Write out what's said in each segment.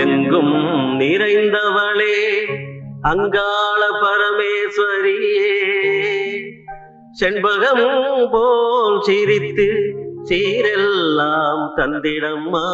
எங்கும் நிறைந்தவளே அங்காள பரமேஸ்வரியே, செண்பகம் போல் சிரித்து சீரெல்லாம் தந்திடம்மா.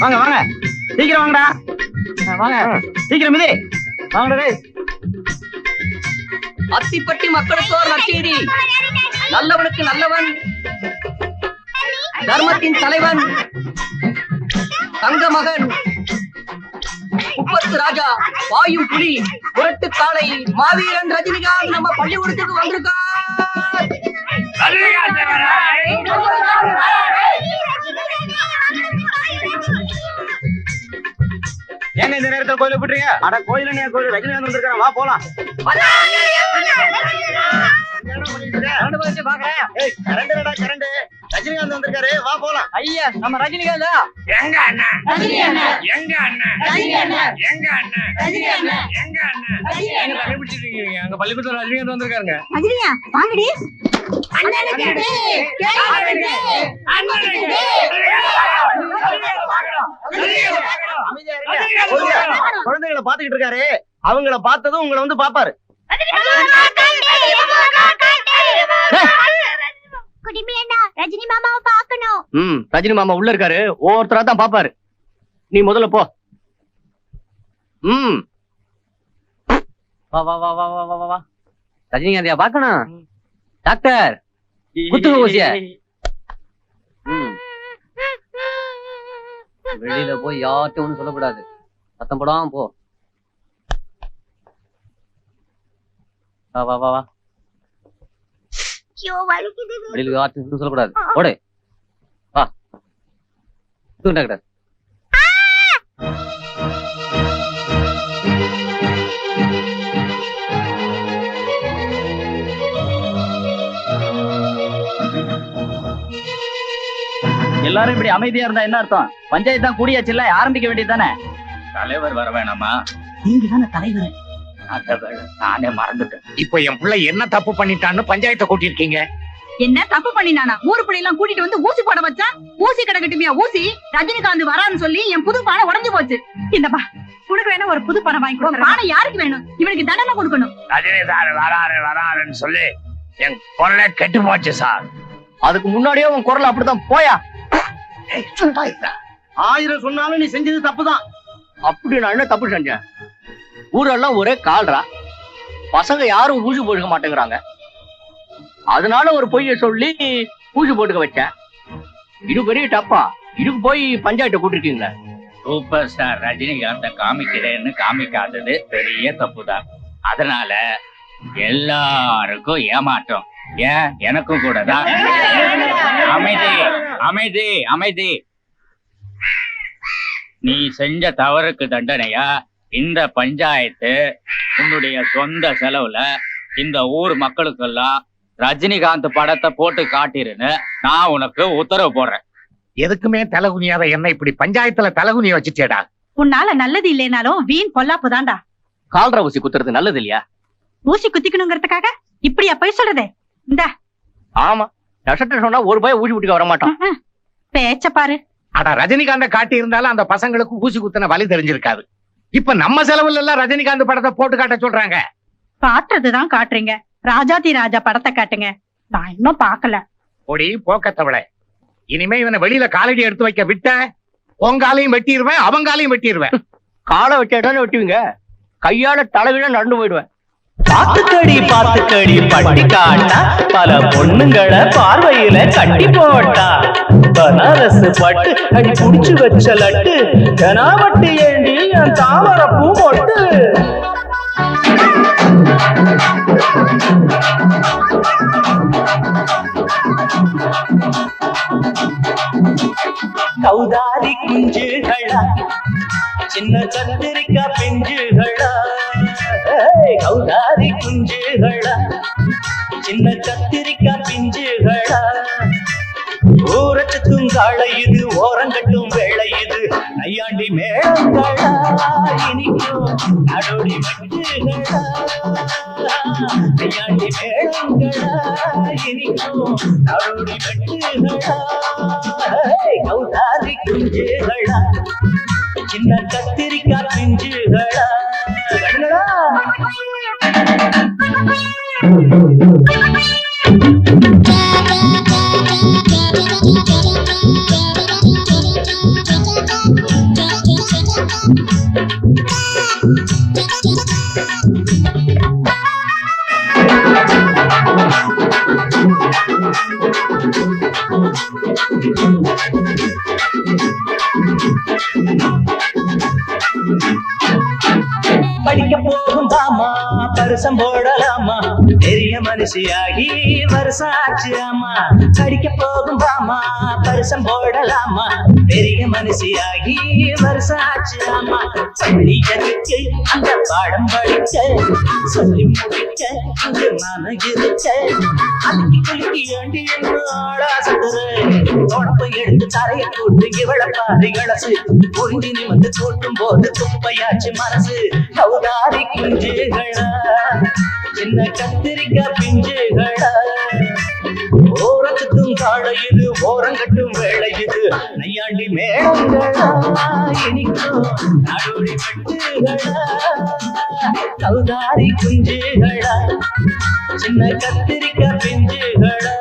வாங்க வாங்க, சீக்கிரம் வாங்கடா, வாங்க சீக்கிரம் மிதி வாங்கடா. அத்திப்பட்டி மக்களுக்கு ஒரு நற்செய்தி. நல்லவனுக்கு நல்லவன், தர்மத்தின் தலைவன், தங்க மகன், முப்பத்து ராஜா, வாயும் புலி, புரட்டு காளை, மாவீரன் ரஜினிகாந்த் நம்ம பள்ளிக்கூடத்துக்கு வந்திருக்கார். ஏங்க இந்த நேரத்தில் கோயில போட்டுறீங்க? அட கோயில நீ கோயில் ரஜினிகாந்த் வந்திருக்கான், வா போலாம். ரஜினிகாந்த் வந்திருக்காரு, வா போலாம். ஐயா நம்ம ரஜினிகாந்தா? எங்க அண்ணா, எங்க அண்ணா, எங்க அண்ணா, எங்க அண்ணா, எங்க தலை பிடிச்சிருக்கீங்க? அங்க பள்ளிக்கூடத்துல ரஜினிகாந்த் வந்திருக்காருங்க. ரஜினியா வாங்கடி. குழந்தைகளை பாத்துக்கிட்டு இருக்காரு, அவங்கள பார்த்ததும் உங்களை வந்து பாப்பாரு. ரஜினி மாமாவை பார்க்கணும். ரஜினி மாமா உள்ள இருக்காரு, ஒவ்வொருத்தரா தான் பாப்பாரு. நீ முதல்ல போ. வா வா வா வா வா வா வா. ரஜினிகாந்தியா பாக்கணும்? டாக்டர் குத்துங்க ஊசிய. வெளியில போய் யார்கிட்ட ஒண்ணு சொல்லக்கூடாது, சத்தம் போடாம போ. வா வா வா வா. வெளியில யார்கிட்ட சொல்லக்கூடாது, ஓடு வா. டாக்டர் எல்லாரும் இப்படி அமைதியா இருந்தா என்ன அர்த்தம்? பஞ்சாயத்து தான் கூடியாச்சுல்ல, ஆரம்பிக்க வேண்டியதுதானே? தலைவர் வர வேணாமா? நீங்க தானே தலைவர். நானே மறந்துட்டேன். இப்ப என் பிள்ளை என்ன தப்பு பண்ணிட்டான்னு பஞ்சாயத்தை கூட்டிருக்கீங்க. என்ன தப்பு பண்ணினானா? ஊரு பிள்ளை எல்லாம் கூட்டிட்டு வந்து ஊசி போட வச்சா, ஊசி கிடக்கட்டுமியா ஊசி. ரஜினிகாந்த் வரான்னு சொல்லி என் புது பானை உடஞ்சு போச்சு. இந்தப்பா உனக்கு வேணும் ஒரு புது பானை வாங்கி கொடுக்க. பானை யாருக்கு வேணும்? இவனுக்கு தண்டனை கொடுக்கணும். ரஜினி சார் வராருன்னு சொல்லி என் பொருளை கெட்டு போச்சு சார். அதுக்கு முன்னாடியே உன் குரல் அப்படித்தான். போயா. 1000 சொன்னாலும் நீ செஞ்சது தப்புதான். அப்படி நான் என்ன தப்பு செஞ்சேன்? ஊரெல்லாம் ஒரே கால்ரா. பசங்க யாரும் ஊசி போட்டுக்க மாட்டேங்கிறாங்க. அதனால ஒரு பொய்ய சொல்லி ஊசி போட்டுக்க வச்சேன். இது பெரிய டப்பா. இதுக்கு போய் பஞ்சாயத்தை கூட்டிருக்கீங்களா? சூப்பர் ஸ்டார் ரஜினிகாந்த காமிக்கிறேன்னு காமிக்காதது பெரிய தப்புதான். அதனால எல்லாருக்கும் ஏமாற்றம். ஏன் எனக்கும் கூட தான். அமைதி அமைதி அமைதி. நீ செஞ்ச தவறுக்கு தண்டனையா இந்த பஞ்சாயத்து உன்னுடைய சொந்த செலவுல இந்த ஊர் மக்களுக்கெல்லாம் ரஜினிகாந்த் படத்தை போட்டு காட்டிருன்னு நான் உனக்கு உத்தரவு போடுறேன். எதுக்குமே தலகுனியாத என்ன இப்படி பஞ்சாயத்துல தலகுனிய வச்சுட்டேடா. உன்னால நல்லது இல்லைனாலும் வீண் பொல்லாப்பு தான்டா. கால்ரா ஊசி குத்துறது நல்லது இல்லையா? ஊசி குத்திக்கணுங்கிறதுக்காக இப்படியா போய் சொல்றதே? இந்த ஆமா, நஷ்டம் சொன்னா ஒரு பய ஊசி குட்டிக்க வர மாட்டான். பேச்ச பாரு. அட ரஜினிகாந்த காட்டி இருந்தாலும் அந்த பசங்களுக்கு ஊசி குத்தின வலி தெரிஞ்சிருக்காது. இப்ப நம்ம செலவுல எல்லாம் ரஜினிகாந்த் படத்தை போட்டு காட்ட சொல்றாங்க. காட்டுறதுதான் காட்டுறீங்க. ராஜாதி ராஜா படத்தை காட்டுங்க. நான் இன்னும் பாக்கல. ஒடி போக்கத்தவளை, இனிமே இவனை வெளியில காலடி எடுத்து வைக்க விட்ட உங்காலையும் வெட்டிடுவேன், அவங்காலையும் வெட்டிடுவேன். காலை வெட்டானே வெட்டுவீங்க, கையால தலைவிட நடந்து போயிடுவேன். பாத்துக்கடி பாத்துக்கடி பட்டி காட்டா பல பொண்ணுங்களை பார்வையில கட்டி போட்டா. பனாரசு பட்டு அடி புடிச்சு வச்ச லட்டு கனாவட்டி ஏண்டி என் தாமர பூ மொட்டு. கௌதாரி குஞ்சுகளா சின்ன சந்திரிக்கா பிஞ்சுகளா. கௌதாரி குஞ்சுகளா சின்ன கத்திரிக்கா பிஞ்சுகளா. ஊரச்சு துங்காள இது ஓரங்கட்டும் வேளை இது நையாண்டி மேளங்களா இனிக்கும் அடோடி மட்டுகளா. நையாண்டி மேளங்களா இனிக்கும் அடோடி மட்டுகளா. கௌதாரி குஞ்சுகளா சின்ன கத்திரிக்கா பிஞ்சுகளா. படிக்க போகும் பாமா பரிசம் போடலாமா. பெரிய மனுஷியாகி வருஷாச்சு ஆமா. படிக்க போகும் பாமா பரிசம் போடலாமா. பெரிய மனுஷியாகி வருஷாச்சு ஆமா. பள்ளியருக்கு அந்த பாடம் படிக்க சொல்லி முடிக்க அங்கு நான் இருக்க. அதுக்கு குலுக்கி ஆண்டி என்று ஆளாசுகிறேன். உடம்பை எடுத்து தரையை கூட்டு இவளை பாதி கலசு ஒருங்கி நிமிந்து கூட்டும் போது துப்பையாச்சு மனசு. கௌதாரி குஞ்சுகளா சின்ன கத்திரிக்கா பிஞ்சுகளா. ஓரத்துக்கும் காட இது ஓரங்கட்டும் வேளை இது நையாண்டி மேளங்களா இனிக்கும் நடுடி பட்டுகளா. கௌதாரி குஞ்சுகளா சின்ன கத்திரிக்கா பிஞ்சுகளா.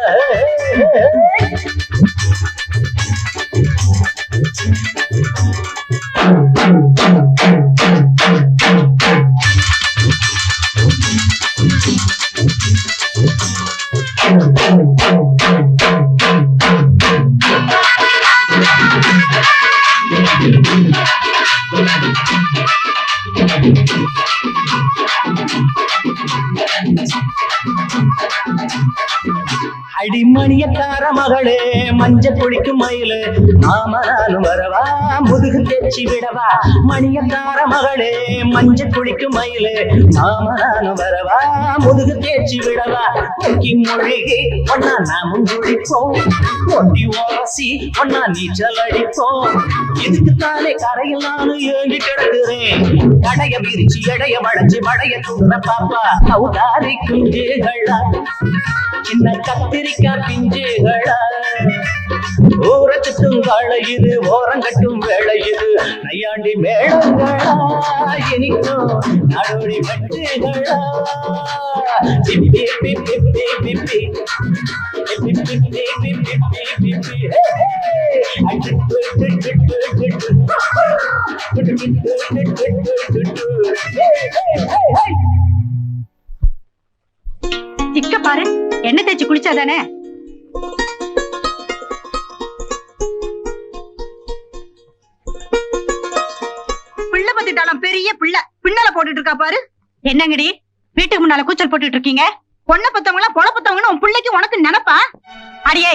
அடிமணியக்கார மகளே மஞ்ச குளிக்கும் மயிலு மாமா நானும் வரவா முதுகு தேய்ச்சி விடவா. மணியக்கார மகளே மஞ்ச குளிக்கும் மயிலு மாமா நானும் வரவா முதுகு தேய்ச்சி விடவா. முக்கி மொழிகை ஒன்னா நாமும் குளிப்போம். ஒட்டி ஓரசி ஒன்னா நீச்சல் அடிப்போம். இதுக்குத்தானே கரையில் நானும் ஏங்கி கிடக்குறேன். கடைய விரிச்சு எடைய வளைச்சு மடைய தூர பாப்பா. கௌதாரி குஞ்சுகளா சின்ன கத்திரிக்கா பிஞ்சுகளா. ஊரத்துக்கும் காளை இது ஓரங்கட்டும் வேளை இது நையாண்டி மேளங்களா இனிக்கும் நடுடி பட்டுகளா. பிப்பி பிப்பி பிப்பி பிப்பி பிப்பி பிப்பி பிப்பி. முகத்தை பாரு, எண்ணெய் தேய்ச்சி குளிச்சாதானே? பிள்ளை பத்திட்டாலும் பெரிய பிள்ளை பின்னால போட்டுட்டு இருக்கா பாரு. என்னங்கடி வீட்டுக்கு முன்னால கூச்சல் போட்டுட்டு இருக்கீங்க? பொண்ணை பத்தவங்களா பொல பத்தவங்கன்னு உன் பிள்ளைக்கு உனக்கு நினைப்பா? அடியே,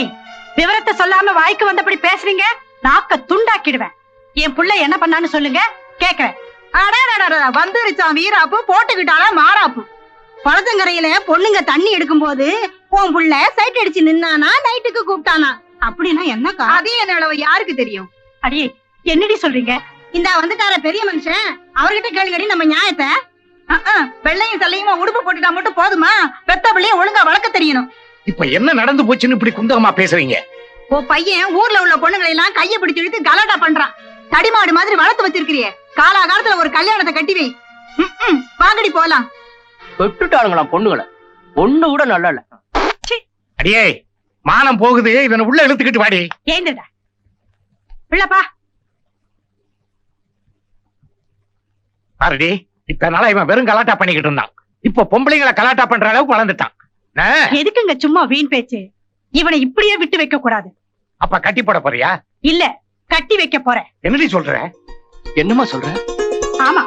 விவரத்தை சொல்லாம வாய்க்கு வந்தபடி பேசுறீங்க, நாக்க துண்டாக்கிடுவேன். என் புள்ள என்ன பண்ணான்னு சொல்லுங்க, கேக்குறேன். வந்துருச்சான் வீராப்பு, போட்டுக்கிட்டாலா மாறாப்பு. பழத்தங்கரையில பொண்ணுங்க தண்ணி எடுக்கும் போது உன் புள்ள சைட் அடிச்சு நின்னானா, நைட்டுக்கு கூப்பிட்டானா? அப்படின்னா என்னக்கா? அதே என்ன யாருக்கு தெரியும்? அடியே, என்னடி சொல்றீங்க? இந்த வந்துட்டார பெரிய மனுஷன், அவர்கிட்ட கேளுங்கடி நம்ம நியாயத்தை. வெள்ளையும் சல்லையுமா உடுப்பு போட்டுட்டா மட்டும் போதுமா? பெத்த பிள்ளைய ஒழுங்கா வளர்க்க தெரியணும். இப்ப என்ன நடந்து போச்சுன்னு இப்படி குந்தகமா பேசுறீங்க? உன் பையன் ஊர்ல உள்ள பொண்ணுங்களை எல்லாம் கைய பிடிச்சு இழுத்து கலாட்டா பண்றான். தடிமாடு மாதிரி வளர்த்து வச்சிருக்கிறியே, காலாகாலத்துல ஒரு கல்யாணத்தை கட்டி வை. வாங்கடி போலாம். விட்டுட்டானுங்களாம் பொண்ணுகளை, ஒண்ணு கூட நல்லா இல்ல. அடியே, மானம் போகுது, இவனை உள்ள இழுத்துக்கிட்டு வாடி. ஏந்துடா பிள்ளப்பா. பாருடி, இப்ப நாளா இவன் வெறும் கலாட்டா பண்ணிக்கிட்டு இருந்தான், இப்ப பொம்பளைங்களை கலாட்டா பண்ற அளவுக்கு வளர்ந்துட்டான். எதுக்குங்க சும்மா வீண் பேச்சு? இவனை இப்படியே விட்டு வைக்க கூடாது. அப்ப கட்டி போட போறியா? இல்ல, கட்டி வைக்க போறேன். என்னடி சொல்ற? என்னமா சொல்ற? ஆமா,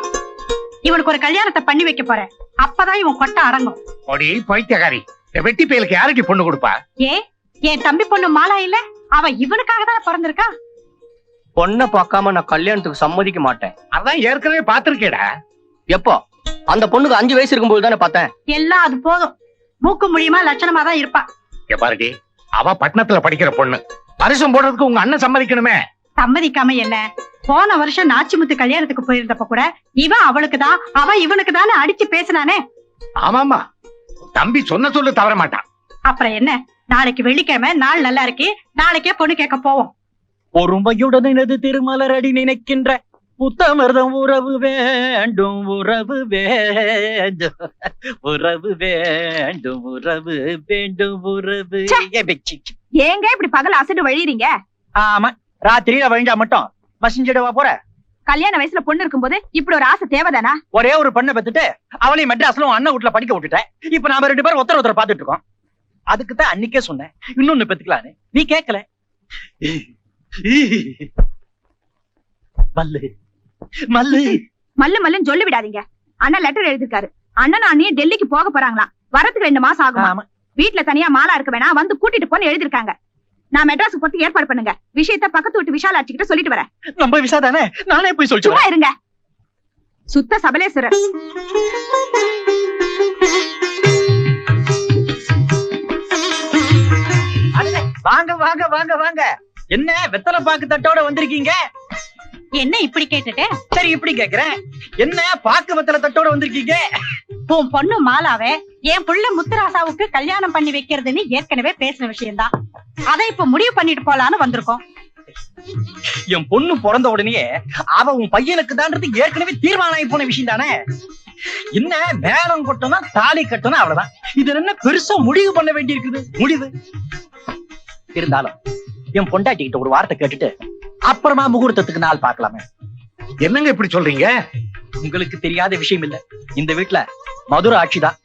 இவனுக்கு ஒரு கல்யாணத்தை பண்ணி வைக்க போறேன். அப்பதான் இவன் கொட்ட அடங்கும். ஓடி பைத்தியக்காரி, இந்த வெட்டி பயலுக்கு யாருக்கு பொண்ணு கொடுப்பா? என் தம்பி பொண்ணு மாலா இல்ல, அவ இவனுக்காக தான் பிறந்திருக்கா. பொண்ணை பார்க்காம நான் கல்யாணத்துக்கு சம்மதிக்க மாட்டேன். அதான் ஏற்கனவே பாத்திருக்கேடா. எப்போ? அந்த பொண்ணுக்கு 5 வயசு இருக்கும்போது தானே பார்த்தேன். எல்லாம் அது போதும், மூக்கு முடியுமா லட்சணமா தான் இருப்பா. பாருடி, அவ பட்டணத்துல படிக்கிற பொண்ணு, வருஷம் போடுறதுக்கு உங்க அண்ணன் சம்மதிக்கணுமே. சம்மதிக்காம என்ன? போன வருஷம் நாச்சிமுத்து கல்யாணத்துக்கு போயிருந்தப்ப கூட இவன் அவளுக்குதான், அவ இவனுக்குதான் அடிச்சு பேசினானே. ஆமாமா, தம்பி சொன்ன சொல்லு தவற மாட்டான். அப்புறம் என்ன, நாளைக்கு வெள்ளிக்கிழமை, நாள் நல்லா இருக்கு, நாளைக்கே பொண்ணு கேட்க போவோம். பொறுமையுடனது திருமலரடி நினைக்கின்ற புத்தமர்தம் உறவு வேண்டும், உறவு வேண்டும், உறவு வேண்டும், உறவு வேண்டும், உறவு. ஏங்க இப்படி பகல் அசடு வழியறீங்க? ஆமா, ராத்திரியில வழிஞ்சா மட்டும் மசிஞ்சிடவா போற? கல்யாண வயசுல பொண்ணு இருக்கும்போது இப்படி ஒரு ஆசை தேவைதானா? ஒரே ஒரு பெண்ணை பெத்துட்டு அவளையும் மெட்ராஸ்ல அண்ணன் வீட்டுல படிக்க விட்டுட்டேன். இப்ப நாம 2 பேரும் ஒருத்தர் பாத்துட்டு இருக்கோம். அதுக்குதான் அன்னைக்கே சொன்னேன் இன்னொன்னு பெத்துக்கலான்னு, நீ கேட்கல. மல்லு மல்லு மல்லு மல்லுன்னு சொல்லி விடாதீங்க. அண்ணன் லெட்டர் எழுதிருக்காரு. அண்ணன் அண்ணியும் டெல்லிக்கு போக போறாங்களாம். வரதுக்கு 2 மாசம் ஆகும். வீட்டுல தனியா மாலா இருக்க வேணா, வந்து கூட்டிட்டு போன்னு எழுதிருக்காங்க. நான் மெட்ராஸ் போட்டு ஏற்பாடு பண்ணுங்க. விஷயத்த பக்கத்து வீட்டு விஷாலாட்சி கிட்ட சொல்லிட்டு வரேன். நம்ம விஷா தானே, நானே போய் சொல்லிட்டு சும்மா இருங்க. சுத்த சபலேஸ்வரர். வாங்க வாங்க வாங்க வாங்க. என்ன வெத்தலை பாக்கு தட்டோட வந்திருக்கீங்க? என்ன இப்படி கேட்டுட்டு? சரி, இப்படி கேக்குறேன், என்ன பாக்கு வெத்தலை தட்டோட வந்திருக்கீங்க? உன் பொண்ணு மாலாவே என் புள்ள முத்துராசாவுக்கு கல்யாணம் பண்ணி வைக்கிறதுன்னு ஏற்கனவே பேசின விஷயம்தான். அதை இப்ப முடிவு பண்ணிட்டு போலான்னு வந்திருக்கோம். என் பொண்ணு பிறந்த உடனே அவ உன் பையனுக்கு தான்றது ஏற்கனவே தீர்மானம் ஆகி போன விஷயம் தானே. என்ன மேளம் கொட்டணும், தாலி கட்டணும், அவ்வளவுதான். இது என்ன பெருசா முடிவு பண்ண வேண்டி இருக்குது? முடிவு இருந்தாலும் என் பொண்டாட்டி கிட்ட ஒரு வார்த்தை கேட்டுட்டு அப்புறமா முகூர்த்தத்துக்கு நாள் பார்க்கலாமே. என்னங்க இப்படி சொல்றீங்க? உங்களுக்கு தெரியாத விஷயம் இல்ல, இந்த வீட்டுல மதுரை ஆட்சிதான்,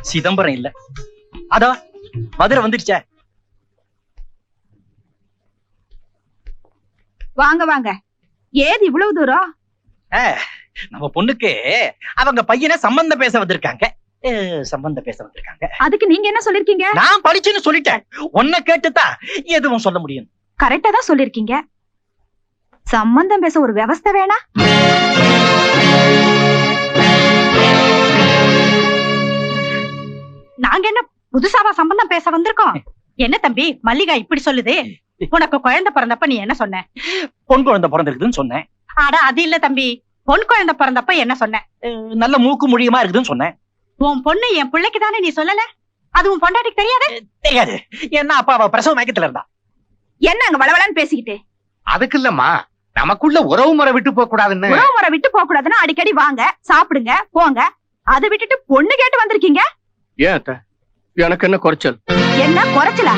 சிதம்பரம் இல்ல. அதோ மதுரை வந்துடுச்சே. வாங்க வாங்க. ஏது இவ்வளவு தூரம்? நம்ம பொண்ணுக்கு அவங்க பையனை சம்பந்தம் பேச வந்திருக்காங்க. சம்பந்தம் பேச வந்திருக்காங்க. அதுக்கு நீங்க என்ன சொல்லிருக்கீங்க? நான் படிச்சுன்னு சொல்லிட்டேன். உன்னை கேட்டுதான் எதுவும் சொல்ல முடியும். கரெக்டா தான் சொல்லிருக்கீங்க. சம்பந்தம் பேச ஒரு விவஸ்தை வேணா? நாங்க என்ன புதுசாவா சம்பந்தம் பேச வந்திருக்கோம்? என்ன தம்பி மல்லிகா இப்படி சொல்லுது? உனக்கு குழந்தை பிறந்தப்ப நீ என்ன சொன்ன? பொன் குழந்தை பிறந்திருக்குதுன்னு சொன்னேன். ஆடா அது இல்ல தம்பி, பொன் குழந்தை பிறந்தப்ப என்ன சொன்ன? நல்ல மூக்கு முடியுமா இருக்குதுன்னு சொன்னேன். உன் பொண்ணு என் பிள்ளைக்கு தானே நீ சொல்லல? அது உன் பொண்டாட்டிக்கு தெரியாது? தெரியாது. ஏன்னா அப்பா அவ பிரசவ மயக்கத்துல இருந்தா. என்ன அங்க வளவளன்னு பேசிக்கிட்டு? அதுக்கு இல்லம்மா, நமக்குள்ள உறவு முறை விட்டு போக கூடாதுன்னு. உறவு முறை விட்டு போக கூடாதுன்னா அடிக்கடி வாங்க, சாப்பிடுங்க, போங்க. அதை விட்டுட்டு பொண்ணு கேட்டு வந்திருக்கீங்க. ஏன் எனக்கு என்ன குறைச்சல்? என்ன குறைச்சலா?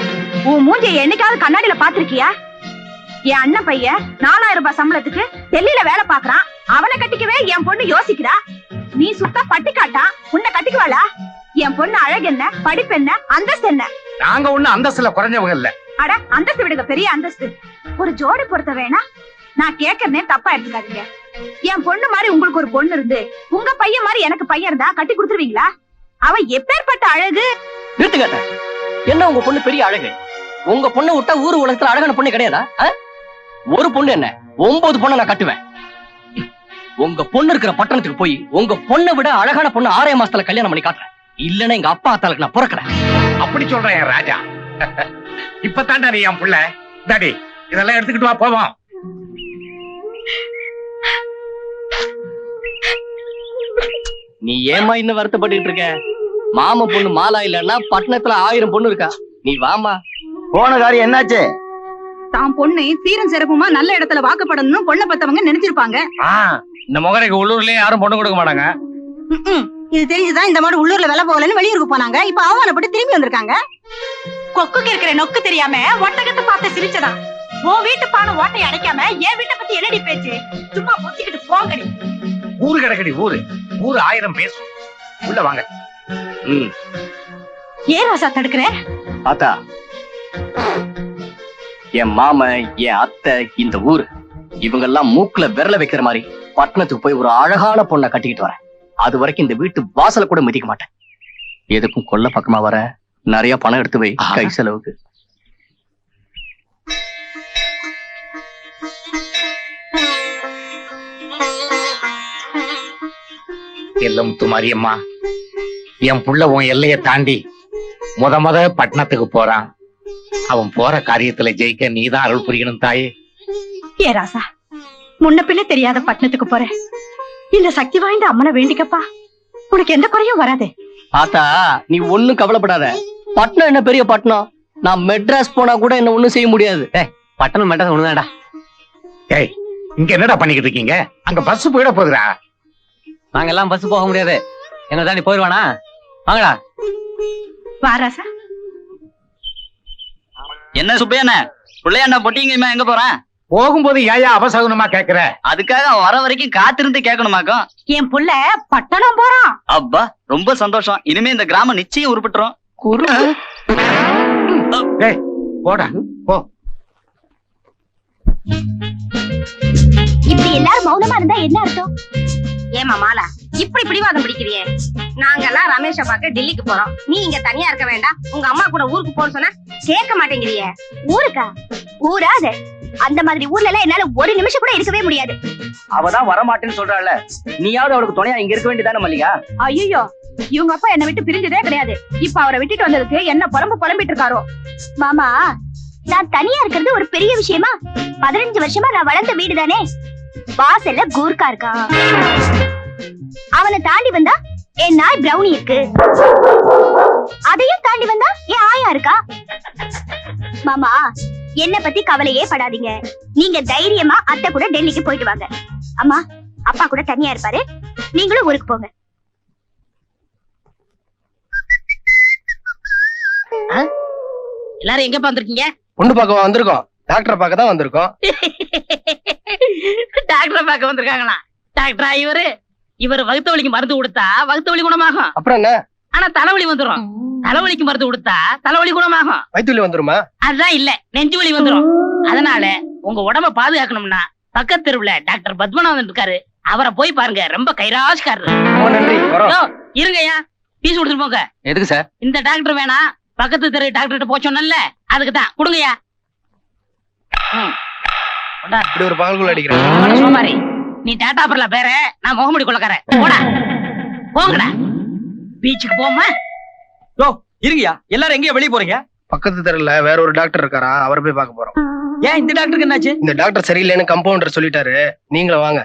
உன் மூஞ்சிய என்னைக்காவது கண்ணாடியில பாத்திருக்கியா? என் அண்ணன் பையன் 4000 ரூபாய் சம்பளத்துக்கு டெல்லியில வேலை பாக்குறான். அவனை கட்டிக்கவே என் பொண்ணு யோசிக்கிறா. நீ சுத்த பட்டிக்காட்டா, உன்னை கட்டிக்குவாளா? என் பொண்ணு அழகு என்ன, படிப்பு என்ன, அந்தஸ்து என்ன? நாங்க ஒண்ணு அந்தஸ்துல குறைஞ்சவங்க இல்ல. அட அந்தஸ்து விடுங்க, பெரிய அந்தஸ்து. ஒரு ஜோடி பொறுத்த வேணா நான் கேக்குறதே தப்பா எடுத்துக்காதீங்க. என் பொண்ணு மாதிரி உங்களுக்கு ஒரு பொண்ணு இருந்து உங்க பையன் மாதிரி எனக்கு பையன் இருந்தா கட்டி கொடுத்துருவீங்களா? அவ எப்பேற்பட்ட அழகு! நிறுத்துக்காட்ட, என்ன உங்க பொண்ணு பெரிய அழகு? உங்க பொண்ணு விட்டா ஊரு உலகத்துல அழகான பொண்ணு கிடையாதா? ஒரு பொண்ணு என்ன 9 பொண்ணை நான் கட்டுவேன். உங்க பொண்ணு இருக்கிற பட்டணத்துக்கு போய் உங்க பொண்ணை விட அழகான பொண்ணு 6 மாசத்துல கல்யாணம் பண்ணி காட்டுறேன். இல்லன்னா எங்க அப்பா அத்தாளுக்கு நான் பிறக்கிறேன். அப்படி சொல்றேன் என் ராஜா. இப்பதான்டா நீ என் புள்ள. டாடி இதெல்லாம் எடுத்துக்கிட்டு வா போவோம். நீ ஏமா இன்னும் வருத்தப்பட்டு இருக்க? மாமா பொண்ணு மாலா இல்லன்னா பட்டணத்துல 1000 பொண்ணு இருக்கா. நீ வாமா. போன காரியம் என்னாச்சு? தான் பொண்ணு சீரும் சிறப்புமா நல்ல இடத்துல வாக்கப்படணும் பொண்ணை பத்தவங்க நினைச்சிருப்பாங்க. இந்த முகரைக்கு உள்ளூர்லயே யாரும் பொண்ணு கொடுக்க மாட்டாங்க. இது தெரிஞ்சுதான் இந்த மாதிரி உள்ளூர்ல வேலை போகலன்னு வெளியூருக்கு போனாங்க. இப்ப அவமானப்பட்டு திரும்பி வந்திருக்காங்க. கொக்குக்கு இருக்கிற நொக்கு தெரியாம ஒட்டகத்தை பார்த்து சிரிச்சதா? உன் வீட்டு பானை ஓட்டை அடைக்காம என் வீட்டை பத்தி என்னடி பேச்சு? சும்மா பொத்திக்கிட்டு போங்கடி. ஊரு கிடக்கடி ஊரு. ஊரு 1000 பேசும். உள்ள வாங்க. ஏன் ராசா தடுக்கிற? ஆத்தா, என் மாமன், என் அத்தை, இந்த ஊரு இவங்க எல்லாம் மூக்குல விரல வைக்கிற மாதிரி பட்டணத்துக்கு போய் ஒரு அழகான பொண்ணை கட்டிக்கிட்டு வரேன். அது வரைக்கும் இந்த வீட்டு வாசல கூட மிதிக்க மாட்டேன். எதுக்கும் கொல்ல பக்கமா வர நிறைய பணம் எடுத்து வை கை செலவுக்கு. எல்லமுத்து மாரியம்மா, என் புள்ள உன் எல்லைய தாண்டி முத பட்டணத்துக்கு போறான். அவன் போற காரியத்துல ஜெயிக்க நீதான் அருள் புரியணும் தாயே. ஏ ராசா, முன்ன பின்ன தெரியாத பட்டணத்துக்கு போற இந்த சக்தி வாய்ந்த அம்மனை வேண்டிக்கப்பா. உனக்கு எந்த குறையும் வராது. ஆத்தா, நீ ஒண்ணும் கவலைப்படாத. பட்டணம் என்ன பெரிய பட்டணம்? நான் மெட்ராஸ் போனா கூட என்ன ஒண்ணும் செய்ய முடியாது. பட்டணம் மெட்ராஸ் ஒண்ணுதான்டா. ஏய், இங்க என்னடா பண்ணிக்கிட்டு இருக்கீங்க? அங்க பஸ் போயிட போகுதுடா. நாங்க எல்லாம் பஸ் போக முடியாது. எங்க தாண்டி போயிருவானா? வாங்கடா. வா ராசா. என்ன சுப்பையண்ண, பிள்ளையாண்ணா பொட்டிங்க எங்க போறேன்? போகும்போது ஏயா அவசகுனமா கேக்குற? அதுக்காக வர வரைக்கும் காத்திருந்து கேட்கணுமாக்கும். என் புள்ள பட்டணம் போறான். அப்பா, ரொம்ப சந்தோஷம். இனிமே இந்த கிராமம் நிச்சயம் உருப்பட்டுரும். ஏய், போடா போ. இப்படி எல்லாரும் மௌனமா இருந்தா என்ன அர்த்தம்? ஏமா மாலா, இப்படி பிடிவாதம் பிடிக்கிறியே? நாங்கெல்லாம் ரமேஷ பார்க்க டெல்லிக்கு போறோம். நீ இங்க தனியா இருக்க வேண்டாம், உங்க அம்மா கூட ஊருக்கு போற சொன்னா கேட்க மாட்டேங்கிறியே. ஊருக்கா? ஊரா அது? அந்த மாதிரி ஊர்ல எல்லாம் என்னால ஒரு நிமிஷம் கூட இருக்கவே முடியாது. அவதான் வரமாட்டேன்னு சொல்றாள். நீயாவது அவளுக்கு துணையா இங்க இருக்க வேண்டியதானே மல்லிகா? ஐயோ, இவங்க அப்பா என்ன விட்டு பிரிஞ்சதே கிடையாது. இப்ப அவரை விட்டுட்டு வந்ததுக்கு என்ன புலம்பிட்டு இருக்காரோ. மாமா, நான் தனியா இருக்கிறது ஒரு பெரிய விஷயமா? 15 வருஷமா நான் வளர்ந்த வீடு தானே. வாசல்ல கூர்க்கா இருக்கா, அவனை தாண்டி வந்தா என் நாய் பிரவுனி இருக்கு, அதையும் தாண்டி வந்தா என் ஆயா இருக்கா. மாமா, என்ன பத்தி கவலையே படாதீங்க. நீங்க தைரியமா அத்தை கூட டெல்லிக்கு போயிட்டு வாங்க. அம்மா, அப்பா கூட தனியா இருப்பாரு, நீங்களும் ஊருக்கு போங்க. எல்லாரும் எங்க வந்திருக்கீங்க? பொண்ணு பார்க்க வந்திருக்கோம். டாக்டரை பார்க்க தான் வந்திருக்கோம். டாக்டரை பார்க்க வந்திருக்காங்களா? டாக்டரா இவரு வகுத்த வலிக்கு மருந்து கொடுத்தா வகுத்த வலி குணமாகும். அப்புறம் என்ன? ஆனா தலைவலி வந்துரும். தலைவலிக்கு மருந்து கொடுத்தா தலைவலி குணமாகும். வயிற்று வலி வந்துருமா? அதுதான் இல்ல, நெஞ்சு வலி வந்துரும். அதனால உங்க உடம்ப பாதுகாக்கணும்னா பக்கத்து தெருவுல டாக்டர் பத்மநாதன் இருக்காரு, அவரை போய் பாருங்க. ரொம்ப கைராசிக்காரரு. இருங்கய்யா, பீஸ் கொடுத்துட்டு போங்க. எதுக்கு சார்? இந்த டாக்டர் வேணா, பக்கத்து தெரு டாக்டர் போச்சோன்னல்ல, அதுக்குதான். கொடுங்கய்யா. இப்படி ஒரு பகல்குள்ள அடிக்கிறேன். சோமாரி, நீ டாடா பரல பேர, நான் முகமுடி கொள்ளக்காரன். போடா, போங்கடா. பீச்சுக்கு போமா? இருங்கயா, எல்லாரும் எங்கேயும் வெளியே போறீங்க? பக்கத்து தெருல வேற ஒரு டாக்டர் இருக்காரா, அவரை போய் பார்க்க போறோம். ஏன் இந்த டாக்டருக்கு என்னாச்சு? இந்த டாக்டர் சரியில்லைன்னு கம்பவுண்டர் சொல்லிட்டாரு, நீங்களும் வாங்க.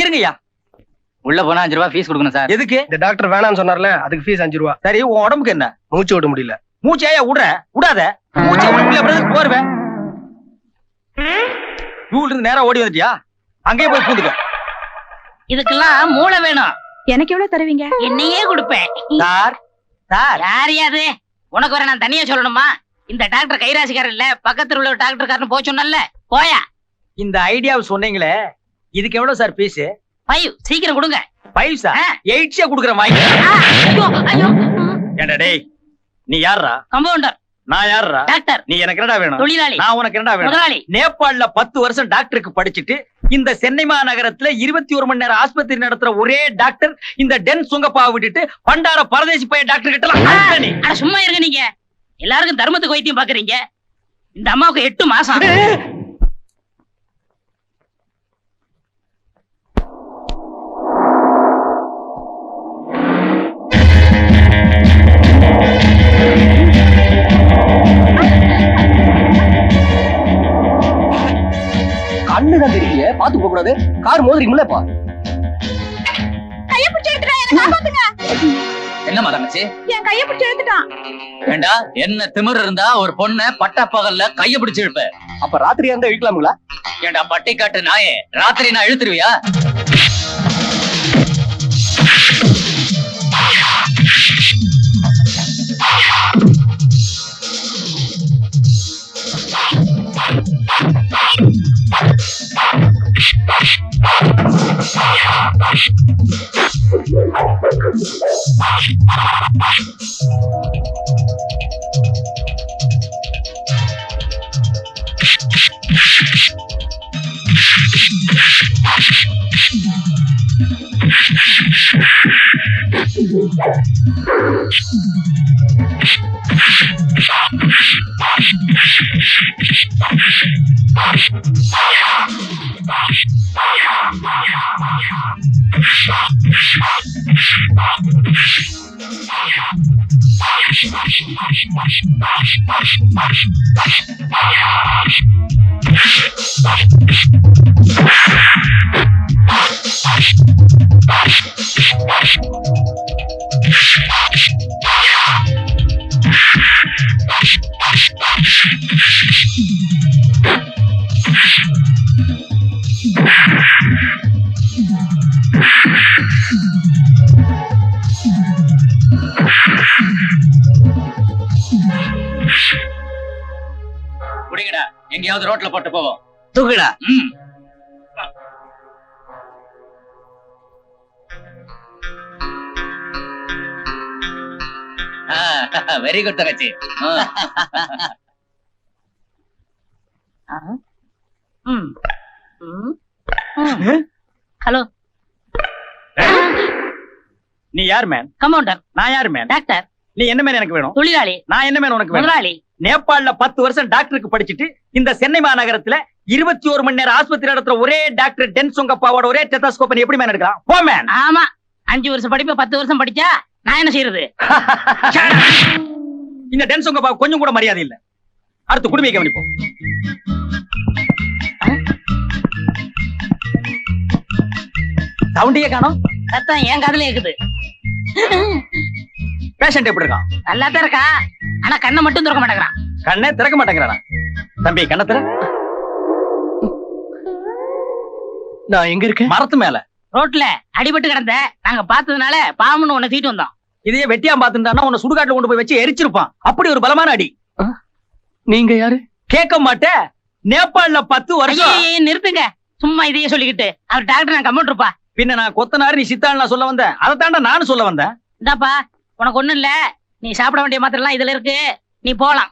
இருங்கய்யா, உள்ள போனா 5 ரூபாய் ஃபீஸ் கொடுக்கணும் சார். எதுக்கு? இந்த டாக்டர் வேணாம்னு சொன்னார்ல, அதுக்கு ஃபீஸ் 5 ரூபாய். சரி, உன் உடம்புக்கு என்ன? மூச்சு விட முடியல. மூச்சையா விடுற? விடாத. மூச்சை விட முடியல, போருவேன். ஊர்ல இருந்து நேரா ஓடி வந்துட்டியா? அங்கேயே போய் பூந்துக்க. இதுக்கெல்லாம் மூளை வேணும். எனக்கு எவ்வளவு தருவீங்க? என்னையே கொடுப்பேன். சார், சார் யாரையாது உனக்கு வர நான் தனியா சொல்லணுமா? இந்த டாக்டர் கைராசிக்காரர் இல்ல, பக்கத்துல உள்ள டாக்டர் போய் சொன்னல. போயா. இந்த ஐடியாவை சொன்னீங்களே, இதுக்கு எவ்வளவு சார் ஃபீஸ்? 5. சீக்கிரம் கொடுங்க. 5 சார்? 8 கொடுக்குறேன் வாங்கி. ஐயோ, ஐயோ. ஏண்டா டேய், நீ யாரா? கம்பவுண்டர், நான் யாரா? டாக்டர், நீ எனக்கு என்னடா வேணும்? தொழிலாளி, நான் உனக்கு என்னடா வேணும்? முதலாளி. நேபாள்ல 10 வருஷம் டாக்டருக்கு படிச்சுட்டு இந்த சென்னை மாநகரத்துல 21 மணி நேரம் ஆஸ்பத்திரி நடத்துற ஒரே டாக்டர் இந்த டென் சுங்கப்பா விட்டுட்டு பண்டார பரதேசி போய் டாக்டர் கிட்ட நீ. அட சும்மா இருங்க நீங்க. எல்லாருக்கும் தர்மத்துக்கு வைத்தியம் பாக்குறீங்க. இந்த அம்மாவுக்கு 8 மாசம். கண்ணுதான் தெரியல, பாத்து போக கூடாது. கார் மோதிரிக்கும்ல பா. கைய பிடிச்சு எடுத்துட்டான், என்ன காப்பாத்துங்க. என்னம்மா தங்கச்சி? என் கைய பிடிச்சு எடுத்துட்டான். ஏண்டா என்ன திமிர் இருந்தா ஒரு பொண்ண பட்ட பகல்ல கைய பிடிச்சு இழுப்ப? அப்ப ராத்திரியா இருந்தா இழுக்கலாமுங்களா? ஏண்டா பட்டிக்காட்டு நாயே, ராத்திரி நான் இழுத்துருவியா? குடிங்கடா, எங்கேயாவது ரோட்ல போட்டு போவோம். தூக்குடா. வெரி குட் தங்கச்சி. ஹலோ, நீ யார் மேன்? கம்பவுண்டர், நான் யார் மேன்? டாக்டர், நீ என்ன மேன் எனக்கு வேணும்? தொழிலாளி, நான் என்ன மேன் உனக்கு வேணும்? முதலாளி. நேபாள்ல 10 வருஷம் டாக்டருக்கு படிச்சுட்டு இந்த சென்னை மாநகரத்துல 21 மணி நேரம் ஆஸ்பத்திரி நடத்துற ஒரே டாக்டர் டென் சுங்கப்பாவோட ஒரே டெத்தாஸ்கோப் எப்படி மேன் எடுக்கலாம்? போ மேன். ஆமா, 5 வருஷம் படிப்பு 10 வருஷம் படிச்சா நான் என்ன செய்யறது? இந்த டென் சுங்கப்பா கொஞ்சம் கூட மரியாதை இல்ல. அடுத்து குடுமையை கவனிப்போம். சவுண்டியே காணோம். சத்தம் என் காதுல இருக்குது. பேஷண்ட் எப்படி இருக்கான்? நல்லா தான் இருக்கா, ஆனா கண்ணை மட்டும் திறக்க மாட்டேங்கிறான். கண்ணே திறக்க மாட்டேங்கிறானா? தம்பி கண்ணை திற. நான் எங்க இருக்கேன்? மரத்து மேல ரோட்ல அடிபட்டு கிடந்த நாங்க பார்த்ததுனால பாவம்னு உன்னை தூக்கிட்டு வந்தோம். இதையே வெட்டியா பாத்துட்டானா உன்னை சுடுகாட்டுல கொண்டு போய் வச்சு எரிச்சிருப்பான். அப்படி ஒரு பலமான அடி. நீங்க யாரு? கேட்க மாட்டேன். நேபாள்ல 10 வருஷம். ஐயே, நிறுத்துங்க. சும்மா இதையே சொல்லிக்கிட்டு. அவர் டாக்டர், நான் கம்பவுண்டர்ப்பா. பின்ன நான் கொத்தனாரு, நீ சித்தாள் நான் சொல்ல வந்தேன். அதை தாண்டா நானும் சொல்ல வந்தேன். இந்தாப்பா, உனக்கு ஒண்ணும் இல்ல. நீ சாப்பிட வேண்டிய மாத்திரை எல்லாம் இதுல இருக்கு. நீ போலாம்.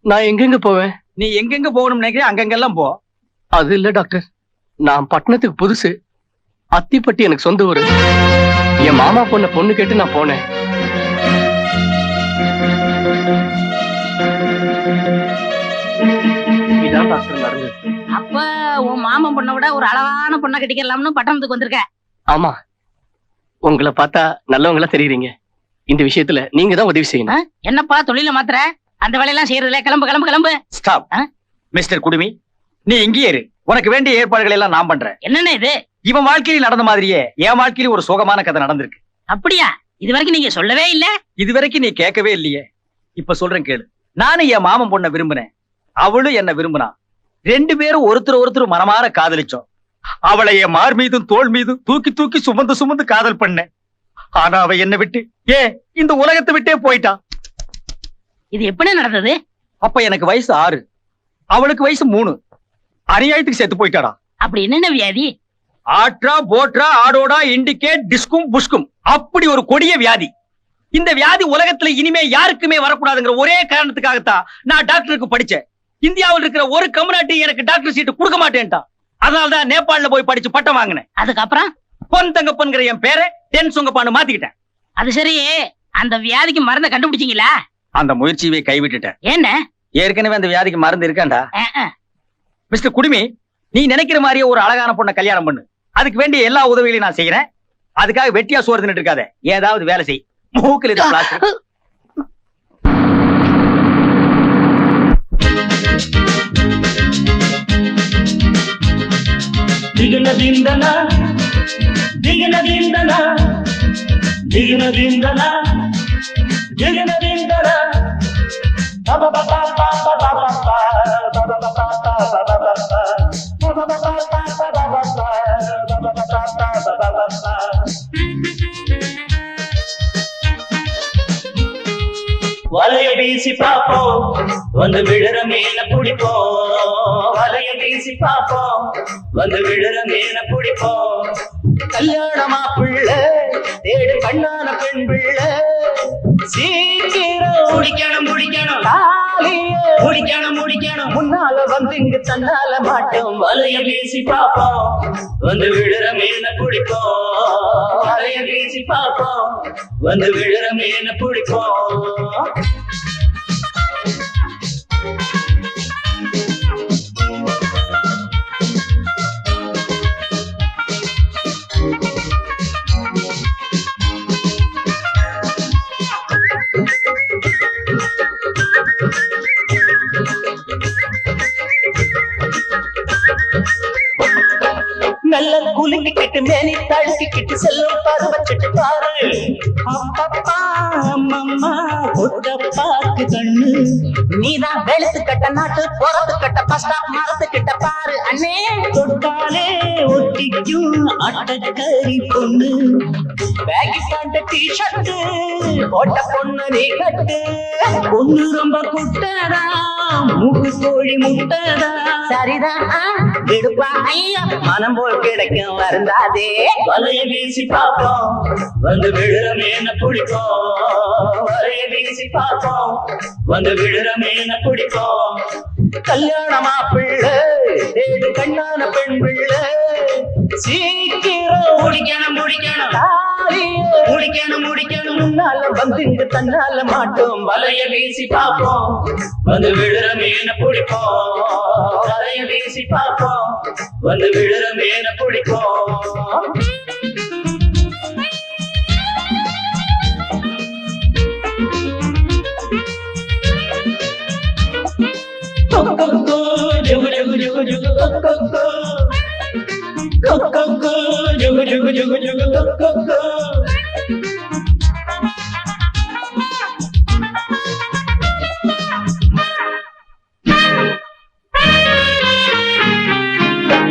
நான் எங்கெங்க போவேன்? நீ எங்கெங்க போகணும்னு நினைக்கிறேன் அங்கெங்கெல்லாம் போ. அது இல்ல டாக்டர், நான் பட்டணத்துக்கு புதுசு. அத்திப்பட்டி எனக்கு சொந்த ஊரு. என் மாமா பொண்ணு கேட்டு நான் போனேன். இதான் டாக்டர் நடந்தது. அப்ப உன் மாமன் பொண்ணை விட ஒரு அழகான பொண்ணை கட்டிக்கலாம்னு பட்டணத்துக்கு வந்திருக்க. ஆமா, உங்களை பார்த்தா நல்லவங்களா தெரியுறீங்க. இந்த விஷயத்துல நீங்க தான் உதவி செய்யணும். என்னப்பா தொழில மாத்திர? அந்த வேலையெல்லாம் செய்யறதுல கிளம்பு கிளம்பு கிளம்பு. ஸ்டாப். மிஸ்டர் குடுமி, நீ இங்கேயே இரு. உனக்கு வேண்டிய ஏற்பாடுகள் எல்லாம் நான் பண்றேன். என்னன்னு இது? இவன் வாழ்க்கையில் நடந்த மாதிரியே என் வாழ்க்கையில ஒரு சோகமான கதை நடந்திருக்கு. அப்படியா? இது வரைக்கும் நீங்க சொல்லவே இல்ல. இது வரைக்கும் நீ கேட்கவே இல்லையே. இப்ப சொல்றேன் கேளு. நானும் என் மாமன் பொண்ணை விரும்பினேன், அவளும் என்ன விரும்பினா. 2 பேரும் ஒருத்தர் மனமாற காதலிச்சோம். அவளை என் மார் மீதும் தோள் மீதும் தூக்கி தூக்கி சுமந்து காதல் பண்ணேன். ஆனா அவ என்ன விட்டு இந்த உலகத்தை விட்டே போயிட்டான். இது எப்படி நடந்தது? அப்ப எனக்கு வயசு 6, அவளுக்கு வயசு 3. அநியாயத்துக்கு செத்து போயிட்டாடா. அப்படி என்னென்ன வியாதி? ஆட்ரா போட்ரா ஆடோடா இண்டிகேட் டிஸ்கும் புஷ்கும், அப்படி ஒரு கொடிய வியாதி. இந்த வியாதி உலகத்துல இனிமே யாருக்குமே வரக்கூடாதுங்கிற ஒரே காரணத்துக்காகத்தான் நான் டாக்டருக்கு படிச்சேன். இந்தியாவில் இருக்கிற ஒரு கம்யூனிட்டி எனக்கு டாக்டர் சீட்டு கொடுக்க மாட்டேன்ட்டான். அதனாலதான் நேபாளில போய் படிச்சு பட்டம் வாங்கினேன். அதுக்கப்புறம் பொன் தங்கப்பன்கிற என் பேரை தென் சுங்கப்பான்னு மாத்திக்கிட்டேன். அது சரி, அந்த வியாதிக்கு மருந்தை கண்டுபிடிச்சீங்களா? அந்த முயற்சியை கைவிட்டுட்டேன். என்ன? ஏற்கனவே அந்த வியாதிக்கு மருந்து இருக்காண்டா. மிஸ்டர் குடுமி, நீ நினைக்கிற மாதிரியே ஒரு அழகான பொண்ணை கல்யாணம் பண்ணு. அதுக்கு வேண்டிய எல்லா உதவிகளையும் நான் செய்யறேன். அதுக்காக வெட்டியா சோறு தின்னுட்டு இருக்காத, ஏதாவது வேலை செய். மூக்கில் இருக்க பிளாஸ்டிக். ದಿಗನದಿಂದನ ದಿಗನದಿಂದನ ದಿಗನದಿಂದನ ದಿಗನದಿಂದನ வலைய வீசி பாப்போம், வந்து விழுற மீன பிடிப்போம். வலைய வீசி பாப்போம், வந்து விழுற மீன பிடிப்போம். கல்யாணமா பிள்ளை தேடு கண்ணான பெண் பிள்ளை. சீக்கிரம் முடிக்கணும் முடிக்கணும் முடிக்கணும் முடிக்கணும். முன்னால வந்து இங்கு தன்னால மாட்டோம். வலைய வீசி பாப்போம், வந்து விழுற மீன பிடிப்போம். வலைய வீசி பாப்போம், வந்து விழுற மீன பிடிப்போம். நல்ல குலுங்கிக்கிட்டு மேனி தழுக்கிக்கிட்டு செல்லும் பருவ வச்சுட்டு பாரு. அப்பப்பா அம்மம்மா ஒட்ட பாக்கு கண்ணு. நீதான் வெளுத்து கட்ட நாட்டு பொறத்து கட்ட பஸ்டா மரத்து கிட்ட பாரு அண்ணே. தொட்டாலே ஒட்டிக்கும் அட்டக்கறி பொண்ணு. பேகி பேண்ட் டிஷர்ட் போட்ட பொண்ணு நீ கட்டு. பொண்ணு ரொம்ப குட்டதா, மூக்கு கோழி முட்டதா. சரிதான் விடுப்பா ஐயா, மனம் போல் கிடைக்கும் வருந்தாதே. வலைய வீசி பார்ப்போம், வந்து விழுற மீன பிடிப்போம். வலைய வீசி பார்ப்போம், வந்து விழுற மீன பிடிப்போம். கல்யாணமா பிள்ளை தேடு கண்ணான பெண் பிள்ளை. சீக்கிரம் முடிக்கணும் முடிக்கணும் முடிக்கணும் முடிக்கணும். முன்னால வந்து இங்கு தன்னால மாட்டோம். வலைய வீசி பார்ப்போம், வந்து விழுற மீன பிடிப்போம். வலைய வீசி பார்ப்போம், வந்து விழுற மீன பிடிப்போம். கொக்கோ ஜுகு ஜுகு ஜுகு ஜுகு கொக்கோ. கொக்கோ ஜுகு ஜுகு ஜுகு ஜுகு கொக்கோ.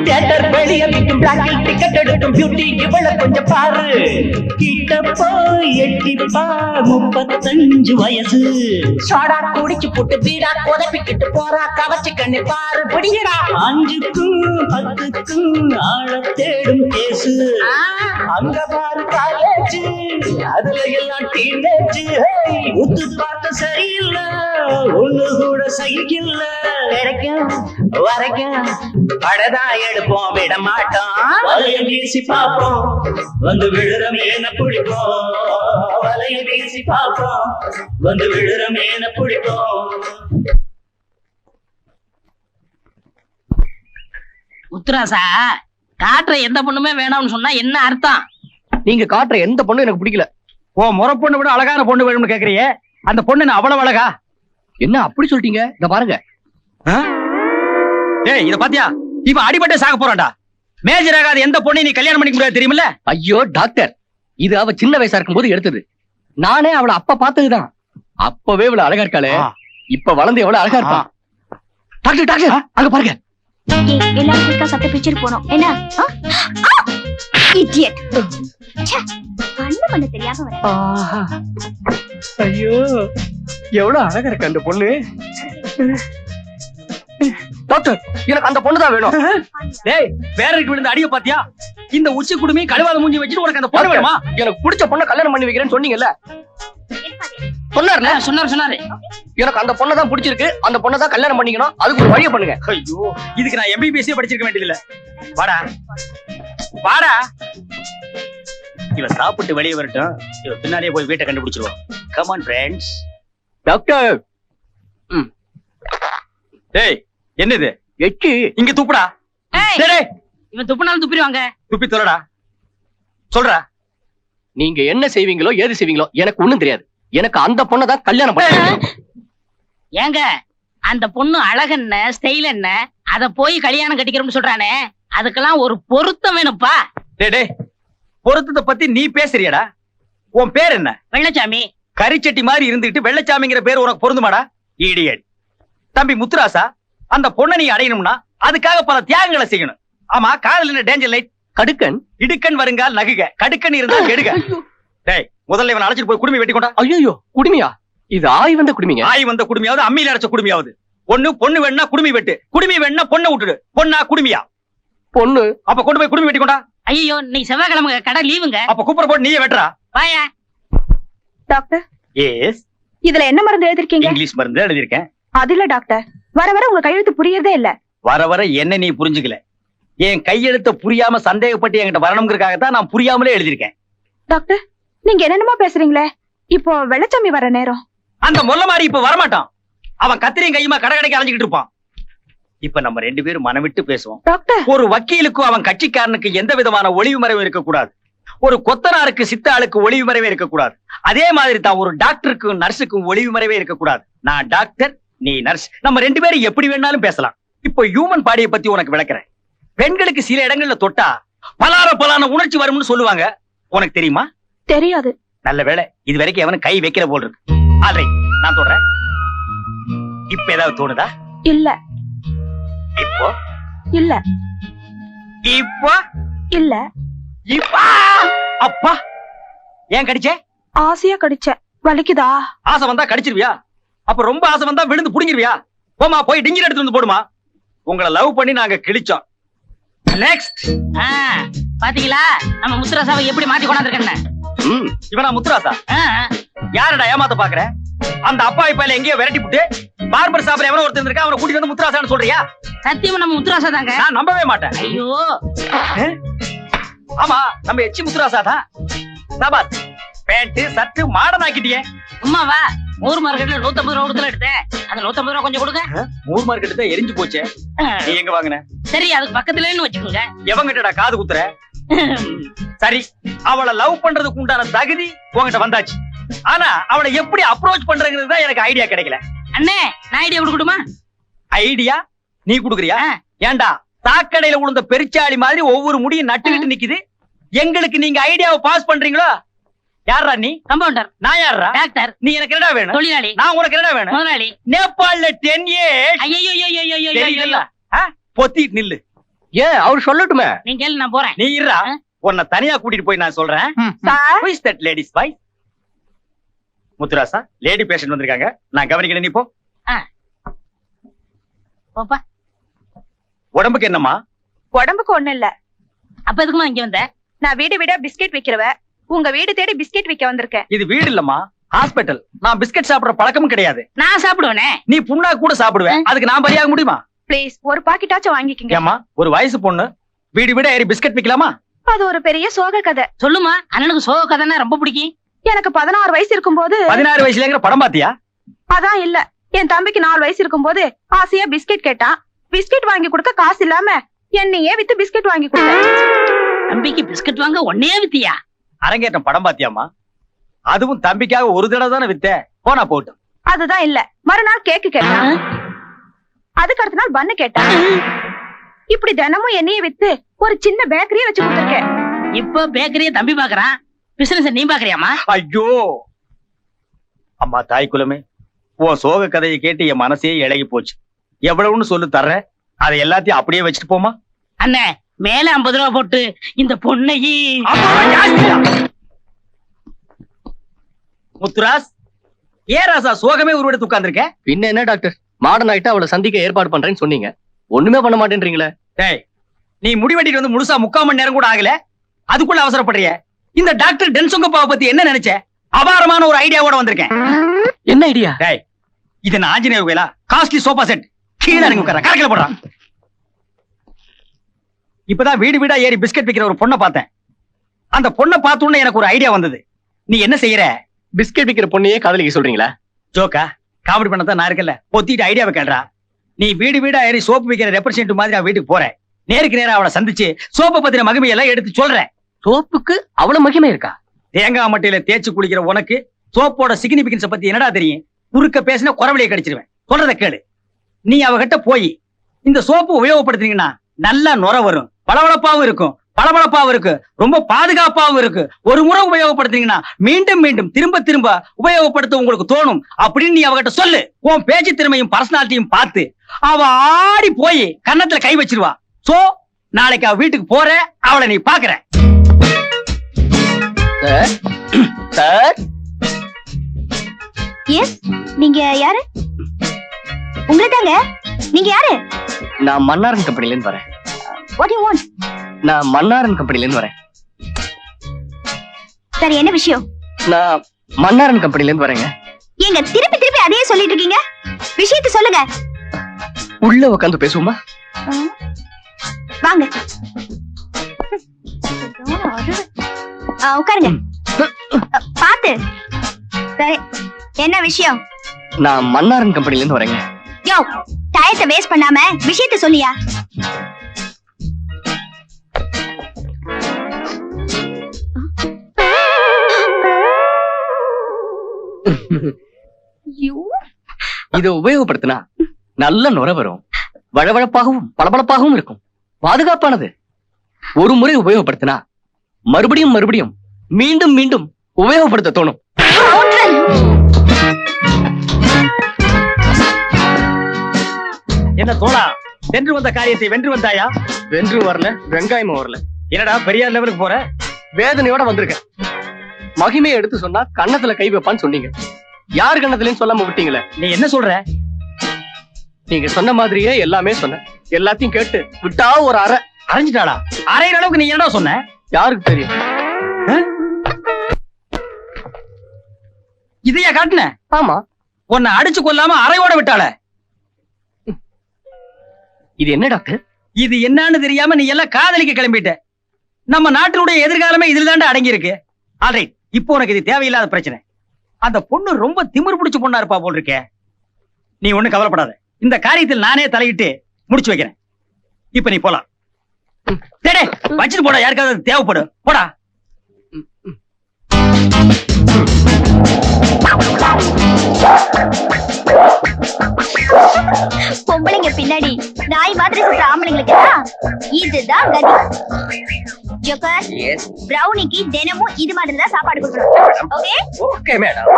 தியேட்டர் வெளிய விக்கும் பிளாக்கில் டிக்கெட் எடுக்கும் பியூட்டி இவள கொஞ்சம் பாரு. கிட்ட போய் எட்டிப்பா 35 வயசு. சோடா குடிச்சு போட்டு பீடா கொதப்பிக்கிட்டு போறா. கவச்சு கண்ணி பாரு பிடிங்கடா. 5க்கும் 10க்கும் ஆள தேடும் கேசு. அங்க பாரு காலேஜ், அதுல எல்லாம் டீனேஜ். உத்து பார்த்து சரியில்லை, ஒண்ணு கூட சகிக்கல. கிடைக்கும் வரைக்கும் படதான் எடுப்போம், விட மாட்டோம். வலைய வீசி பார்ப்போம், வந்து விழுற மீன பிடிப்போம். வலைய வீசி பார்ப்போம், வந்து விழுற மீன பிடிப்போம். உத்தராசா, காட்டுற எந்த பொண்ணுமே வேணாம்னு சொன்னா என்ன அர்த்தம்? நீங்க காட்டுற எந்த பொண்ணு எனக்கு பிடிக்கல. ஓ முறை பொண்ணு விட அழகான பொண்ணு வேணும்னு கேக்குறியே, அந்த பொண்ணு நான் அவ்வளவு அழகா? என்ன அப்படி சொல்லிட்டீங்க? இத பாருங்க. ஏய் இத பாத்தியா, இவன் அடிபட்டே சாக போறான்டா. மேஜர் ஆகாத எந்த பொண்ணை நீ கல்யாணம் பண்ணிக்க முடியாது தெரியுமில்ல? ஐயோ டாக்டர், இது அவ சின்ன வயசா இருக்கும் போது எடுத்தது. நானே அவளை அப்ப பார்த்ததுதான். அப்பவே இவ்வளவு அழகா இருக்காளே, இப்ப வளர்ந்து எவ்வளவு அழகா இருப்பா. டாக்டர் டாக்டர் அங்க பாருங்க. எல்லாரும் குயிக்கா சட்டை பிரிச்சுட்டு போனோம். என்ன இடியட், கண்ணு பண்ண தெரியாம வர. ஐயோ எவ்வளவு அழகா இருக்கு அந்த பொண்ணு. டாக்டர் எனக்கு அந்த பொண்ணு தான் வேணும். டேய் வேறருக்கு விழுந்த அடிய பாத்தியா? இந்த உச்சி குடுமி கழுவாத மூஞ்சி வச்சுட்டு உனக்கு அந்த பொண்ணு வேணுமா? எனக்கு பிடிச்ச பொண்ணை கல்யாணம் பண்ணி வைக்கிறேன்னு சொன்னீங்கல்ல? சொன்னார்ல? சொன்னாரு எனக்கு அந்த பொண்ணை தான் பிடிச்சிருக்கு, அந்த பொண்ணை தான் கல்யாணம் பண்ணிக்கணும், அதுக்கு ஒரு வழியை பண்ணுங்க. ஐயோ இதுக்கு நான் MBBS படிச்சிருக்க வேண்டியதில்ல. வாடா வாடா. இவ சாப்பிட்டு வெளியே வரட்டும், இவ பின்னாடியே போய் வீட்டை கண்டுபிடிச்சிருவோம். Come on friends. டாக்டர் டேய் என்னது எச்சி இங்க துப்புடா. ஏய், டேய் இவன் துப்புனாலும் துப்பிடுவாங்க. துப்பி தொலைடா. சொல்றா. நீங்க என்ன செய்வீங்களோ ஏது செய்வீங்களோ எனக்கு ஒண்ணும் தெரியாது. எனக்கு அந்த பொண்ணை தான் கல்யாணம் பண்ணி. ஏங்க அந்த பொண்ணு அழகென்ன ஸ்டைல் என்ன அத போய் கல்யாணம் கட்டிக்கிறோம்னு சொல்றானே, அதுக்கெல்லாம் ஒரு பொருத்தம் வேணும்ப்பா. டேய் டேய் பொருத்தத்தை பத்தி நீ பேசுறியடா? உன் பேர் என்ன? வெள்ளச்சாமி. கரிச்சட்டி மாதிரி இருந்துகிட்டு வெள்ளச்சாமிங்கிற பேர் உனக்கு பொருந்துமாடா? இடியட். தம்பி முத்துராசா, அந்த பொண்ணை நீ அடையணும்னா அதுக்காக பல தியாகங்களை செய்யணும். ஆமா, காதல் என்ன டேஞ்சர் லைட்? கடுக்கன் இடுக்கன் வருங்கால் நகுக, கடுக்கன் இருந்தால் கெடுக. டேய் முதல்ல இவன் அழைச்சிட்டு போய் குடுமி வெட்டி கொண்டா. ஐயோ குடுமியா? இது ஆய் வந்த குடுமிங்க. ஆய் வந்த குடுமியாவது அம்மியில அரைச்ச குடுமியாவது. பொண்ணு வேணும்னா குடுமி வெட்டு, குடுமி வேணும்னா பொண்ணை விட்டுடு. பொண்ணா குடுமியா? பொண்ணு. அப்ப கொண்டு போய் குடுமி வெட்டி கொண்டா. ஐயோ இன்னைக்கு செவ்வாய்க்கிழமை கடை லீவுங்க. அப்ப கூப்பிட போட்டு நீயே வெட்டுறா. வாயா. Doctor yes. இதுல என்ன மருந்து எழுதிருக்கீங்க? இங்கிலீஷ் மருந்து எழுதிருக்கேன். அது இல்ல டாக்டர், வர வர உங்க கையெழுத்து புரியறதே இல்ல. வர வர என்ன நீ புரிஞ்சுக்கல. என் கையெழுத்த புரியாம சந்தேகப்பட்டு என்கிட்ட வரணுங்கிறதுக்காகத்தான் நான் புரியாமலே எழுதிருக்கேன். டாக்டர் நீங்க என்னென்னமோ பேசுறீங்களே, இப்போ வெள்ளச்சாமி வர நேரம். அந்த மொல்ல மாதிரி இப்ப வரமாட்டான். அவன் கத்திரியும் கையுமா கடை கடைக்கு அலைஞ்சிட்டு இருப்பான். இப்ப நம்ம 2 பேரும் மனம் விட்டு பேசுவோம். டாக்டர் ஒரு வக்கீலுக்கும் அவன் கட்சிக்காரனுக்கு எந்த விதமான ஒளிவு மறைவும் இருக்கக்கூடாது. ஒரு கொத்தனாருக்கு சித்தாளுக்கு ஒளிவு மறைவே இருக்கக்கூடாது. அதே மாதிரி தான் ஒரு டாக்டருக்கும் நர்ஸுக்கும் ஒளிவு மறைவே இருக்கக்கூடாது. நான் டாக்டர், நீ நர்ஸ், நம்ம 2 பேரும் எப்படி வேணாலும் பேசலாம். இப்போ ஹியூமன் பாடியை பத்தி உனக்கு விளக்குறேன். பெண்களுக்கு சில இடங்கள்ல தொட்டா பலான உணர்ச்சி வரும்னு சொல்லுவாங்க. உனக்கு தெரியுமா? தெரியாது. நல்ல வேளை இது வரைக்கும் எவனும் கை வைக்கிற போல் இருக்கு. ஆல்ரைட், நான் தொடறேன். இப்ப ஏதாவது தோணுதா? இல்ல. இப்போ இல்ல. இப்போ இல்ல. இப்பா அப்பா ஏன் கடிச்சே? ஆசையா கடிச்ச. வலிக்குதா? ஆசை வந்தா கடிச்சிருவியா? அப்ப ரொம்ப ஆசை வந்தா விழுந்து புடிங்கிருவியா? போமா போய் டிங்கிரி எடுத்து வந்து போடுமா. உங்களை லவ் பண்ணி நாங்க கிழிச்சோம். நெக்ஸ்ட். பாத்தீங்களா நம்ம முத்துராசாவை எப்படி மாத்தி கொண்டாந்துருக்கேன்னு? இவனா முத்துராசா? யாரடா ஏமாத்த பாக்குற? அந்த அப்பாவி பையில எங்கேயோ விரட்டி புட்டு பார்பர் ஷாப்ல எவனோ ஒருத்தர் இருக்கா, அவனை கூட்டிட்டு வந்து முத்துராசான்னு சொல்றியா? சத்தியமா நம்ம முத்துராசா தாங்க. நான் நம்பவே மாட்டேன். ஐயோ ஆமா நம்ம எச்சி முத்துராசா தான். சபாத் பேண்ட் சட்டு மாடர்ன் ஆக்கிட்டியே. சும்மாவா? மூர் மார்க்கெட்ல 150 ரூபா கொடுத்துல எடுத்தேன். அந்த 150 ரூபா கொஞ்சம் கொடுங்க. மூர் மார்க்கெட் தான் எரிஞ்சு போச்சே. நீ எங்க வாங்குன? சரி அதுக்கு பக்கத்துலன்னு வச்சுக்கோங்க. எவங்கிட்டடா காது குத்துற? சரி அவளை லவ் பண்றதுக்கு உண்டான தகுதி உங்ககிட்ட வந்தாச்சு. ஆனா அவளை எப்படி அப்ரோச் பண்றதுங்கிறது தான் எனக்கு ஐடியா கிடைக்கல. அண்ணே நான் ஐடியா கொடுக்கணுமா? ஐடியா நீ குடுக்குறியா? ஏண்டா சாக்கடையில உளுந்த பெருச்சாளி மாதிரி ஒவ்வொரு முடியும் நட்டுக்கிட்டு நிக்குது. எங்களுக்கு நீங்க ஐடியாவை பாஸ் பண்றீங்களோ? யாரா நீ? கம்பவுண்டர். நான் யாரா? டாக்டர். நீ எனக்கு என்னடா வேணும்? தொழிலாளி. நான் உனக்கு என்னடா வேணும்? முதலாளி. நேபாள்ல 10 years. ஐயோ பொத்திட்டு நில்லு. ஏன் அவர் சொல்லட்டுமே? நீங்க கேளு நான் போறேன். நீ இருடா, உன்னை தனியா கூட்டிட்டு போய் நான் சொல்றேன். Who is that lady's wife? Muthurasa, lady patient வந்திருக்காங்க, நான் கவனிக்கிறேன். நீ போ. போப்பா. உடம்புக்கு என்னம்மா? உடம்புக்கு ஒண்ணு இல்ல. அப்ப எதுக்குமா இங்க வந்த? நான் வீடு வீடா பிஸ்கெட் விக்கிறவ. உங்க வீடு தேடி பிஸ்கெட் விக்க வந்திருக்கேன். இது வீடு இல்லம்மா, ஹாஸ்பிட்டல். நான் பிஸ்கட் சாப்பிடுற பழக்கமும் கிடையாது. நான் சாப்பிடுவேனே. நீ புண்ணா கூட சாப்பிடுவேன், அதுக்கு நான் பலியாக முடியுமா? ப்ளீஸ் ஒரு பாக்கெட்டாச்சும் வாங்கிக்கங்க. ஏமா ஒரு வயசு பொண்ணு வீடு வீடா ஏறி பிஸ்கட் விக்கலாமா? அது ஒரு பெரிய சோக கதை. சொல்லுமா. அண்ணனுக்கு சோக கதைன்னா ரொம்ப பிடிக்கும். எனக்கு 16 வயசு இருக்கும்போது. 16 வயசுலங்கிற படம் பாத்தியா? அதான் இல்ல, என் தம்பிக்கு 4 வயசு இருக்கும்போது ஆசையா பிஸ்கெட் கேட்டான். பிஸ்கெட் வாங்கி கொடுக்க காசு இல்லாம என்னையே வித்து பிஸ்கெட் வாங்கி கொடுத்தேன். தம்பிக்கு பிஸ்கட் வாங்க ஒன்னே வித்தியா? அரங்கேற்றம் படம் பாத்தியாமா? அதுவும் தம்பிக்காக ஒரு தடவை தானே வித்த. போனா போட்டு. அதுதான் இல்ல, மறுநாள் கேக்கு கேட்டான். அதுக்கு அடுத்த நாள் பன்னு கேட்டான். இப்படி தினமும் என்னையே வித்து ஒரு சின்ன பேக்கரியே வச்சு கொடுத்துருக்கேன். இப்ப பேக்கரியை தம்பி பாக்குறான், பிசினஸ் நீ பாக்குறியாமா? ஐயோ அம்மா தாய் குலமே, உன் சோக கதையை கேட்டு என் மனசே இழகி போச்சு. எவ்வளவுன்னு சொல்லு தர்றேன், அதை எல்லாத்தையும் அப்படியே வச்சுட்டு போமா. அண்ணே மேல 50 ரூபா போட்டு இந்த பொண்ணையே. முத்துராஸ், ஏ ராசா சோகமே உருவெடுத்து உட்கார்ந்துருக்க. பின்ன என்ன டாக்டர், மாடர்ன் ஆயிட்டா அவளை சந்திக்க ஏற்பாடு பண்றேன்னு சொன்னீங்க. ஒண்ணுமே பண்ண மாட்டேன்றீங்களே. டேய், நீ முடி வெட்டிட்டு வந்து முழுசா 3/4 மணி நேரம் கூட ஆகல, அதுக்குள்ள அவசரப்படுறிய? இந்த டாக்டர் டென்சுங்கப்பாவை பத்தி என்ன நினைச்ச? அபாரமான ஒரு ஐடியாவோட வந்திருக்கேன். என்ன ஐடியா? டேய், இது நான் ஆஞ்சநேயர் கோயிலா? காஸ்ட்லி சோஃபா செட் கீழே இறங்கி உட்கார, கரைக்கல போடுறான். இப்பதான் வீடு வீடா ஏறி பிஸ்கட் விக்கிற ஒரு பொண்ணை பார்த்தேன். அந்த பொண்ணை பார்த்தோன்னே எனக்கு ஒரு ஐடியா வந்தது. நீ என்ன செய்யற? பிஸ்கெட் விக்கிற பொண்ணையே காதலிக்க சொல்றீங்களா? ஜோக்கா? காமெடி பண்ணதான் நான் இருக்கல, பொத்திட்டு ஐடியாவை கேள்றா. நீ வீடு வீடா ஏறி சோப்பு விக்கிற ரெப்ரசன்ட் மாதிரி அவன் வீட்டுக்கு போறேன். நேருக்கு நேரா அவளை சந்திச்சு சோப்பை பத்தின மகிமையெல்லாம் எடுத்து சொல்றேன். சோப்புக்கு அவ்வளவு மகிமை இருக்கா? தேங்காய் மட்டையில தேய்ச்சி குளிக்கிற உனக்கு சோப்போட சிக்னிபிகன்ஸ் பத்தி என்னடா தெரியும்? குறுக்க பேசின குறவழியை கடிச்சிருவேன். சொல்றத கேளு. நீ அவகிட்ட போய் இந்த சோப்பு உபயோகப்படுத்துனீங்கன்னா நல்லா நுர வரும், பளபளப்பாவும் இருக்கும், பளபளப்பாவும் இருக்கு, ரொம்ப பாதுகாப்பாவும் இருக்கு. ஒரு முறை உபயோகப்படுத்துனீங்கன்னா மீண்டும் மீண்டும் திரும்ப திரும்ப உபயோகப்படுத்த உங்களுக்கு தோணும் அப்படின்னு நீ அவகிட்ட சொல்லு. உன் பேச்சு திறமையும் பர்சனாலிட்டியும் பார்த்து அவ ஆடி போய் கன்னத்துல கை வச்சிருவா. சோ நாளைக்கு அவ வீட்டுக்கு போற, அவளை நீ பாக்குற. சார், எஸ், நீங்க யாரு? உங்களை தாங்க. நீங்க யாரு? நான் மன்னாரன் கம்பெனில இருந்து வரேன். What you want? நான் மன்னாரன் கம்பெனில இருந்து வரேன். சரி, என்ன விஷயம்? நான் மன்னாரன் கம்பெனில இருந்து வரேங்க. ஏங்க திருப்பி திருப்பி அதையே சொல்லிட்டு இருக்கீங்க? விஷயத்தை சொல்லுங்க. உள்ள உட்காந்து பேசுவோமா? வாங்க. உட்காருங்க. பாத்து. சரி, என்ன விஷயம்? நான் மன்னாரன் கம்பெனில இருந்து வரேங்க. யோ, டயத்தை வேஸ்ட் பண்ணாம விஷயத்தை சொல்லியா? இதை உபயோகப்படுத்தினா நல்ல நுர வரும், வழவழப்பாகவும் பளபளப்பாகவும் இருக்கும், பாதுகாப்பானது. ஒரு முறை உபயோகப்படுத்தினா மறுபடியும் மறுபடியும் மீண்டும் மீண்டும் உபயோகப்படுத்த தோணும். என்ன தோழா, வென்று வந்த காரியத்தை வென்று வந்தாயா? வென்று வரல, வெங்காயமும் வரல. என்னடா பெரியார் லெவலுக்கு போற? வேதனையோட வந்திருக்கேன். மகிமையை எடுத்து சொன்னா கன்னத்துல கை வைப்பான்னு சொன்னீங்க. யார் கன்னத்துலன்னு சொல்லாம விட்டீங்களே. நீ என்ன சொல்ற? நீங்க சொன்ன மாதிரியே எல்லாமே சொன்னேன். எல்லாத்தையும் கேட்டு விட்டா ஒரு அரை அரைஞ்சிட்டாளா? அரைகிற அளவுக்கு நீ என்னடா சொன்ன? யாருக்கு தெரியும்? இதையா காட்டுன? ஆமா. உன்னை அடிச்சு கொல்லாம அரையோட விட்டாள. இது என்ன டாக்டர்? இது என்னன்னு தெரியாம நீ எல்லாம் காதலிக்க கிளம்பிட்ட. நம்ம நாட்டினுடைய எதிர்காலமே இதுல தாண்டா அடங்கி இருக்கு. ஆல்ரைட், இப்போ உனக்கு இது தேவையில்லாத பிரச்சனை. அந்த பொண்ணு ரொம்ப திமிரு பிடிச்ச பொண்ணா இருப்பா போல் இருக்கே. நீ ஒண்ணு கவலைப்படாத, இந்த காரியத்தில் நானே தலையிட்டு முடிச்சு வைக்கிறேன். இப்ப நீ போலாம். வச்சுட்டு போடா, யாருக்காவது தேவைப்படும். போடா. பொம்பளைங்க பின்னாடி நாய் மாதிரி சுற்ற ஆம்பளைங்களுக்கு இதுதான் கதி. ஜோக்கர், பிரௌனிக்கு தினமும் இது மாதிரி தான் சாப்பாடு கொடுக்கணும். Okay? Okay madam.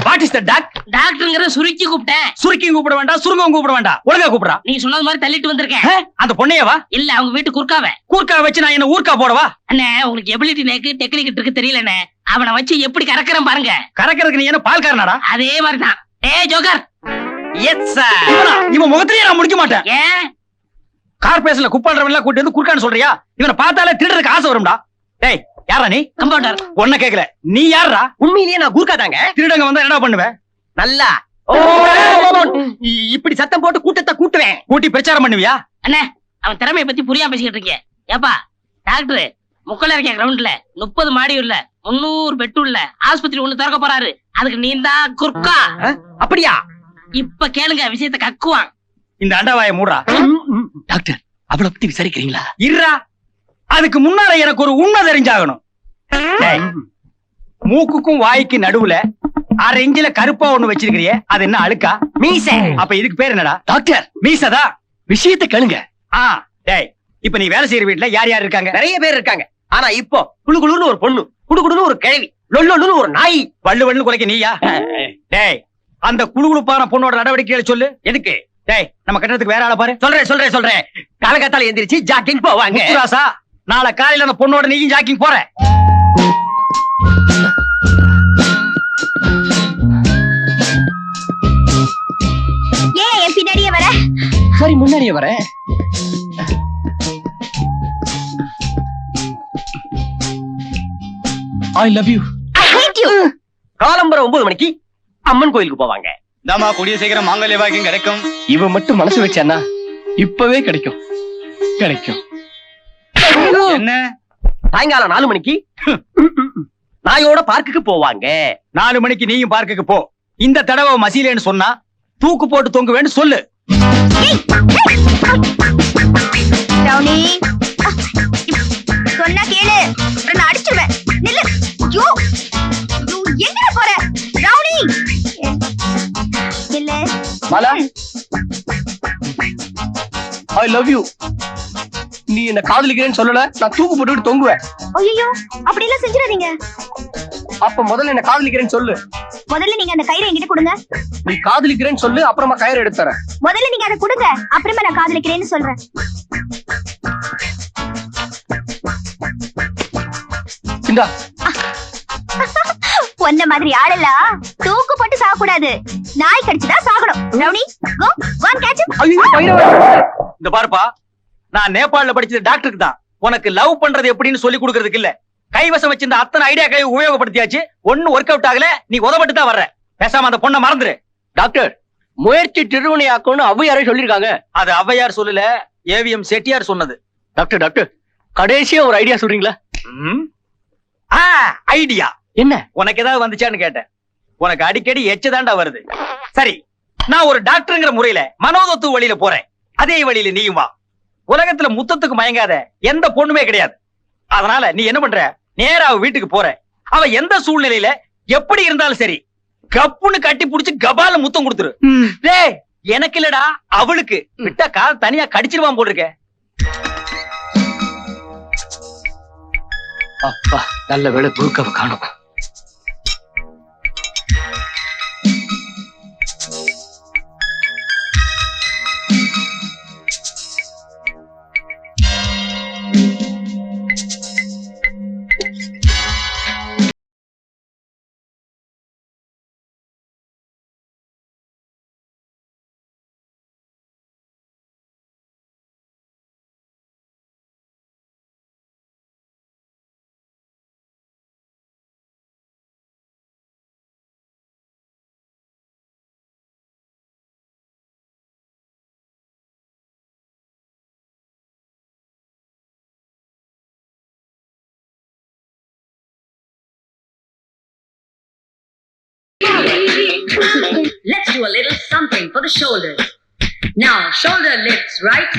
What is the doc? டாக்டர்ங்கற சுருக்கி கூப்பிட்டேன். சுருக்கியும் கூப்பிட வேண்டாம், சுருங்கவும் கூப்பிட வேண்டாம், ஒழுங்கா கூப்பிடா. நீ சொன்னது மாதிரி தள்ளிட்டு வந்திருக்கேன். அந்த பொண்ணையவா? இல்ல, அவங்க வீட்டு குறுக்காவ. கூர்க்கா வச்சு நான் என்ன ஊர்க்கா போடவா? அண்ணே, உங்களுக்கு எபிலிட்டி நேக்கு டெக்னிக் இருக்கு தெரியலண்ணே. அவனை வச்சு எப்படி கறக்குறேன் பாருங்க. கறக்கிறதுக்கு நீ என்ன பால்காரனாடா? அதே மாதிரிதான். ஏய் ஜோக்கர். Yes sir. இவன் முகத்திலேயே நான் முடிக்க மாட்டேன். ஏன்? கார்பரேஷன்ல குப்பாடுறவன் எல்லாம் கூட்டி வந்து குறுக்கான்னு சொல்றியா? இவனை பார்த்தாலே திருடுறதுக்கு ஆசை வரும்டா. டேய், யாரா நீ? கம்பவுண்டர். ஒன்ன கேக்கல, நீ யாரா? உண்மையிலேயே நான் கூர்க்கா தாங்க. திருடங்க வந்தா என்ன பண்ணுவேன்? நல்லா இப்படி சத்தம் போட்டு கூட்டத்தை கூட்டுவேன். கூட்டி பிரச்சாரம் பண்ணுவியா? அண்ணே, அவன் திறமையை பத்தி புரியாம பேசிக்கிட்டு இருக்கீங்க. ஏப்பா டாக்டர், முக்கல இருக்க கிரவுண்ட்ல 30 மாடி உள்ள 300 பெட் உள்ள ஆஸ்பத்திரி ஒண்ணு திறக்க போறாரு. அதுக்கு நீ தான் குறுக்கா. அப்படியா? இப்ப கேளுங்க, விஷயத்தை கக்குவான். இந்த அண்டவாயை மூடுறா. டாக்டர், அவளை பத்தி விசாரிக்கிறீங்களா? இருடா, அதுக்கு முன்னால எனக்கு ஒரு உண்மை தெரிஞ்சாகணும். மூக்குக்கும் வாய்க்கு நடுவுல 1/2 இன்ச்சில கருப்பா ஒண்ணு வச்சிருக்கிறியே, அது என்ன அழுக்கா? மீச. அப்ப இதுக்கு பேர் என்னடா? டாக்டர், மீசதா. விஷயத்தை கேளுங்க. டேய், இப்ப நீ வேலை செய்யற வீட்டுல யார் யார் இருக்காங்க? நிறைய பேர் இருக்காங்க. ஆனா இப்போ குளுகுளுன்னு ஒரு பொண்ணு, குடுகுடுன்னு ஒரு கிழவி, லொல்லொல்லுன்னு ஒரு நாய். வள்ளு வள்ளு குலைக்க நீயா? டேய், அந்த குளுகுளுப்பான பொண்ணோட நடவடிக்கைகளை சொல்லு. எதுக்கு? டேய், நம்ம கட்டணத்துக்கு வேற ஆளை பாரு. சொல்றேன். காலகாத்தால எந்திரிச்சு ஜாக்கிங் போவாங்க. ராசா, நாளை காலையில அந்த பொண்ணோட நீயும் ஜாக்கிங் போற. சரி முன்னாடியே வரேன். I love you. I hate you. காலம்பரம் 9 மணிக்கு அம்மன் கோயிலுக்கு போவாங்க. தாமா கூடிய சீக்கிரம் மாங்கல்ய பாக்கியம் கிடைக்கும். இவன் மட்டும் மனசு வச்சானா இப்பவே கிடைக்கும். என்ன சாயங்காலம் 4 மணிக்கு நாயோட பார்க்குக்கு போவாங்க. 4 மணிக்கு நீயும் பார்க்குக்கு போ. இந்த தடவை மசீலேன்னு சொன்னா தூக்கு போட்டு தொங்குவேன்னு சொல்லு. ரவுனி சொன்னா கேளு, நான் அடிச்சிருவேன். நில்லு. யோ எங்க போற ரவுனி? நில்லு. Mala I love you. நீ என்ன காதலிக்கிறேன்னு சொல்லல, நான் தூக்கு போட்டுட்டு தொங்குவேன். ஐயோ அப்படி எல்லாம் செஞ்சிடாதீங்க. அப்ப முதல்ல என்ன காதலிக்கிறேன்னு சொல்லு. முதல்ல நீங்க அந்த கயிறை என்கிட்ட கொடுங்க. நீ காதலிக்கிறேன்னு சொல்லு, அப்புறமா கயிறு எடுத்து தரேன். முதல்ல நீங்க அதை கொடுங்க, அப்புறமா நான் காதலிக்கிறேன்னு சொல்றேன். இந்தா. ஒன்ன மாதிரி ஆளெல்லாம் தூக்கு போட்டு சாக கூடாது, நாய் கடிச்சுதான் சாகணும். Rowney go one catch. ஐயோ கயிறை இந்த பாருப்பா, நான் நேபாளல படிச்சது டாக்டருக்கு தான். உனக்கு லவ் பண்றது எப்படின்னு சொல்லி கொடுக்கறதுக்கு இல்ல. கைவசம் வச்சிருந்த அத்தனை ஐடியா கை உபயோகப்படுத்தியாச்சு. ஒண்ணு ஒர்க் அவுட் ஆகல, நீ உதவட்டு தான் வர்ற. பேசாம அந்த பொண்ணை மறந்துரு. டாக்டர், முயற்சி திருவினையாக்கும்னு ஔவையாரே சொல்லிருக்காங்க. அது ஔவையார் சொல்லல, ஏவிஎம் செட்டியார் சொன்னது. டாக்டர் கடைசியா ஒரு ஐடியா சொல்றீங்களா? ஐடியா என்ன? உனக்கு ஏதாவது வந்துச்சான்னு கேட்டேன். உனக்கு அடிக்கடி எச்சதாண்டா வருது. சரி, நான் ஒரு டாக்டர்ங்கிற முறையில மனோதத்துவ வழியில போறேன். அதே வழியில நீயும் வா. உலகத்துல முத்தத்துக்கு மயங்காத எந்த பொண்ணுமே கிடையாது. அதனால நீ என்ன பண்ற, நேரா அவ வீட்டுக்கு போற. அவ எந்த சூழ்நிலையில எப்படி இருந்தாலும் சரி, கப்புன்னு கட்டி புடிச்சு கபால முத்தம் கொடுத்துரு. டேய், எனக்கு இல்லடா, அவளுக்கு. விட்டா கால் தனியா கடிச்சிருவான் போல் இருக்க. அப்பா நல்ல வேளை தூக்கவ காணும். Let's do a little something for the shoulders. Now, shoulder lifts, right?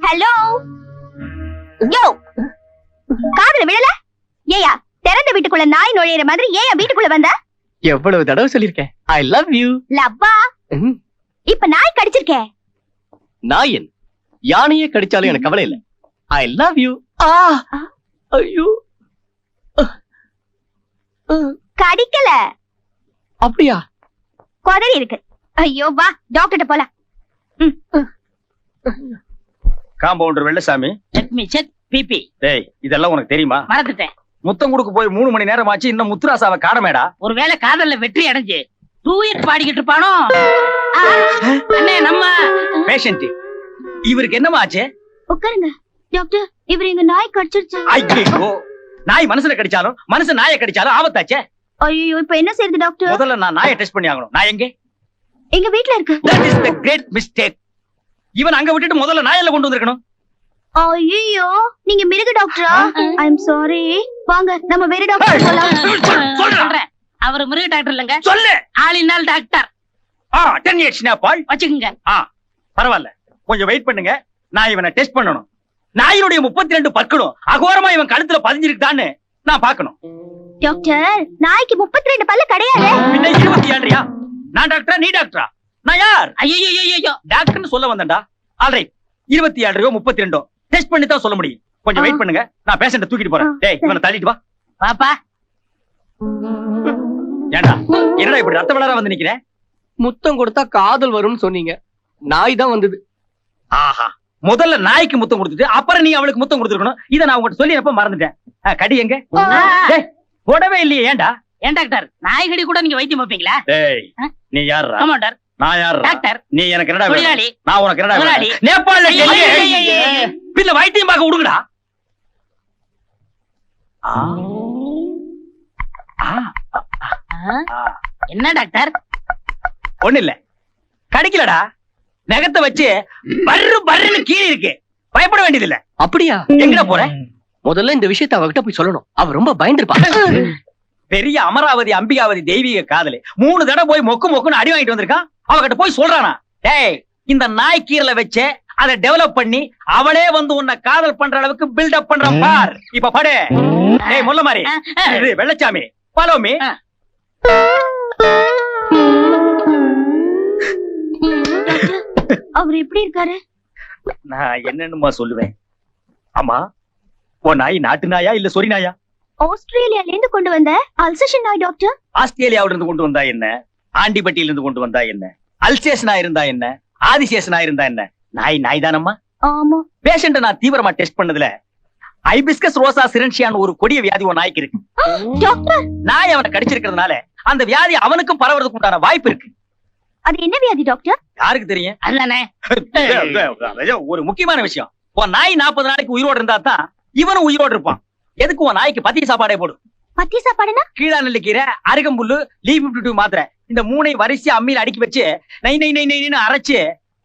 Hello yo, காதுல விழல? ஏயா திறந்த வீட்டுக்குள்ள நாய் நுழையிற மாதிரி ஏயா வீட்டுக்குள்ள வந்த? எவ்வளவு தடவை சொல்லிருக்கேன் ஐ லவ் யூ. லவ்வா? இப்ப நாய் கடிச்சிருக்கே. நாயன் யானையே கடிச்சாலும் எனக்கு கவலை இல்ல. I love you. ஐயோ கடிக்கல. அப்படியா? குதறி இருக்கு. ஐயோ வா டாக்டர்ட்ட போலாம். Compounder Vellasamy, Let me check PP. டேய் இதெல்லாம் உனக்கு தெரியுமா? மறந்துட்டேன். முத்தம் கொடுக்க போய் 3 மணி நேரம் ஆச்சு, இன்னும் முத்துராசாவை காணமேடா. ஒருவேளை காதல்ல வெற்றி அடைஞ்சு டூயட் பாடிக்கிட்டு இருப்பானோ? அண்ணே நம்ம பேஷண்ட் இவருக்கு என்னமா ஆச்சு? உட்காருங்க டாக்டர், இவர் எங்க நாய் கடிச்சிருச்சு. ஐயோ, நாய் மனுஷனை கடிச்சாலும் மனுஷன் நாயை கடிச்சாலும் ஆபத்தாச்சே. ஐயோ இப்ப என்ன செய்யுது டாக்டர்? முதல்ல நான் நாயை டெஸ்ட் பண்ணி ஆகணும். நான் எங்க? எங்க வீட்ல இருக்கு. That is the great mistake. இவன் அங்க விட்டுட்டு முதல்ல நாயெல்லாம் கொண்டு வந்திருக்கணும். ஐயோ நீங்க மிருக டாக்டரா? ஐ அம் சாரி. வாங்க நம்ம வேற டாக்டர் போலாம். சொல்றேன். அவர் மிருக டாக்டர் இல்லங்க, சொல்லு. ஆளினால் டாக்டர். 10 years பால் வச்சுக்கோங்க. பரவாயில்ல, கொஞ்சம் வெயிட் பண்ணுங்க. நான் இவனை டெஸ்ட் பண்ணணும். நாயினுடைய 32 பற்களும் அகோரமா இவன் கழுத்துல பதிஞ்சிருக்கான்னு நான் பார்க்கணும். டாக்டர் நாய்க்கு 32 பல்லு கிடையாது. பின்ன 27யா? நான் டாக்டரா நீ டாக்டரா? நான் யார்? ஐயோ டாக்டர்னு சொல்ல வந்தேன்டா. ஆல்ரைட், 27 32 டெஸ்ட் பண்ணி தான் சொல்ல முடியும். கொஞ்சம் வெயிட் பண்ணுங்க, நான் பேஷண்ட தூக்கிட்டு போறேன். டேய் இவனை தள்ளிட்டு வா. பாப்பா ஏண்டா என்னடா இப்படி ரத்த வளரா வந்து நிக்கிறேன்? முத்தம் கொடுத்தா காதல் வரும்னு சொன்னீங்க, நாய் தான் வந்தது. ஆஹா, முதல்ல நாய்க்கு முத்தம் கொடுத்துட்டு அப்புறம் நீ அவளுக்கு முத்தம் கொடுத்துருக்கணும். இதை நான் உங்ககிட்ட சொல்லி எப்ப மறந்துட்டேன். கடி எங்க? டேய் போடவே இல்லையே. ஏண்டா? ஏன் டாக்டர் நாய்கடி கூட நீங்க வைத்தியம் பார்ப்பீங்களா? டேய் நீ யாரா? ஆமா டாக்டர். நான் யாரா? டாக்டர். நீ எனக்கு என்னடா வேணும்? தொழிலாளி. நான் உனக்கு என்னடா முதலாளி. வேணும்? நேபாளல ஐயையையையே. பின்ன வைத்தியம் பார்க்க விடுங்கடா. என்ன டாக்டர்? ஒண்ணு இல்ல, கடிக்கலடா. நகத்தை வச்சு பர்ரு பர்ருன்னு கீழே இருக்கு. பயப்பட வேண்டியது இல்ல. அப்படியா? எங்கடா போற? முதல்ல இந்த விஷயத்தை அவகிட்ட போய் சொல்லணும். அவ ரொம்ப பயந்துருப்பா. பெரிய அமராவதி அம்பிகாவதி தெய்வீக காதலி 3 தடவை போய் மொக்கு மொக்குன்னு அடி வாங்கிட்டு வந்திருக்கான். அவகிட்ட போய் சொல்றானா, டேய் இந்த நாய் கீரல வச்சு அதை டெவலப் பண்ணி அவளே வந்து உன்னை காதல் பண்ற அளவுக்கு பில்டப் பண்றான் பார். இப்ப படு. டேய் முல்ல மாதிரி வெள்ளச்சாமி ஃபாலோ மீ. அவர் எப்படி இருக்காரு? நான் என்னன்னுமா சொல்லுவேன். ஆமா, உன் நாய் நாட்டு நாயா இல்ல சொரி நாயா? ஆஸ்திரேலியால இருந்து கொண்டு வந்த அல்சேஷன் நாய் டாக்டர். ஆஸ்திரேலியாவில இருந்து கொண்டு வந்தா என்ன, ஆண்டிபட்டியில இருந்து கொண்டு வந்தா என்ன, அல்சேஷனா இருந்தா என்ன, ஆதிசேஷனா இருந்தா என்ன, நாய் நாய் தானம்மா. ஆமா. பேஷண்ட நான் தீவிரமா டெஸ்ட் பண்ணதுல ஐபிஸ்கஸ் ரோசா சிரன்ஷியான்னு ஒரு கொடிய வியாதி உன் நாய்க்கு இருக்கு. டாக்டர் நாய் அவனை கடிச்சிருக்கிறதுனால அந்த வியாதி அவனுக்கும் பரவறதுக்கு உண்டான வாய்ப்பு இருக்கு. அது என்ன வியாதி டாக்டர்? யாருக்கு தெரியும்? அதுதானே ஒரு முக்கியமான விஷயம், உன் நாய் 40 நாளைக்கு உயிரோடு இருந்தா தான் இவனும் உயிரோடு இருப்பான். எதுக்கு உன் நாய்க்கு பத்திய சாப்பாடே போடு. பத்திய சாப்பாடுனா? கீழா நெல்லிக்கீரை, அருகம்புல்லு, லீஃப் மாத்திரை, இந்த 3 வரிசையா அம்மியில அடுக்கி வச்சு நை நை நை நைன்னு அரைச்சு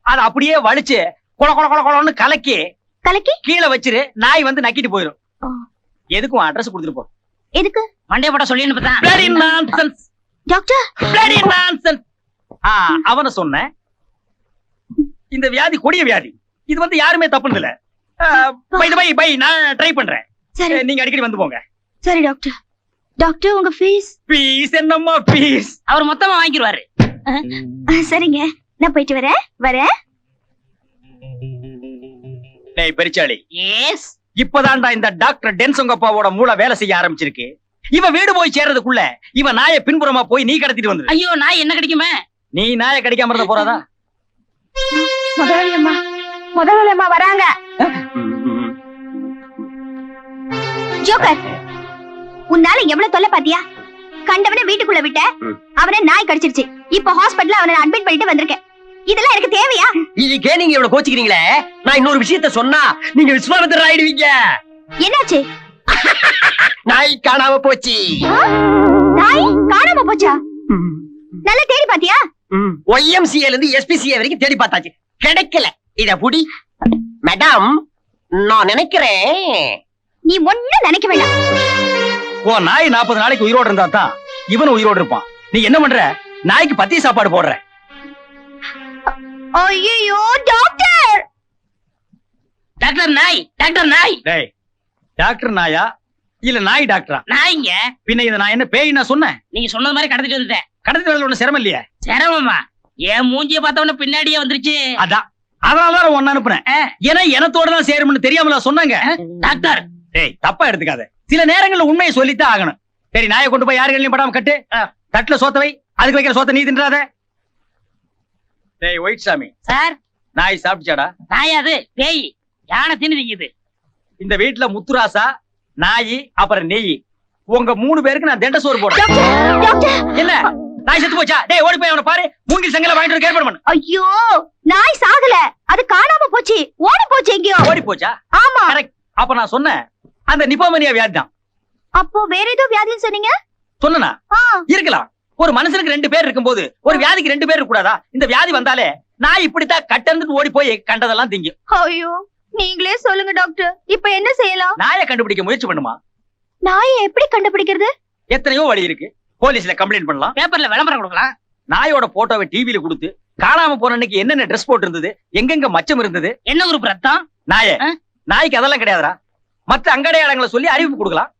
அதை அப்படியே வலிச்சு கொல கொல கொல கொலன்னு கலக்கி கீழே வச்சிரு. நாய் வந்து நக்கிட்டு போயிடும். எதுக்கு உன் அட்ரஸ் கொடுத்துட்டு போ. எதுக்கு? மண்டே போட சொல்லி Bloody nonsense. Doctor Bloody nonsense. அவனை சொன்ன இந்த வியாதி கொடிய வியாதி. இது வந்து யாருமே தப்புனது இல்ல. பை நான் ட்ரை பண்றேன். சரி நீங்க அடிக்கடி வந்து போங்க. சரி டாக்டர். டாக்டர் உங்க ஃபீஸ்? ஃபீஸ் என்னம்மா ஃபீஸ்? அவர் மொத்தமா வாங்கிடுவாரு. சரிங்க, நான் போயிட்டு வரேன். டேய் பெரிச்சாளி, எஸ் இப்பதான்டா இந்த டாக்டர் டென்சங்கப்பாவோட மூளை வேலை செய்ய ஆரம்பிச்சிருக்கு. இவன் வீடு போய் சேர்றதுக்குள்ள இவன் நாயை பின்புறமா போய் நீ கடத்திட்டு வந்து. ஐயோ நாய் என்ன கிடைக்குமே? நீ நாயை கடிக்காம இருந்த போறாதா? முதலாளி அம்மா வராங்க. ஜோக்கர், உன்னால எவ்வளவு தொல்லை பாத்தியா? கண்டவனை வீட்டுக்குள்ள விட்ட, அவனை நாய் கடிச்சிருச்சு. இப்ப ஹாஸ்பிடல்ல அவனை அட்மிட் பண்ணிட்டு வந்திருக்கேன். இதெல்லாம் எனக்கு தேவையா? இதுக்கே நீங்க இவ்வளவு கோச்சிக்கிறீங்களே. நான் இன்னொரு விஷயத்த சொன்னா நீங்க விஸ்வாமித்திரர் ஆயிடுவீங்க. என்னாச்சு? நாய் காணாம போச்சு. நாய் காணாம போச்சா? நல்லா தேடி பாத்தியா? YMCA ல இருந்து SPCA வரைக்கும் தேடி பார்த்தாச்சு, கிடைக்கல. இத புடி மேடம். நான் நினைக்கிறேன் நீ ஒண்ணும் நினைக்க வேண்டாம். ஓ நாய் 40 நாளைக்கு உயிரோடு இருந்தா தான் இவனும் உயிரோடு இருப்பான். நீ என்ன பண்ற? நாய்க்கு பத்திய சாப்பாடு போடுற. ஐயோ டாக்டர்! டாக்டர் நாய், டாக்டர் நாய். டேய் டாக்டர் நாயா இல்ல நாய் டாக்டரா? நாய்ங்க. பின்ன இத நான் என்ன பேய் நான் சொன்னேன்? நீங்க சொன்னது மாதிரி கடத்திட்டு வந்துட்டேன். கடத்திட்டு வரல ஒண்ணு சிரமம் இல்லையா? சிரமமா? என் மூஞ்சிய பார்த்தவன பின்னாடியே வந்துருச்சு. அதான் அதனாலதான் ஒன்னு அனுப்புனேன். ஏன்னா எனத்தோட தான் சேரும்னு தெரியாமல சொன்னாங்க. டாக்டர் டேய் தப்பா எடுத்துக்காத. சில நேரங்கள்ல உண்மையை சொல்லித்தான் ஆகணும். சரி நாயை கொண்டு போய் யாருகளையும் படாம கட்டு. தட்டுல சோத்த வை. அதுக்கு வைக்கிற சோத்த நீ தின்றாத. டேய் ஒயிட் சாமி சார், நாய் சாப்பிடுச்சாடா? நாய் அது பேய். யானை தின்னுது. இந்த வீட்டுல முத்துராசா, நாய், அப்புறம் நெய், உங்க 3 பேருக்கு நான் தெண்ட சோறு போடுறேன். என்ன நாய் செத்து போச்சா? டேய் ஓடி போய் அவனை பாரு. மூங்கில் செங்கல வாங்கிட்டு வந்து ஏற்பாடு பண்ணு. ஐயோ நாய் சாகல, அது காணாம போச்சு. ஓடி போச்சு எங்கயோ. ஓடி போச்சா? ஆமா கரெக்ட். அப்ப நான் சொன்னேன் அந்த நிபோமனியா வியாதி தான். அப்போ வேற ஏதோ வியாதின்னு சொன்னீங்க? சொன்னா இருக்கலாம். ஒரு மனுஷனுக்கு 2 பேர் இருக்கும்போது ஒரு வியாதிக்கு 2 பேர் இருக்க கூடாதா? இந்த வியாதி வந்தாலே நான் இப்படித்தான் கட்டந்துட்டு ஓடி போய் கண்டதெல்லாம் திங்கும். ஐயோ நீங்களே சொல்லுங்க டாக்டர், இப்ப என்ன செய்யலாம்? நாயை கண்டுபிடிக்க முயற்சி பண்ணுமா? நாயை எப்படி கண்டுபிடிக்கிறது? எத்தனையோ வழி இருக்கு. போலீஸ்ல கம்ப்ளைண்ட் பண்ணலாம், பேப்பர்ல விளம்பரம் கொடுக்கலாம், நாயோட போட்டோவை டிவில கொடுத்து காணாம போன அன்னைக்கு என்னென்ன ட்ரெஸ் போட்டு இருந்தது, எங்கெங்க மச்சம் இருந்தது? என்ன குரூப் ரத்தம்? நாயே, நாய்க்கு அதெல்லாம் கிடையாதுடா. மற்ற அங்கடையாளங்களை சொல்லி அறிவிப்பு கொடுக்கலாம்.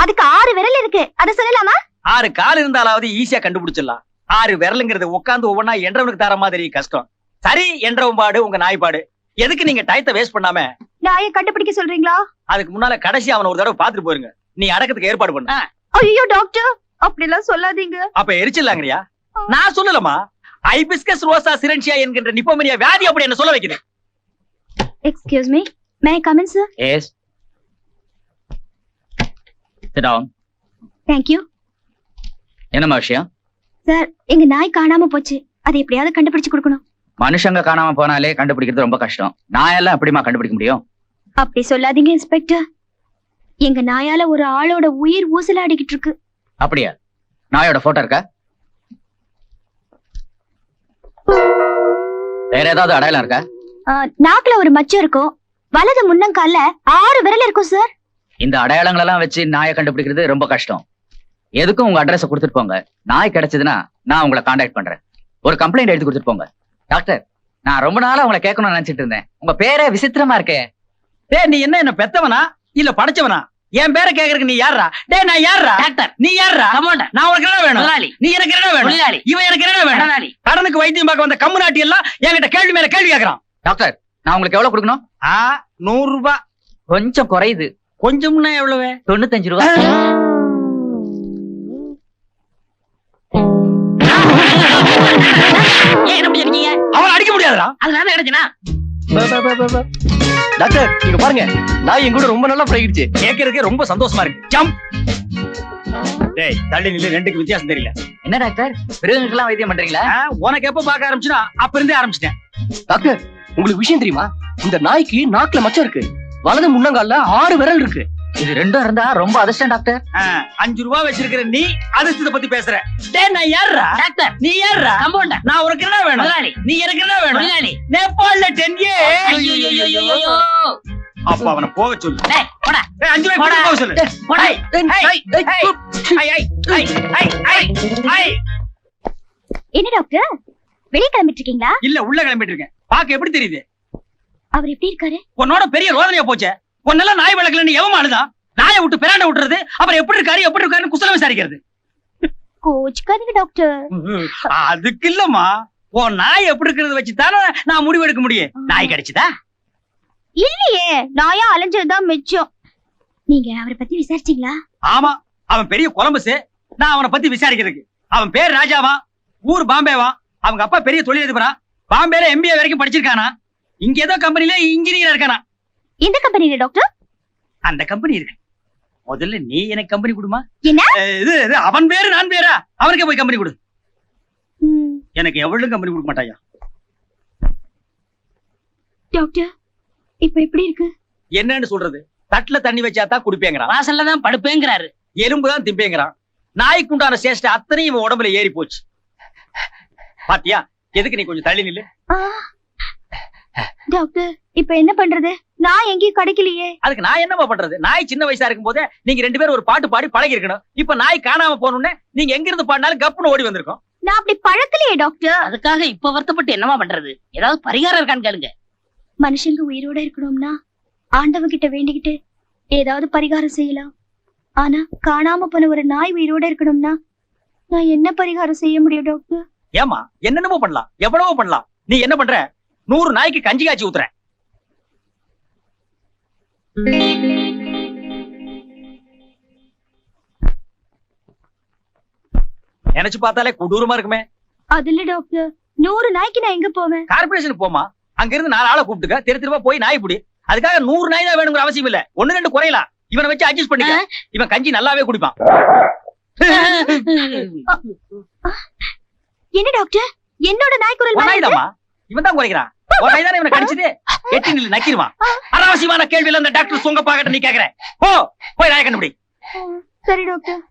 அதுக்கு 6 விரல் இருக்கு, அத சொல்லலாமா? 6 கால் இருந்தாலாவது ஈஸியா கண்டுபிடிச்சிடலாம். 6 விரலுங்கிறது உட்கார்ந்து ஒவ்வொன்னா என்றவனுக்கு தர மாதிரி கஷ்டம். சரி, என்றவன் பாடு உங்க நாய் பாடு. எதுக்கு நீங்க டயத்தை வேஸ்ட் பண்ணாம நாயை கண்டுபிடிக்க சொல்றீங்களா? அதுக்கு முன்னால கடைசி அவனை ஒரு தடவை பாத்துட்டு போயிருங்க. நீ அடக்கத்துக்கு ஏற்பாடு பண்ணு. ஐயோ டாக்டர், அப்படி எல்லாம் சொல்லாதீங்க. அப்ப எரிச்சிடலாங்கறியா? நான் சொல்லலமா, ஐபிஸ்கஸ் ரோசா சிரன்சியா என்கின்ற நிப்போமேனியா வியாதி அப்படி என்ன சொல்ல வைக்குது. Excuse me, may I come in sir? Yes, sit down. Thank you. என்னம்மா விஷயம்? சார், எங்க நாய் காணாம போச்சு, அதை எப்படியாவது கண்டுபிடிச்சு கொடுக்கணும். மனுஷங்க காணாம போனாலே கண்டுபிடிக்கிறது ரொம்ப கஷ்டம். நாயெல்லாம் எப்படிமா கண்டுபிடிக்க முடியும்? அப்படி சொல்லாதீங்க இன்ஸ்பெக்டர். எங்க நாயால ஒரு ஆளோட உயிர் ஊசலாடிக்கிட்டு இருக்கு. அப்படியா? நாயோட போட்டோ இருக்கா? வேற ஏதாவது அடையாளம் இருக்கா? நாக்குல ஒரு மச்சம் இருக்கும், வலது முன்னங்கால்ல 6 விரல் இருக்கும் சார். இந்த அடையாளங்கள் எல்லாம் வச்சு நாயை கண்டுபிடிக்கிறது ரொம்ப கஷ்டம். எதுக்கும் உங்க அட்ரஸ் கொடுத்துட்டு போங்க. நாய் கிடைச்சதுன்னா நான் உங்களை கான்டாக்ட் பண்றேன். ஒரு கம்ப்ளைண்ட் எழுதி கொடுத்துட்டு போங்க. டாக்டர், நான் ரொம்ப நாளா உங்களை கேட்கணும்னு நினைச்சிட்டு இருந்தேன். உங்க பேரே விசித்திரமா இருக்கே. நீ என்ன பெத்தவனா இல்ல படைச்சவனா? என் பேரை கேக்குறதுக்கு நீ யாரா? நான் யாரா? டாக்டர், நீ யாரா? கமாண்டர். நான் உனக்கு என்ன வேணும்? முதலாளி. நீ எனக்கு என்ன வேணும்? முதலாளி. இவன் எனக்கு என்ன வேணும்? முதலாளி. கடனுக்கு வைத்தியம் பார்க்க வந்த கம்மு நாட்டி எல்லாம் என்கிட்ட கேள்வி மேல கேள்வி கேக்குறான். டாக்டர், நான் உங்களுக்கு எவ்வளவு கொடுக்கணும்? 100 ரூபாய். கொஞ்சம் குறையுது. கொஞ்சம்னா எவ்வளவு? 95 ரூபாய். ஏன் என்ன பண்ணிருக்கீங்க? அவன் அடிக்க முடியாதுடா. அதனால கிடைச்சுனா டாக்டர், நீங்க பாருங்க, நாய் என் கூட ரொம்ப நல்லா பழகிடுச்சு. கேட்கறதுக்கு ரொம்ப சந்தோஷமா இருக்கு. ஜம்ப். டேய், தள்ளி நில்லு, ரெண்டுக்கு வித்தியாசம் தெரியல. என்ன டாக்டர், பிறகுக்கெல்லாம் வைத்தியம் பண்றீங்களா? உனக்கு எப்ப பார்க்க ஆரம்பிச்சுனா அப்ப இருந்தே ஆரம்பிச்சிட்டேன். டாக்டர், உங்களுக்கு விஷயம் தெரியுமா? இந்த நாய்க்கு நாக்குல மச்சம் இருக்கு, வலது முன்னங்கால்ல 6 விரல் இருக்கு. இது ரெண்டும் இருந்தா ரொம்ப அதிர்ஷ்டம் டாக்டர். 5 ரூபாய் வச்சிருக்கிற நீ அதிர்ஷ்டத்தை பத்தி பேசுற. நான் யாரா? டாக்டர், நீ யாரா? கம்பவுண்டர். நான் உனக்கு என்ன வேணும்? முதலாளி. நீ எனக்கு என்ன வேணும்? முதலாளி. நேபாள்ல 10 ஐயோ, அப்ப அவனை போக சொல்லு. டேய் போடா. 5 ரூபாய் கொடுத்து போக சொல்லு. போடா. என்ன டாக்டர், வெளியே கிளம்பிட்டு இருக்கீங்களா? இல்ல, உள்ள கிளம்பிட்டு இருக்கேன். பாக்க எப்படி தெரியுது? அவர் எப்படி இருக்காரு? உன்னோட பெரிய ரோதனையா போச்சே. உன்னெல்லாம் நாய் வளர்க்கலன்னு எவமானுதான்? நாயை விட்டு பிராண்ட விட்டுறது, அப்புறம் எப்படி இருக்காருன்னு குசலம் விசாரிக்கிறது. கோச்சுக்காதீங்க டாக்டர். அதுக்கு இல்லம்மா, உன் நாய் எப்படி இருக்கிறத வச்சுதானே நான் முடிவு எடுக்க முடியும். நாய் கிடைச்சுதா? இல்லையே, நாயா அலைஞ்சதுதான் மிச்சம். நீங்க அவரை பத்தி விசாரிச்சீங்களா? ஆமா, அவன் பெரிய கொலம்பஸ். நான் அவனை பத்தி விசாரிக்கிறதுக்கு. அவன் பேர் ராஜாவா, ஊர் பாம்பேவா. அவங்க அப்பா பெரிய தொழிலதிபரா, பாம்பேல MBA வரைக்கும் படிச்சிருக்கானா. இங்க ஏதோ கம்பெனில இன்ஜினியர் இருக்கானா. எந்த கம்பெனில டாக்டர்? அந்த கம்பெனி இருக்கு. முதல்ல நீ எனக்கு கம்பெனி கொடுமா. என்ன? இது அவன் பேரு நான் பேரா? அவனுக்கே போய் கம்பெனி கொடு. எனக்கு எவ்வளவு கம்பெனி கொடுக்க மாட்டாயா? டாக்டர், இப்ப எப்படி இருக்கு? என்னன்னு சொல்றது? தட்டுல தண்ணி வச்சாதான் குடிப்பேங்கிறான், வாசல்ல தான் படுப்பேங்கிறாரு, எலும்புதான் திம்பேங்கிறான். நாய்க்கு உண்டான சேஷ்ட அத்தனையும் இவன் உடம்புல ஏறி போச்சு. பாத்தியா? எதுக்கு நீ கொஞ்சம் தள்ளி நில்லு. டாக்டர், இப்ப என்ன பண்றது? நான் எங்கேயும் கிடைக்கலையே. அதுக்கு நான் என்னமா பண்றது? நாய் சின்ன வயசா இருக்கும் போதே நீங்க 2 பேரும் ஒரு பாட்டு பாடி பழகி இருக்கணும். இப்ப நாய் காணாம போனோம்னு நீங்க எங்க இருந்து பாடினாலும் கப்புன்னு ஓடி வந்திருக்கோம். நான் அப்படி பழக்கலையே டாக்டர். அதுக்காக இப்ப வருத்தப்பட்டு என்னமா பண்றது? ஏதாவது பரிகாரம் இருக்கான்னு கேளுங்க. மனுஷங்க உயிரோட இருக்கணும்னா ஆண்டவன் கிட்ட வேண்டிக்கிட்டு ஏதாவது பரிகாரம் செய்யலாம். ஆனா காணாம போன ஒரு நாய் உயிரோட இருக்கணும்னா நான் என்ன பரிகாரம் செய்ய முடியும் டாக்டர்? ஏமா, என்னென்னமோ பண்ணலாம், எவ்வளவோ பண்ணலாம். நீ என்ன பண்ற? 100 நாய்க்கு கஞ்சி காய்ச்சி ஊத்துற. நினைச்சு பார்த்தாலே கொடூரமா இருக்குமே. அது இல்ல டாக்டர், 100 நாய்க்கு நான் எங்க போவேன்? கார்பரேஷனுக்கு போமா, அங்க இருந்து 4 ஆளை கூப்பிட்டுக்க, தெரு போய் நாய் பிடி. அதுக்காக 100 நாய் தான் வேணுங்கிற அவசியம் இல்ல. 1-2 குறையலாம். இவனை வச்சு அட்ஜஸ்ட் பண்ணிக்க. இவன் கஞ்சி நல்லாவே குடிப்பான். என்ன டாக்டர், என்னோட நாய் குரல் நாய்தாமா? இவன் தான் குறைக்கிறான். ஒரு நாய் தானே இவனை கடிச்சது. எட்டி நில்லு, நக்கிடுவான். அனாவசியமான கேள்வியில அந்த டாக்டர் சொங்க பாக்கட்ட நீ கேக்குற. போய் நாயை கண்டுபிடி. சரி டாக்டர்.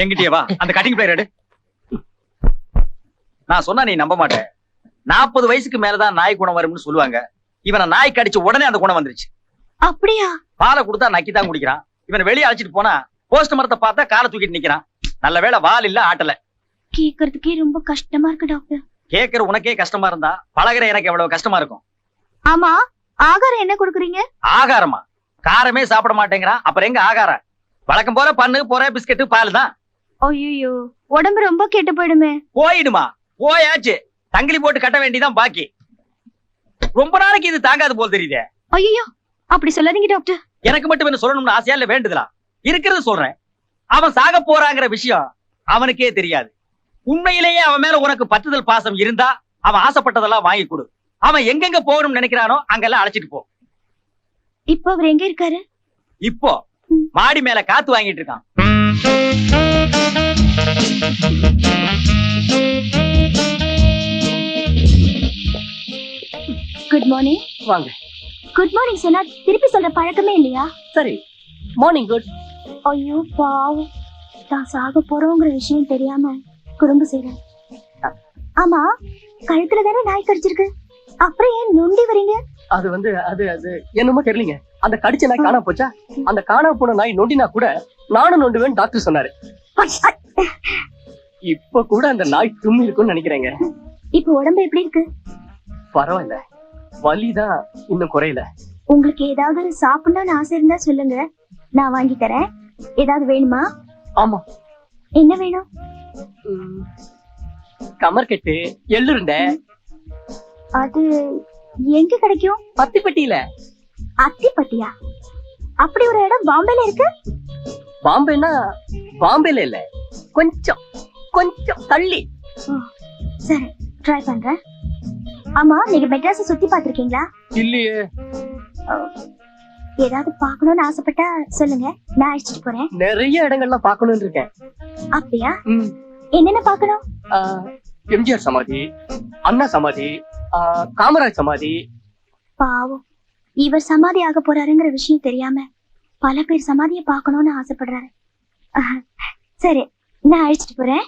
எங்கிட்டே வா, அந்த கட்டிங் பிளேயர் எடு. நான் சொன்னா நீ நம்ப மாட்டேன். 40 வயசுக்கு மேலதான் நாய் குணம் வரும்னு சொல்லுவாங்க. இவனை நாய் கடிச்ச உடனே அந்த குணம் வந்துருச்சு. அப்படியா? பாலை கொடுத்தா நக்கி தான் குடிக்கிறான். இவனை வெளியே அழைச்சிட்டு போனா போஸ்ட் மரத்தை பார்த்தா காலை தூக்கிட்டு நிக்கிறான். நல்ல வேளை வால் இல்ல, ஆட்டல. கேக்குறதுக்கே ரொம்ப கஷ்டமா இருக்கு டாக்டர். கேக்குற உனக்கே கஷ்டமா இருந்தா பழகுற எனக்கு எவ்வளவு கஷ்டமா இருக்கும். ஆமா, ஆகாரம் என்ன கொடுக்குறீங்க? ஆகாரமா? காரமே சாப்பிட மாட்டேங்கிறான், அப்புறம் எங்க ஆகாரம்? வழக்கம் போற பண்ணு போற பிஸ்கட் பால் தான். ஐயோ, உடம்பு ரொம்ப கெட்டு போயிடுமே. போயிடுமா? போயாச்சு. தங்கிலி போட்டு கட்ட வேண்டியதான் பாக்கி. ரொம்ப நாளைக்கு இது தாங்காது போல் தெரியுதே. ஐயோ, அப்படி சொல்லாதீங்க டாக்டர். எனக்கு மட்டும் என்ன சொல்லணும்னு ஆசையா இல்ல வேண்டுதலா? இருக்கிறது சொல்றேன். அவன் சாக போறாங்கிற விஷயம் அவனுக்கே தெரியாது. உண்மையிலேயே அவன் மேல உனக்கு பற்றுதல் பாசம் இருந்தா அவன் ஆசைப்பட்டதெல்லாம் வாங்கி கொடு. அவன் எங்கெங்க போகணும்னு நினைக்கிறானோ அங்கெல்லாம் அழைச்சிட்டு போ. இப்போ அவர் எங்க இருக்காரு? இப்போ மாடி மேல காத்து வாங்கிட்டு இருக்கான். Good morning. வாங்க. குட் மார்னிங் சொன்னா திருப்பி சொல்ற பழக்கமே இல்லையா? சரி, மார்னிங் குட். ஐயோ பாவம், தான் சாக போறோங்கிற விஷயம் தெரியாம குறும்பு செய்றேன். ஆமா, கழுத்துல தானே நாய் கடிச்சிருக்கு, அப்புறம் ஏன் நொண்டி வரீங்க? அது அது அது என்னமோ தெரியலீங்க. அந்த கடிச்ச நாய் காணா போச்சா? அந்த காணா போன நாய் நொண்டினா கூட நானும் நொண்டுவேன் டாக்டர் சொன்னாரு. இப்ப கூட அந்த நாய் தும்மி இருக்கும்னு நினைக்கிறேங்க. இப்ப உடம்பு எப்படி இருக்கு? பரவாயில்ல, வலிதான் இன்னும் குறையல. உங்களுக்கு ஏதாவது சாப்பிடணும்னு ஆசை இருந்தா சொல்லுங்க, நான் வாங்கி தரேன். ஏதாவது வேணுமா? ஆமா. என்ன வேணும்? கமர்கட்டு, எள்ளுருண்டை. அது எங்க கிடைக்கும்? பத்திப்பட்டியில. அத்திப்பட்டியா? அப்படி ஒரு இடம் பாம்பேல இருக்கு? பாம்பேனா பாம்பேல இல்ல, கொஞ்சம் கொஞ்சம் தள்ளி. சரி, ட்ரை பண்றேன். ஆமா, நீங்க மெட்ராஸை சுத்தி பாத்திருக்கீங்களா? இல்லையே. ஏதாவது பார்க்கணும்னு ஆசைப்பட்டா சொல்லுங்க, நான் அழைச்சிட்டு போறேன். நிறைய இடங்கள்லாம் பார்க்கணும்னு இருக்கேன். அப்படியா? என்னென்ன பார்க்கணும்? எம்ஜிஆர் சமாதி, அண்ணா சமாதி, காமராஜ் சமாதி. பாவம், இவர் சமாதி ஆக போறாருங்கிற விஷயம் தெரியாம பல பேர் சமாதியை பார்க்கணும்னு ஆசைப்படுறாரு. சரி, நான் அழைச்சிட்டு போறேன்,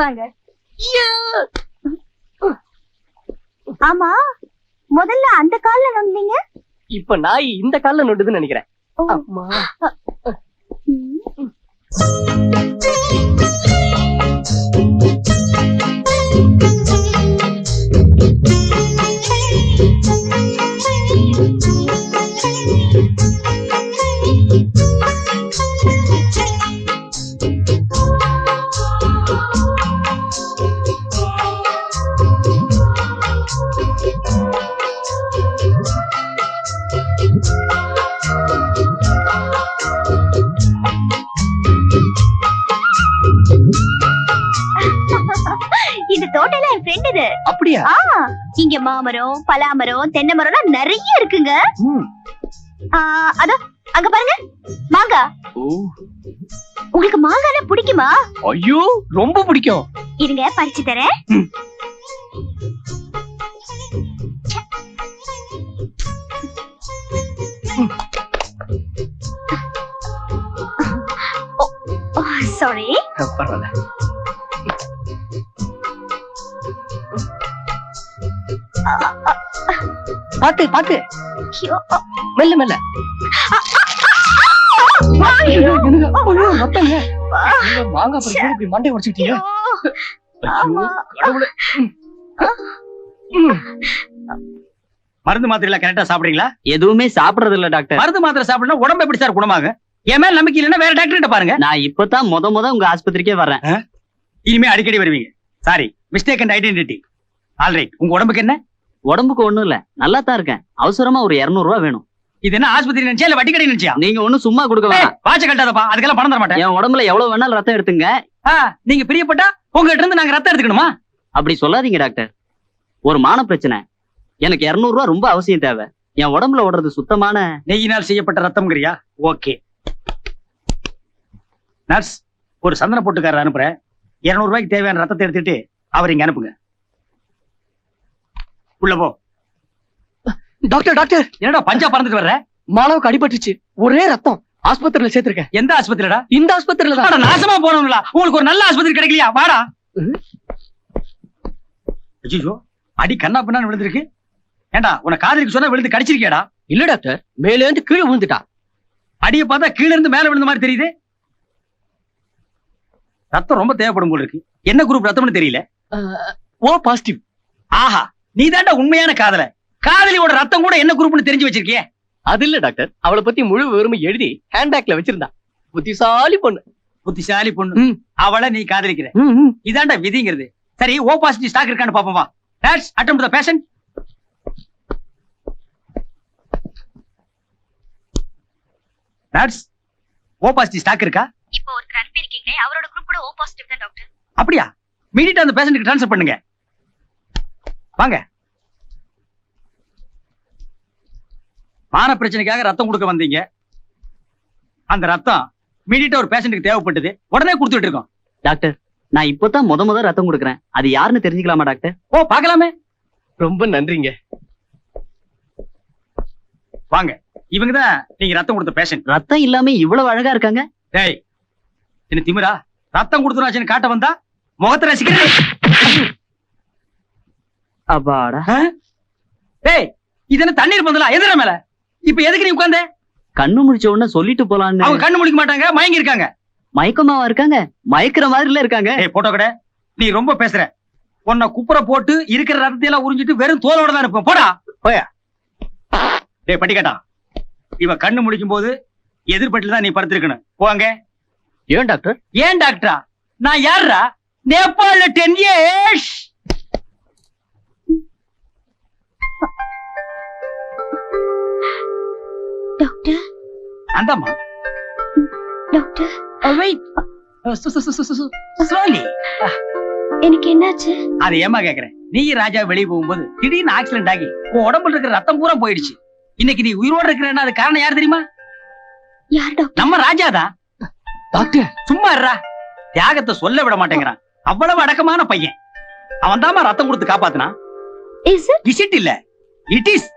வாங்க. ஆமா, முதல்ல அந்த கால்ல நொந்தீங்க, இப்ப நாய் இந்த கால்ல நொண்டுதுன்னு நினைக்கிறேன். அம்மா. இந்த தோட்டம் என் ஃப்ரெண்ட் இது. அப்படியா? இங்க மாமரம், பலாமரம், தென்னை மரம் நிறைய இருக்குங்க. அதோ அங்க பாருங்க, மாங்காய். உங்களுக்கு மாங்காய் பிடிக்குமா? ஐயோ, ரொம்ப பிடிக்கும். இருங்க, பறிச்சு தரேன். சாரி. பரவாயில்ல. பாத்து பாத்து, மெல்ல மெல்ல. மாங்காய் பறிக்க இப்படி மண்டை உடைச்சுட்டீங்க. மருந்து மாத்திரை கரெக்டா சாப்பிடுறீங்களா? எதுவுமே சாப்பிடறது இல்ல டாக்டர். மருந்து மாத்திரை சாப்பிடணும் உடம்பு எப்படி சார் குணமாகு? என் மேல நம்பிக்கை இல்லைன்னா வேற டாக்டர் கிட்ட பாருங்க. நான் இப்பதான் முத உங்க ஆஸ்பத்திரிக்கே வர்றேன். இனிமே அடிக்கடி வருவீங்க. Sorry, mistake and identity. Alright, உங்க உடம்புக்கு என்ன? உடம்புக்கு ஒண்ணும் இல்ல, நல்லா தான் இருக்கேன். அவசரமா ஒரு 200 ரூபாய் வேணும். இது என்ன ஆஸ்பத்திரி நினைச்சியா இல்ல வட்டி கடை நினைச்சியா? நீங்க ஒண்ணும் சும்மா கொடுக்க வேணாம். வாட்ச கட்டாதப்பா, அதுக்கெல்லாம் பணம் தர மாட்டேன். என் உடம்புல எவ்வளவு வேணாலும் ரத்தம் எடுத்துங்க. நீங்க பிரியப்பட்டா உங்ககிட்ட இருந்து நாங்க ரத்தம் எடுத்துக்கணுமா? அப்படி சொல்லாதீங்க டாக்டர். ஒரு மான பிரச்சனை, எனக்கு 200 ரூபாய் ரொம்ப அவசியம் தேவை. என் உடம்புல ஓடுறது சுத்தமான நெய்யினால் செய்யப்பட்ட ரத்தம்ங்கறியா? ஓகே நர்ஸ், ஒரு சந்தன போட்டுக்காரர் அனுப்புறேன். 200 ரூபாய்க்கு தேவையான ரத்தத்தை எடுத்துட்டு அவர் இங்க அனுப்புங்க. உள்ள போ. டாக்டர் டாக்டர், என்னடா பஞ்சா பறந்துட்டு வர்ற? மாணவுக்கு அடிபட்டுச்சு, ஒரே ரத்தம். ஆஸ்பத்திரியில சேர்த்திருக்கேன். எந்த ஆஸ்பத்திரிடா? இந்த ஆஸ்பத்திரியில தான். நாசமா போனவங்களா? உங்களுக்கு ஒரு நல்ல ஆஸ்பத்திரி கிடைக்கலையா? வாடா. ஐயோ, அடி கண்ணா பின்னான்னு விழுந்திருக்கு. ஏண்டா, உன காதலிக்கு சொன்னா விழுந்து கடிச்சிருக்கியாடா? இல்ல டாக்டர், மேல இருந்து கீழே விழுந்துட்டா. அடிய பார்த்தா கீழ இருந்து மேல விழுந்த மாதிரி தெரியுது. ரத்தம் ரொம்ப தேவைப்படும் போல இருக்கு. என்ன குரூப் ரத்தம்னு தெரியல. O positive. ஆஹா, நீ தாண்டா உண்மையான காதல. காதலியோட ரத்தம் கூட என்ன குரூப்னு தெரிஞ்சு வச்சிருக்கிய? அது இல்ல டாக்டர், அவளை பத்தி முழு விவரமும் எழுதி ஹேண்ட்பேக்ல வச்சிருந்தா. புத்திசாலி பொண்ணு. புத்திசாலி பொண்ணு. அவளை நீ காதலிக்கிற. இதாண்டா விதிங்கிறது. சரி, ஓ பாசிட்டிவ் ஸ்டாக் இருக்கான்னு பாப்போம் வா. Nurse, attend to the patient. Nurse, O positive stock இருக்கா? இப்போ ஒருத்தர் அனுப்பி இருக்கீங்களே, அவரோட குரூப் கூட ஓ பாசிட்டிவ் தான் டாக்டர். அப்படியா? இமிடியேட்டா அந்த பேஷண்ட்க்கு ட்ரான்ஸ்ஃபர் பண்ணுங்க. வாங்க. மான பிரச்சனைக்காக ரத்தம் கொடுக்க வந்தீங்க. அந்த ரத்தம் இமிடியேட்டா ஒரு பேஷண்ட்க்கு தேவைப்பட்டது. உடனே கொடுத்துட்டு இருக்கோம். டாக்டர், நான் இப்பதான் முத ரத்தம் கொடுக்கறேன். அது யாருன்னு தெரிஞ்சுக்கலாமா டாக்டர்? ஓ, பார்க்கலாமே. ரொம்ப நன்றிங்க. வாங்க, இவங்கதான் நீங்க ரத்தம் கொடுத்த பேஷண்ட். ரத்தம் இல்லாம இவ்வளவு அழகா இருக்காங்க. டேய், என்ன திமிரா? ரத்தம் கொடுத்துறாச்சுன்னு காட்ட வந்தா முகத்தை ரசிக்கிறேன். அப்பாடா. டேய், இது என்ன தண்ணீர் பந்தலா? எதிர மேல இப்ப எதுக்கு நீ உட்கார்ந்த? கண்ணு முடிச்ச உடனே சொல்லிட்டு போலான்னு. அவங்க கண்ணு முடிக்க மாட்டாங்க, மயங்கி இருக்காங்க. மயக்கமாவா இருக்காங்க? மயக்கிற மாதிரில இருக்காங்க. ஏய் போட்டோ கடை, நீ ரொம்ப பேசுற. உன்னை குப்புற போட்டு இருக்கிற ரத்தத்தை எல்லாம் உறிஞ்சிட்டு வெறும் தோலோட தான் இருப்போம். போடா போயா. டேய் பட்டிக்காட்டா, இவ கண்ணு முடிக்கும் போது எதிர்பட்டில தான் நீ படுத்திருக்கணும். போங்க. ஏன் டாக்டர்? ஏன் டாக்டரா? நான் யாருடா? நேபாள்ல 10 years. டாக்டர். அந்தம்மா. டாக்டர். வெயிட். ஸ்லோலி. எனக்கு என்னாச்சு? அது ஏமா கேக்குறேன்? நீ ராஜா வெளியே போகும்போது திடீர்னு ஆக்சிடென்ட் ஆகி உன் உடம்புல இருக்கிற ரத்தம் பூரா போயிடுச்சு. இன்னைக்கு நீ உயிரோட இருக்கிறன்னா அது காரணம் யார் தெரியுமா? யார் டாக்டர்? நம்ம ராஜாதான். டாக்டர் சும்மா இருடா. தியாகத்தை சொல்ல விட மாட்டேங்கிறான். அவ்வளவு அடக்கமான பையன். அவன் தாமா ரத்தம் கொடுத்து காப்பாத்தினா. இஸ் இட் இல்ல, இட் இஸ்.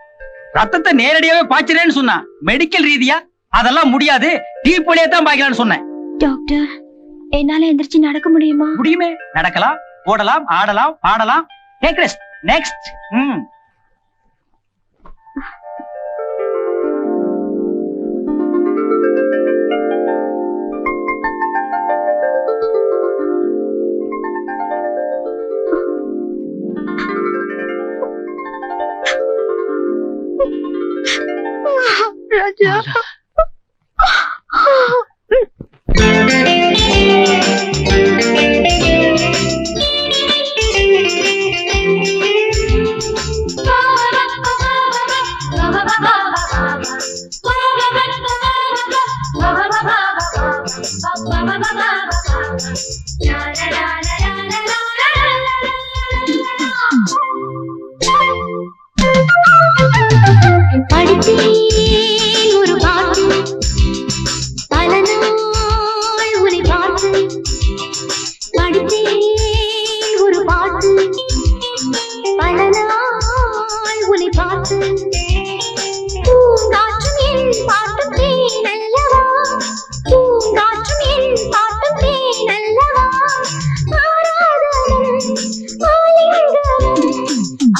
ரத்தத்தை நேரடியாவே பாய்ச்சறேன்னு சொன்னா மெடிக்கல் ரீதியா அதெல்லாம் முடியாது. டீப் வழியா தான் பாய்க்கலாம்னு சொன்னேன். டாக்டர், என்னால எந்திரிச்சு நடக்க முடியுமா? முடியுமே. நடக்கலாம், ஓடலாம், ஆடலாம், பாடலாம். Take rest. நெக்ஸ்ட். ராஜா.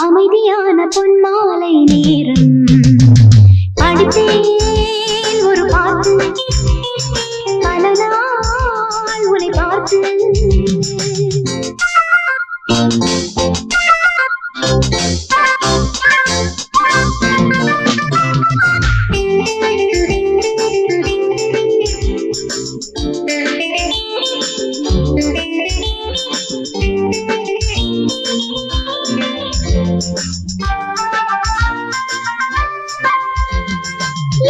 அமைதியான பொன்மாலை நேரம் படித்தேன் ஒரு பாட்டு, பல நாள் உன்னை பார்த்து.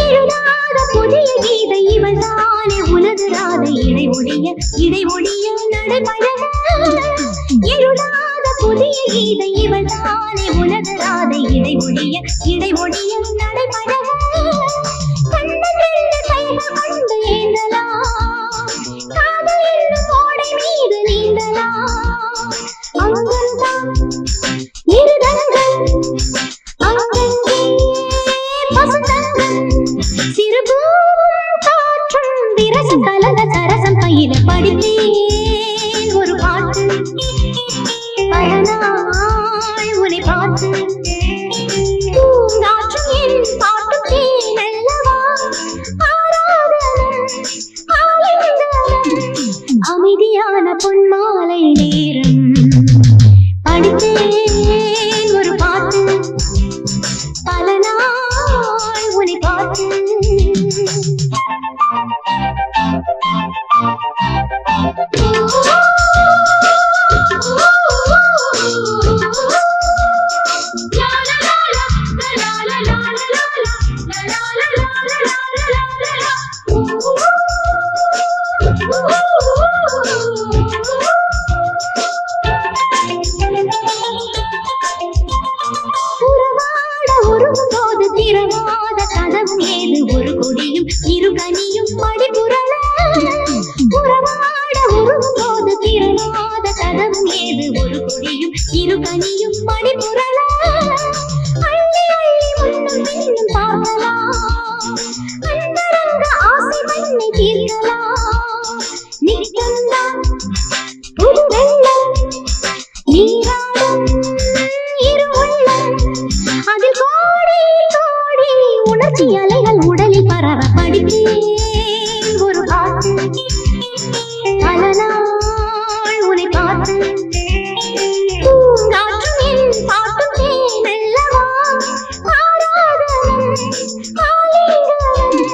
எழுதாத புதிய கீதை இவள் தானே உனது ராதை இடை ஒடிய நடைபழக. எழுதாத புதிய கீதை இவள் தானே உனது ராதை இடை ஒடிய நடைபழக. கண்ணன் கைகள் கொண்டு ஏந்தலாம், காதல் என்னும் ஓடை மீது நீந்தலாம். அங்கன்தான் இருதங்கள், அங்கங்கே பசுந்தங்கள், சிறுபூவும் காற்றும் விரசம் கலந்த சரசம் கையில படித்தேன் ஒரு பாட்டு, பல நாள் உன்னை பார்த்து. பூங்காற்றும் என் பாட்டும் தேனல்லவா, ஆராதனம் ஆலிங்கனம், அமைதியான பொன்மாலை நேரம். மணிபுரலா அள்ளி அள்ளி முன்னும் பின்னும் பார்க்கலாம் அன்பரங்க ஆசை மண்ணை தீர்க்கலாம் நிற்கலாம் புது வெள்ளம் நீராடும் இரு உள்ளம் அது கோடி கோடி உணர்ச்சி அலைகள் உடலில் பரவ படித்தேன் ஒரு பாட்டு பல நாள் உன்னை பார்த்து பூங்காற்றும் என் பாட்டும் தேனல்லவா ஆராதனம் ஆலிங்கனம்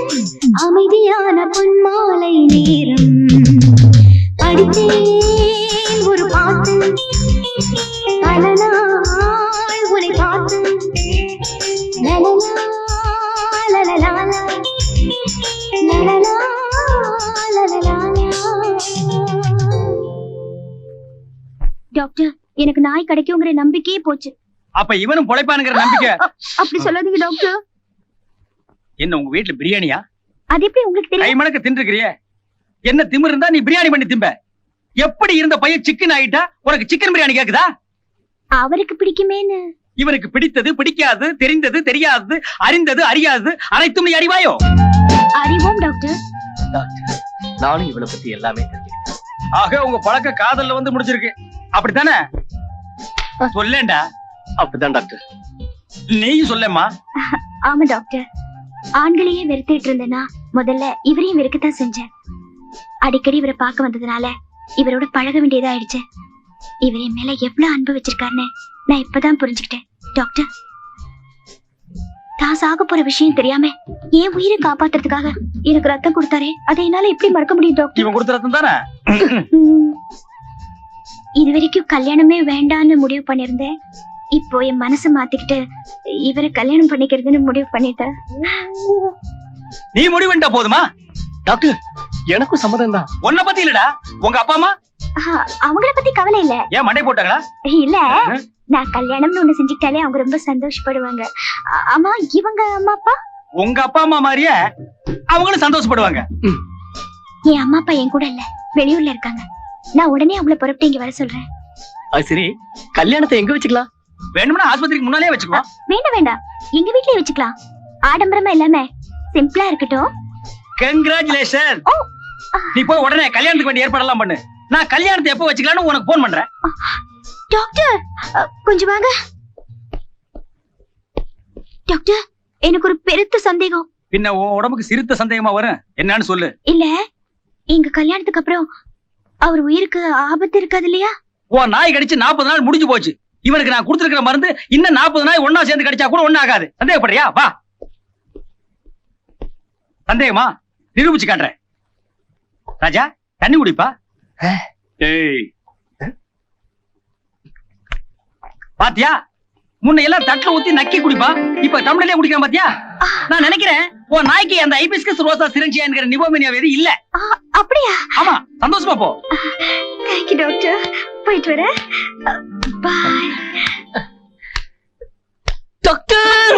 அமைதியான பொன்மாலை நேரம் படித்தேன் ஒரு பாட்டு பல நாள் உன்னை பார்த்து லலலா லலலா லலலா லலலா. டாக்டர் எனக்கு நாய் கிடைக்குங்கிற நம்பிக்கையே போச்சு. அப்ப இவனும் பொழைப்பானுங்கிற நம்பிக்கை. அப்படி சொல்லாதீங்க டாக்டர். என்ன உங்க வீட்டுல பிரியாணியா? அது எப்படி உங்களுக்கு கை தெரியும்? மணக்க தின்றுக்கிறியே. என்ன திமிரு இருந்தா நீ பிரியாணி பண்ணி திம்ப. எப்படி இருந்த பையன் சிக்கன் ஆயிட்டா உனக்கு சிக்கன் பிரியாணி கேக்குதா? அவருக்கு பிடிக்குமேன்னு. இவனுக்கு பிடித்தது பிடிக்காது, தெரிந்தது தெரியாது, அறிந்தது அறியாது, அனைத்தும் நீ அறிவாயோ? அறிவோம் டாக்டர். டாக்டர் நானும் இவளை பத்தி எல்லாமே தெரிஞ்சுக்கிட்டேன். ஆக உங்க பழக்க காதல்ல வந்து முடிச்சிருக்கு. அப்படித்தானே? சொல்லேண்டா. அப்படிதான் டாக்டர். நீயும் சொல்லேம்மா. ஆமா டாக்டர். ஆண்களையே வெறுத்துட்டு இருந்தேனா முதல்ல இவரையும் வெறுக்கத்தான் செஞ்சேன். அடிக்கடி இவரை பார்க்க வந்ததுனால இவரோட பழக வேண்டியதா ஆயிடுச்சு. இவர் என் மேல எவ்வளவு அன்பு வச்சிருக்காருன்னு நான் இப்பதான் புரிஞ்சுக்கிட்டேன். டாக்டர் தான் சாக போற விஷயம் தெரியாம என் உயிரை காப்பாத்துறதுக்காக எனக்கு ரத்தம் கொடுத்தாரே, அதை என்னால எப்படி மறக்க முடியும் டாக்டர்? இவன் கொடுத்த ரத்தம் தானே? இது வரைக்கும் கல்யாணமே வேண்டான்னு முடிவு பண்ணிருந்தேன். இப்போ என் மனசை மாத்திக்கிட்டு இவரை கல்யாணம் பண்ணிக்கிறதுன்னு முடிவு பண்ணிட்டேன். நீ முடிவுண்டா போதுமா? டாக்டர் எனக்கும் சம்மதம் தான். உன்னை பத்தி இல்லடா, உங்க அப்பா அம்மா அவங்கள பத்தி கவலை இல்ல. ஏன் மண்டை போட்டாங்களா? இல்ல, நான் கல்யாணம்னு ஒண்ணு செஞ்சுக்கிட்டாலே அவங்க ரொம்ப சந்தோஷப்படுவாங்க. ஆமா, இவங்க அம்மா அப்பா? உங்க அப்பா அம்மா மாதிரியே அவங்களும் சந்தோஷப்படுவாங்க. என் அம்மா அப்பா என் கூட இல்ல, வெளியூர்ல இருக்காங்க. நான் உடனே அவங்கள புறப்பட்டு இங்க வர சொல்றேன். அது சரி, கல்யாணத்தை எங்க வச்சுக்கலாம்? வேணும்னா ஆஸ்பத்திரிக்கு முன்னாலே வச்சுக்கலாம். வேண்டாம் வேண்டாம், எங்க வீட்லயே வச்சுக்கலாம். ஆடம்பரமா இல்லாம சிம்பிளா இருக்கட்டும். கங்க்ராச்சுலேஷன். நீ போய் உடனே கல்யாணத்துக்கு வேண்டிய ஏற்பாடெல்லாம் பண்ணு. நான் கல்யாணத்தை எப்போ வச்சுக்கலாம்னு உனக்கு போன் பண்றேன். டாக்டர் கொஞ்சம் வாங்க. டாக்டர் எனக்கு ஒரு பெருத்த சந்தேகம். பின்ன உன் உடம்புக்கு சிறுத்த சந்தேகமா வரும், என்னன்னு சொல்லு. இல்ல, எங்க கல்யாணத்துக்கு அப்புறம் அவர் உயிருக்கு ஆபத்து இருக்காது இல்லையா? உன் நாய் கடிச்சு 40 நாள் முடிஞ்சு போச்சு. இவனுக்கு நான் கொடுத்திருக்கிற மருந்து இன்னும் 40 நாய் ஒன்னா சேர்ந்து கடிச்சா கூட ஒண்ணு ஆகாது. சந்தேகப்படுறியா? வா, சந்தேகமா நிரூபிச்சு காட்டுறேன். ராஜா தண்ணி குடிப்பா. பாத்தியா, முன்ன எல்லாம் தட்டுல ஊத்தி நக்கி குடிப்பா, இப்ப தமிழ்லயே குடிக்கிறேன். பாத்தியா, நான் நினைக்கிறேன் உன் நாய்க்கு அந்த ஹைபிஸ்கஸ் ரோசா சிரஞ்சியா என்கிற நிபோமினியா வேதி இல்ல. அப்படியா? ஆமா, சந்தோஷமா போ. தேங்க்யூ டாக்டர், போயிட்டு வரேன். பாய் டாக்டர்.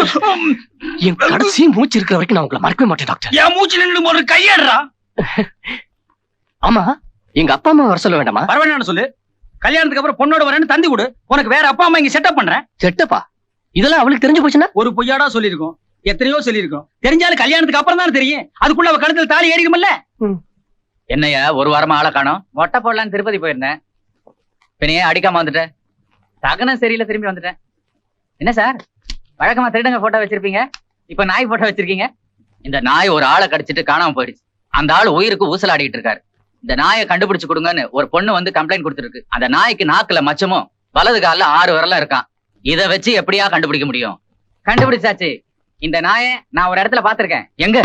என் கடைசி மூச்சு இருக்கிற வரைக்கும் நான் உங்களை மறக்கவே மாட்டேன் டாக்டர். என் மூச்சு நின்று ஒரு கையாடுறா. ஆமா, எங்க அப்பா அம்மா வர சொல்ல வேண்டாமா? வர வேண்டாம்னு சொல்லு. கல்யாணத்துக்கு அப்புறம் பொண்ணோட வரேன்னு தந்தி கொடு. உனக்கு வேற அப்பா அம்மா இங்க செட்டப் பண்றேன். செட்டப்பா? இதெல்லாம் அவளுக்கு தெரிஞ்சு போச்சுன்னா? ஒரு பொய்யாடா சொல்லிருக்கோம், எத்தனையோ சொல்லிருக்கோம். தெரிஞ்சாலும் கல்யாணத்துக்கு அப்புறம் தான் தெரியும். அதுக்குள்ள அவ கழுத்துல தாலி ஏறிக்கும்ல. என்னையா ஒரு வாரமா ஆளை காணோம்? மொட்டை போடலான்னு திருப்பதி போயிருந்தேன். பின்னையே அடிக்காம வந்துட்டேன். தகனம் சரியில்லை, திரும்பி வந்துட்டேன். என்ன சார், வழக்கமா திருடங்க போட்டோ வச்சிருப்பீங்க, இப்ப நாய் போட்டோ வச்சிருக்கீங்க. இந்த நாய் ஒரு ஆளை கடிச்சிட்டு காணாம போயிடுச்சு. அந்த ஆள் உயிருக்கு ஊசலாடிட்டு இருக்காரு. இந்த நாயை கண்டுபிடிச்சு கொடுங்கன்னு ஒரு பொண்ணு வந்து கம்ப்ளைண்ட் கொடுத்துருக்கு. அந்த நாய்க்கு நாக்குல மச்சமும் வலது காலில் 6 விரலும் இருக்கான். இதை வச்சு எப்படியா கண்டுபிடிக்க முடியும்? கண்டுபிடிச்சாச்சு. இந்த நாயை நான் ஒரு இடத்துல பாத்திருக்கேன். எங்க?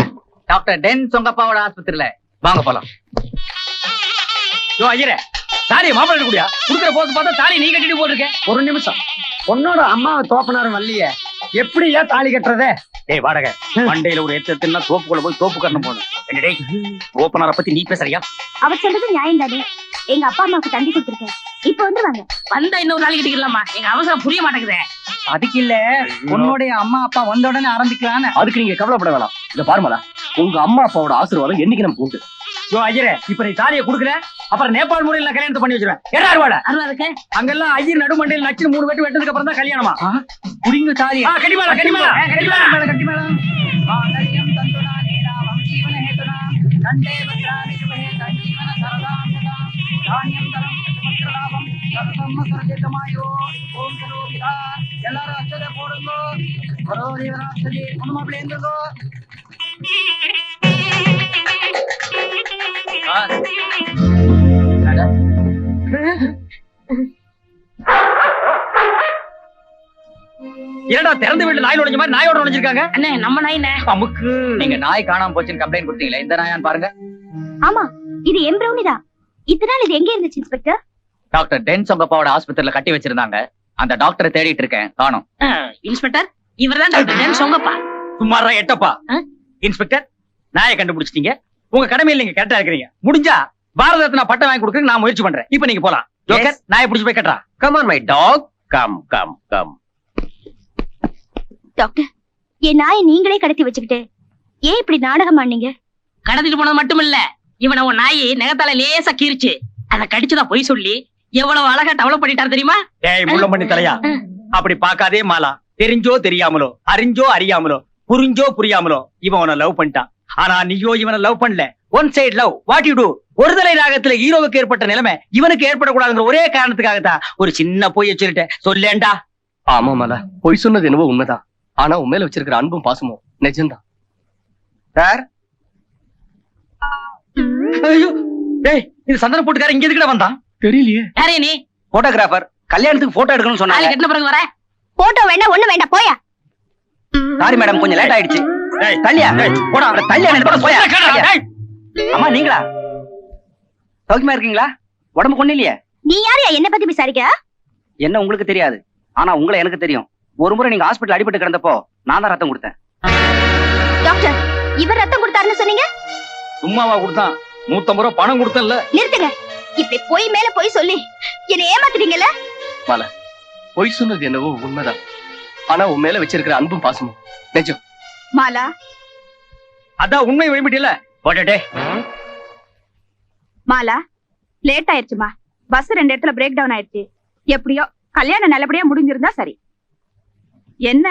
டாக்டர் டென் சொங்கப்பாவோட ஆஸ்பத்திரியில. வாங்க போலாம். ஐயரே, தாலியை மாப்பிள்ளை கூடியா குடுக்கிற போது பார்த்தா தாலி நீ கட்டிட்டு போட்டிருக்கேன். ஒரு நிமிஷம், பொண்ணோட அம்மாவை தோப்பனாரும் வரலையே, எப்படியா தாலி கட்டுறதே? டேய் வாடகை, மண்டையில ஒரு எத்தனா தோப்புக்குள்ள போய் தோப்பு கட்டணும் போகணும். டேய், ஓப்பனரை பத்தி நீ பேசுறியா? அவர் சொல்றது நியாயம் தானே. எங்க அப்பா அம்மாவுக்கு தந்தி கொடுத்துருக்கேன், இப்ப வந்துருவாங்க. வந்தா இன்னொரு நாளைக்கு கட்டிக்கலாமா? எங்க அவசரம் புரிய மாட்டேங்குதே. அதுக்கு இல்ல, பொண்ணுடைய அம்மா அப்பா வந்த உடனே ஆரம்பிக்கலான்னு. அதுக்கு நீங்க கவலைப்பட வேணாம். இந்த பாருமலா, உங்க அம்மா அப்பாவோட ஆசீர்வாதம் என்னைக்கு நமக்கு உண்டு. ஐயரே இப்ப நீ தாலியை குடுக்கல அப்புறம் நேபாள் முறையில் நான் கல்யாணத்தை பண்ணி வச்சிருவேன். ஏடா அறுவாடா இருக்கு அங்கெல்லாம் ஐயர் நடுமண்டையில் நச்சு 3 வெட்டு வெட்டதுக்கு அப்புறம் தான் கல்யாணமா. குடிங்க தாலி. கண்டிப்பா கண்டிப்பா கண்டிப்பா. எல்லாரும் அச்சதை போடுங்க. பொண்ணு இருந்தோ என்னடா திறந்து வீட்டு நாய் நுழைஞ்ச மாதிரி நாயோட நுழைஞ்சிருக்காங்க. அண்ணே நம்ம நாயினே. அமுக்கு நீங்க நாய் காணாம போச்சுன்னு கம்ப்ளைண்ட் கொடுத்தீங்களே, இந்த நாயான்னு பாருங்க. ஆமா இது என் பிரௌனி தான். இத்தனை நாள் இது எங்க இருந்துச்சு இன்ஸ்பெக்டர்? டாக்டர் டென்ஸ் உங்க அப்பாவோட ஆஸ்பத்திரியில கட்டி வச்சிருந்தாங்க. அந்த டாக்டரை தேடிட்டு இருக்கேன், காணோம். இன்ஸ்பெக்டர் இவர்தான் டாக்டர் டென்ஸ் உங்கப்பா. சும்மாரா எட்டப்பா. இன்ஸ்பெக்டர் நாயை கண்டுபிடிச்சிட்டீங்க. உங்க கடமையில நீங்க கரெக்டா இருக்கிறீங்க. முடிஞ்சா பாரத ரத்னா பட்டம் வாங்கி கொடுக்க நான் முயற்சி பண்றேன். இப்ப நீங்க போலாம். ஜோக்கர் நாயை பிடிச்சு போய் கட்டுறா. Come on my dog. Come come come. Doctor என் நாயை நீங்களே கடத்தி வச்சுக்கிட்டு ஏன் இப்படி நாடகம் ஆனீங்க? கடத்திட்டு போனது மட்டும் இல்ல, இவனை உன் நாய் நெகத்தால லேசா கீறிச்சு. அதை கடிச்சுதான் பொய் சொல்லி எவ்வளவு அழகா டெவலப் பண்ணிட்டாரு தெரியுமா? ஏய் முள்ள பண்ணி தலையா, அப்படி பாக்காதே மாலா. தெரிஞ்சோ தெரியாமலோ, அறிஞ்சோ அறியாமலோ, புரிஞ்சோ புரியாமலோ இவன் உன்னை லவ் பண்ணிட்டான். ஆனா நீயோ இவனை லவ் பண்ணல. One side love. What you to? ஒருதலை ராகத்துல ஹீரோவுக்கு ஏற்பட்ட நிலைமை இவனுக்கு ஏற்படக்கூடாதுங்கிற ஒரே காரணத்துக்காகத்தான் ஒரு சின்ன பொய்ய சொல்லிட்டேன். சொல்லேண்டா. ஆமா மல, பொய் சொன்னது என்னவோ உண்மைதான். ஆனா உன் மேல வச்சிருக்கிற அன்பும் பாசமும் நிஜம்தான். சார் ஐயோ டேய், இது சந்தன போட்டுக்கார இங்க எதுக்குடா வந்தான்? தெரியலையே. யாரே நீ? போட்டோகிராஃபர். கல்யாணத்துக்கு போட்டோ எடுக்கணும்னு நாளை சொன்னாங்க. கட்டின பிறகு வர. போட்டோ வேண்டாம் ஒண்ணு வேண்டாம் போயா. சாரி மேடம், கொஞ்சம் லேட் ஆயிடுச்சு. டேய் தள்ளியா, டேய் போடா, அந்த தள்ளியா எடுத்து போயா. டேய் அம்மா நீங்களா? சௌக்கியமா இருக்கீங்களா? உடம்பு கொண்டு இல்லையே? நீ யாரையா என்ன பத்தி விசாரிக்க? என்ன உங்களுக்கு தெரியாது, ஆனா உங்களை எனக்கு தெரியும். ஒரு முறை நீங்க ஹாஸ்பிடல் அடிபட்டு கிடந்தப்போ நான் தான் ரத்தம் கொடுத்தேன். டாக்டர் இவர் ரத்தம் கொடுத்தாருன்னு சொன்னீங்க. சும்மாவா கொடுத்தான்? 150 ரூபாய் பணம் கொடுத்தல. நிறுத்துங்க. இப்படி பொய் மேல பொய் சொல்லி என்ன ஏமாத்துறீங்கல்ல? மல, பொய் சொன்னது என்னவோ உண்மைதான். ஆனா உன் மேல வச்சிருக்கிற அன்பும் பாசமும் நிஜம். மாலா அதான் உண்மை வெளிப்பட்டியல. போட்டே மாலா லேட் ஆயிடுச்சுமா. பஸ் 2 இடத்துல பிரேக் டவுன் ஆயிடுச்சு. எப்படியோ கல்யாணம் நல்லபடியா முடிஞ்சிருந்தா சரி. என்ன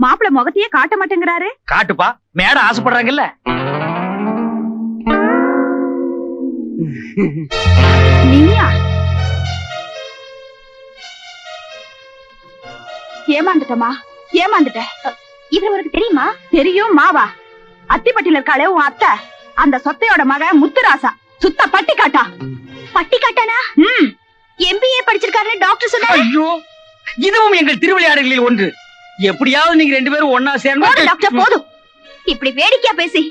மாப்பிள்ள முகத்தையே காட்ட மாட்டேங்கிறாரு? காட்டுப்பா, மேட ஆசைப்படுறாங்கல்ல. நீயா? ஏமாந்துட்டமா, ஏமாந்துட்ட. இவர் உனக்கு தெரியுமா? தெரியும் மாவா. அத்திப்பட்டியில இருக்காளே உன் அத்தை, அந்த சொத்தையோட மக முத்துராசா. சுத்த பட்டி காட்டா. பட்டி காட்டானா? MBA படிச்சிருக்காருன்னு டாக்டர் சொன்னாரு. ஐயோ, இதுவும் எங்கள் திருவிளையாடல்களில் ஒன்று. எப்படியாவது நீங்க 2 பேரும் ஒன்னா சேர்ந்து. போதும் டாக்டர் போதும். இப்படி வேடிக்கையா பேசி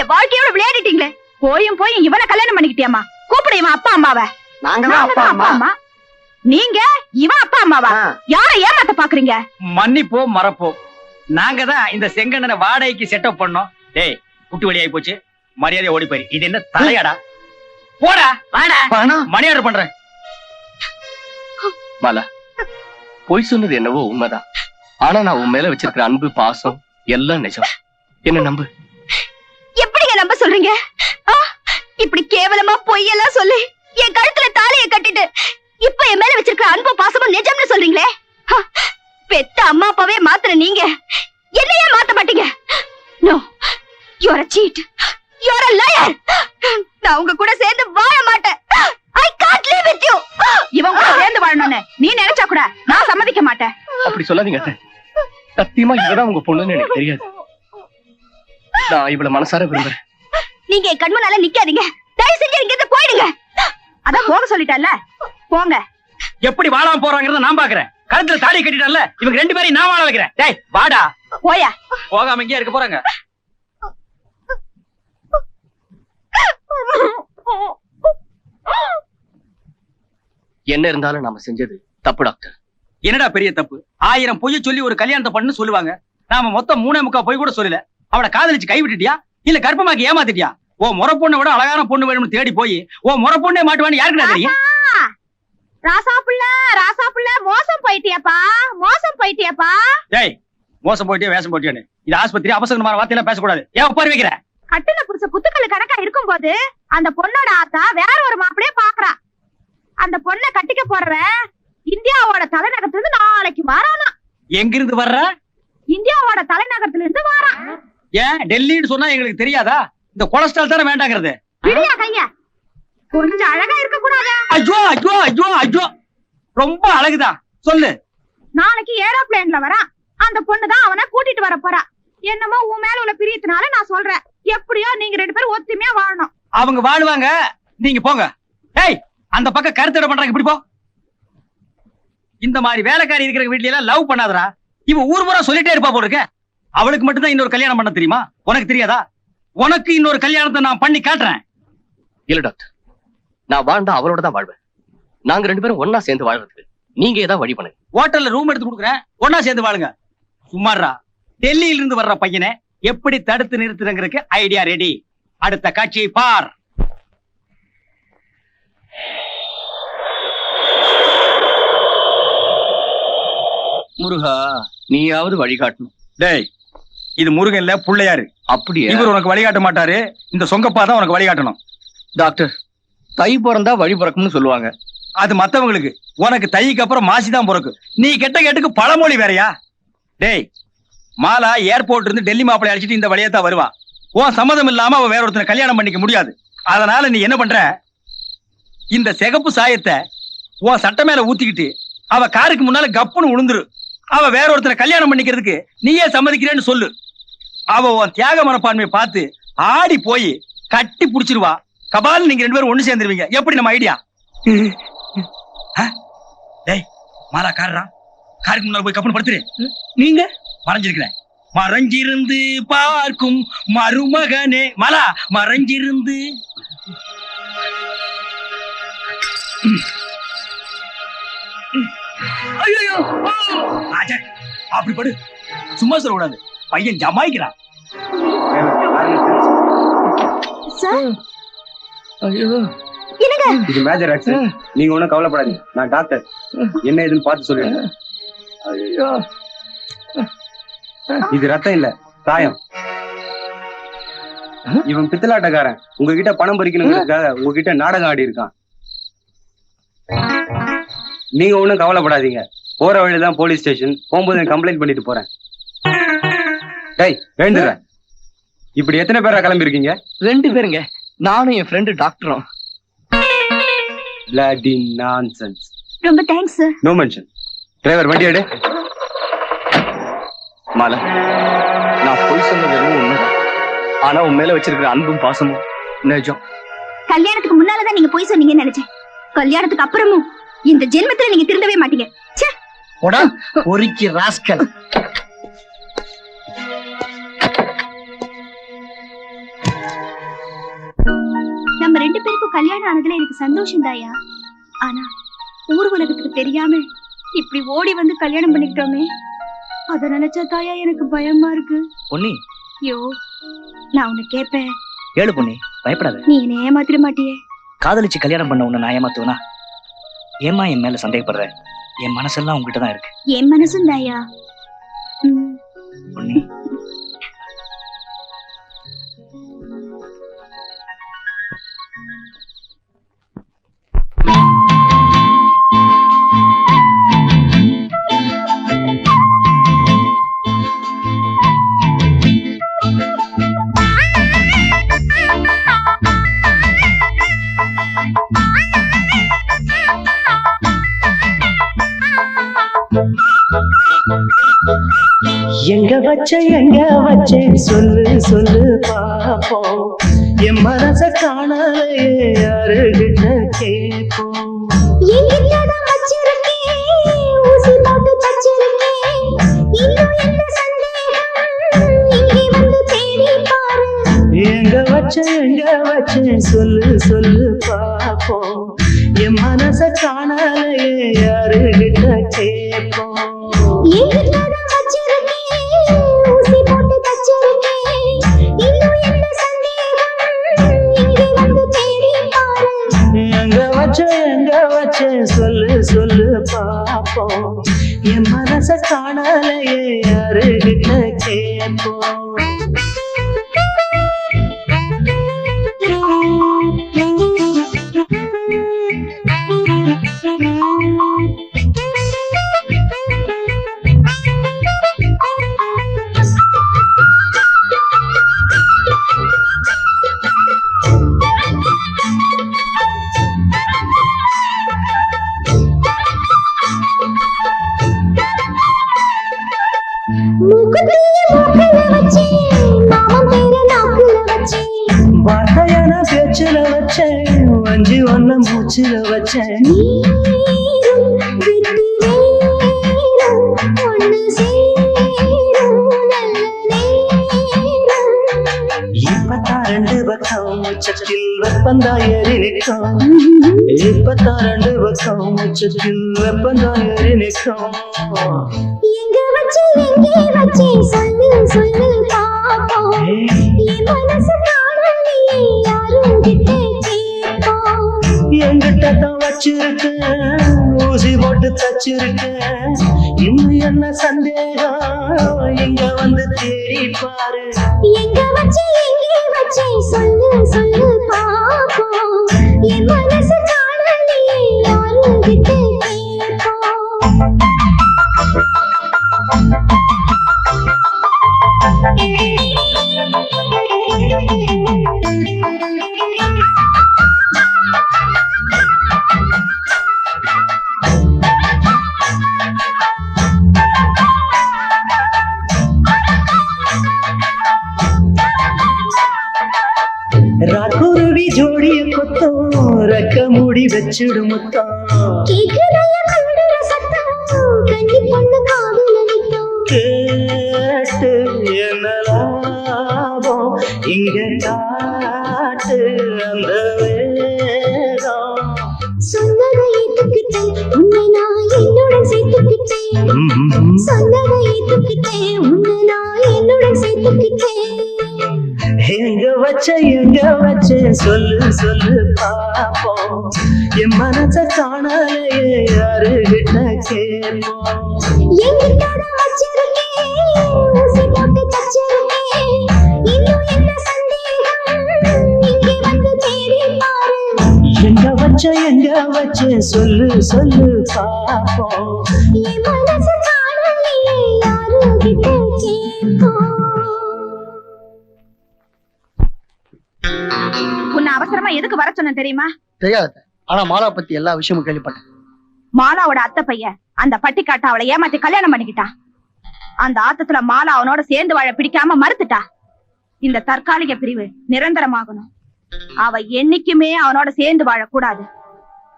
என் வாழ்க்கையோட விளையாடிட்டீங்களே. போயும் இவனை கல்யாணம் பண்ணிக்கிட்டியாமா? கூப்பிடு இவன் அப்பா அம்மாவை. நாங்க அப்பா அம்மா. நீங்க இவன் அப்பா அம்மாவா? யார ஏமாத்த பாக்குறீங்க? மன்னிப்போம் மறப்போம். நாங்க தான் இந்த செங்கண்ணனை வாடகைக்கு செட்டப் பண்ணோம். டேய் குட்டி வழி ஆகி போச்சு, மரியாதை ஓடி போயிரு. இது என்ன தலையாடா? போடா வாடா. மணி ஆர்டர் பண்றேன். மல, பொய் சொன்னது என்னவோ உண்மைதான். ஆனா நான் உன் மேல வச்சிருக்கிற அன்பு பாசம் எல்லாம் நிஜம். என்ன நம்பு. எப்படிங்க நம்ப சொல்றீங்க? இப்படி கேவலமா பொய்யெல்லாம் சொல்லி என் கழுத்துல தாலியை கட்டிட்டு இப்ப என் மேல வச்சிருக்கிற அன்பு பாசமும் நிஜம்னு சொல்றீங்களே. பெத்த அம்மா அப்பாவே மாத்திர நீங்க என்னையே மாத்த மாட்டீங்க. No, you are a cheat. You are a liar. நான் உங்க கூட சேர்ந்து வாழ மாட்டேன். I can't live with you. இவன் கூட சேர்ந்து வாழணும்னு நீ நினைச்சா கூட நான் சம்மதிக்க மாட்டேன். அப்படி சொல்லாதீங்க அத்தை. சத்தியமா இவதான் உங்க பொண்ணுன்னு எனக்கு தெரியாது. நான் இவள மனசார விரும்புறேன். நீங்க என் கண்முன்னால நிக்காதீங்க. தயவு செஞ்சு இங்க இருந்து போயிடுங்க. அதான் போக சொல்லிட்டல்ல, போங்க. எப்படி வாழாம போறாங்கறத நான் பாக்குறேன். கழுத்துல தாலி கட்டிட்டல்ல, இவங்க 2 பேரையும் நான் வாழ வைக்கிறேன். டேய் வாடா. போயா. போகாம இங்கே இருக்க போறாங்க. என்ன இருந்தாலும் நாம செஞ்சது தப்பு டாக்டர். என்னடா பெரிய தப்பு? 1000 பொய்ய சொல்லி ஒரு கல்யாணத்தை பண்ணு சொல்லுவாங்க. நாம மொத்தம் 3.25 பொய் கூட சொல்லல. அவளை காதலிச்சு கைவிட்டுட்டியா இல்ல கர்ப்பமாக்கி ஏமாத்திட்டியா? ஓ முறை பொண்ணை விட அழகான பொண்ணு வேணும்னு தேடி போய் ஓ முறை பொண்ணே மாட்டுவான்னு யாருக்குடா தெரியும்? ராசா புள்ள மோசம் போயிட்டியாப்பா, மோசம் போயிட்டியாப்பா. டேய் மோசம் போயிட்டே வேஷம் போயிட்டேன்னு இது ஆஸ்பத்திரி, அபசகமான வார்த்தையெல்லாம் பேசக்கூடாது. ஏன் உட்கார வைக்கிற? கட்டுல புடிச்ச குத்துக்கள் கணக்கா இருக்கும் போது அந்த பொண்ணோட ஆத்தா வேற ஒரு மாப்பிளைய பாக்குறா. அந்த பொண்ணை கட்டிக்க போறவன் இந்தியாவோட தலைநகரத்துல இருந்து நாளைக்கு வரானா. எங்க இருந்து வர்ற? இந்தியாவோட தலைநகரத்துல இருந்து வரான். ஏன் டெல்லின்னு சொன்னா எங்களுக்கு தெரியாதா? இந்த கொலஸ்ட்ரால் தானே வேண்டாங்கிறது. விடியா கையா, கொஞ்சம் அழகா இருக்க கூடாதா? ஐயோ ஐயோ ஐயோ ஐயோ, ரொம்ப அழகுதான். சொல்லு. நாளைக்கு ஏரோப்ளேன்ல வரான். அந்த பொண்ணுதான் அவனை கூட்டிட்டு வர போறா. என்னமோ உன் மேல உள்ள பிரியத்தினால நான் சொல்றேன். எப்படியோ நீங்க 2 பேரும் ஒத்துமையா வாழணும். அவங்க வாழுவாங்க, நீங்க போங்க. ஏய், அந்த பக்கம் கருத்தடை பண்றாங்க, இப்படி போ. இந்த மாதிரி வேலைக்காரி இருக்கிற வீட்ல எல்லாம் லவ் பண்ணாதடா. இவன் ஊர் முறை சொல்லிட்டே இருப்பா போல இருக்க. அவளுக்கு மட்டும் தான் இன்னொரு கல்யாணம் பண்ண தெரியுமா? உனக்கு தெரியாதா? உனக்கு இன்னொரு கல்யாணத்தை நான் பண்ணி காட்டுறேன். இல்ல டாக்டர், நான் வாழ்ந்தா அவளோட தான் வாழ்வேன். நாங்க 2 பேரும் ஒன்னா சேர்ந்து வாழ்றதுக்கு நீங்க ஏதாவது வழி பண்ணுங்க. ஹோட்டல்ல ரூம் எடுத்து கொடுக்குறேன், ஒன்னா சேர்ந்து வாழுங்க. சும்மாறா, டெல்லியில இருந்து வர்ற பையனை எப்படி தடுத்து நிறுத்துறங்கிறதுக்கு ஐடியா ரெடி. அடுத்த காட்சியை பார். முருகா, நீயாவது வழிகாட்டணும். டேய், இது முருகன் இல்ல, புள்ளையாரு. அப்படியே இவர் உனக்கு வழிகாட்ட மாட்டாரு. இந்த சொங்கப்பா தான் உனக்கு வழிகாட்டணும். டாக்டர், தை பிறந்தா வழி பிறக்கும்னு சொல்லுவாங்க. அது மத்தவங்களுக்கு. உனக்கு தைக்கு அப்புறம் மாசி தான் பிறக்கும். நீ கெட்ட கேட்டுக்கு பழமொழி வேறையா? டேய், மாலா ஏர்போர்ட் இருந்து டெல்லி மாப்பிளை அழைச்சிட்டு இந்த வழியா தான் வருவா. உன் சம்மதம் இல்லாம அவ வேற ஒருத்தனை கல்யாணம் பண்ணிக்க முடியாது. அதனால நீ என்ன பண்ற, இந்த சிகப்பு சாயத்தை உன் சட்டை மேல ஊத்திக்கிட்டு அவ காருக்கு முன்னால கப்புன்னு உளுந்துரு. அவ வேற ஒருத்தனை கல்யாணம் பண்ணிக்கிறதுக்கு நீயே சம்மதிக்கிறேன்னு சொல்லு. அவ உன் தியாக மனப்பான்மையை பார்த்து ஆடி போய் கட்டி புடிச்சிருவா. கபால், நீங்க 2 பேரும் ஒண்ணு சேர்ந்துருவீங்க. எப்படி நம்ம ஐடியா? டேய், மாலா காரா, காருக்கு முன்னால போய் கப்புன்னு படுத்துரு. நீங்க மறைஞ்சிருக்கிறேன். மறைஞ்சிருந்து பார்க்கும் மருமகனே. மாலா, மறைஞ்சிருந்து. ஐயோ, அப்படி படு. சும்மா சொல்லக்கூடாது, பையன் ஜமாய்க்கிறான். இது மேஜர் ஆக்சிடென்ட். நீங்க ஒண்ணும் கவலைப்படாதீங்க, நான் டாக்டர். என்ன ஏதுன்னு பார்த்து சொல்லுங்க. இது ரத்தம் இல்ல, சாயம். இவன் பித்தலாட்டக்காரன். உங்ககிட்ட பணம் பறிக்கணுங்கிறதுக்காக உங்ககிட்ட நாடகம் ஆடி இருக்கான். நீங்க ஒண்ணும் கவலைப்படாதீங்க. போற வழிதான் போலீஸ் ஸ்டேஷன். போகும்போது கம்ப்ளைண்ட் பண்ணிட்டு போறேன். டேய், எழுந்துடுறேன். இப்படி எத்தனை பேரா கிளம்பி இருக்கீங்க? 2 பேருங்க, நானும் என் ஃப்ரெண்டு டாக்டரும். Bloody nonsense. ரொம்ப thanks sir. No mention. Driver, வண்டி எடு. மாலா, நான் போய் சொன்னது வெறும் உண்மைதான். ஆனா உன் மேல வச்சிருக்கிற அன்பும் பாசமும் நிஜம். கல்யாணத்துக்கு முன்னாலதான் நீங்க போய் சொன்னீங்கன்னு நினைச்சேன். கல்யாணத்துக்கு அப்புறமும் இந்த ஜென்மத்துல நீங்க திருந்தவே மாட்டீங்க. ஒருக்கி ராஸ்கல். நம்ம 2 பேருக்கும் கல்யாணம் ஆனதுல எனக்கு சந்தோஷம் தாயா. ஆனா ஊர் உலகத்துக்கு தெரியாம இப்படி ஓடி வந்து கல்யாணம் பண்ணிக்கிட்டோமே, அத நினைச்சா தாயா எனக்கு பயமா இருக்கு. பொன்னி, ஐயோ, நான் உன்னை கேட்பேன். ஏழு பொன்னி, பயப்படாத. நீ என்ன ஏமாத்திர மாட்டியே? காதலிச்சு கல்யாணம் பண்ண உன்னை நான் ஏமாத்துவனா? ஏமா என் மேல சந்தேகப்படுற? என் மனசெல்லாம் உங்ககிட்ட தான் இருக்கு. என் மனசும் தாயா. பொன்னி, எங்க வச்ச சொல்லு சொல்லு பாப்போம். என் மனச காணலையே, யாருகிட்ட கேட்போம். எங்க வச்ச சொல்லு சொல்லு பாப்போம். என் மனச காணலையே, யாருகிட்ட கேட்போம். எங்க வச்ச சொல்லு சொல்லு பாப்போம். என் மனச காணலையே, யாருகிட்ட கேட்போம். பேச்சுல வச்சேன் வஞ்சி ஒன்ன மூச்சுல வச்சேன் இப்பத்தான் ரெண்டு பக்கம் உச்சத்தில் வெப்பந்தாயறி நிற்கும் இப்பத்தான் ரெண்டு பக்கம் உச்சத்தில் வெப்பந்தாயறி நிற்கும் எங்க வச்சு சொல்லு சொல்லு பாப்போம் என் மனசு காணலையே யாரும் கிட்ட கேட்போம் எங்கிட்ட தான் வச்சிருக்கேன் ஊசி போட்டு தச்சிருக்கேன் இன்னும் என்ன சந்தேகம் எங்க வந்து தேடி பாரு எங்க வச்சு சொல்லு சொல்லு பாப்போம் என் மனசு காணலையே யாரும் கிட்ட கேட்போம் ராக்குருவி ஜோடிய கொத்தம் ரெக்க மூடி வச்சிடும் முத்தம் கேக்குதைய கண்டுற சத்தம் கண்ணி பொண்ணு காதுல நித்தம் கேட்டு என்ன லாபம் இங்க காட்டு அந்த வேகம் சொன்னதை ஏத்துக்கிட்டேன் உன்னை நான் என்னுடன் சேர்த்துக்கிட்டேன் சொன்னதை ஏத்துக்கிட்டேன் உன்னை நான் என்னுடன் சேர்த்துக்கிட்டேன் எங்க வச்ச சொல்லு சொல்லு பாப்போம் என் மனச காணலையே யாரு கிட்ட கேட்போம் என்கிட்ட வச்சிருக்கேன் ஊசி போட்டு தச்சிருக்கேன் இன்னும் என்ன சந்தேகம் இங்கே வந்து தேடி பாரு எங்க வச்ச சொல்லு சொல்லு பாப்போம் என் மனசு காணலையே யாரு கிட்ட கேட்போம் உன்னை அவசரமா எதுக்கு வர சொன்ன தெரியுமா? தெரியாது. ஆனா மாலா பத்தி எல்லா விஷயமும் கேள்விப்பட்டேன். மாலாவோட அத்தை பையன் அந்த பட்டிக்காட்ட அவளை ஏமாத்தி கல்யாணம் பண்ணிக்கிட்டான். அந்த ஆத்தத்துல மாலா அவனோட சேர்ந்து வாழ பிடிக்காம மறுத்துட்டா. இந்த தற்காலிக பிரிவு நிரந்தரமாகணும். அவ என்னைக்குமே அவனோட சேர்ந்து வாழக்கூடாது.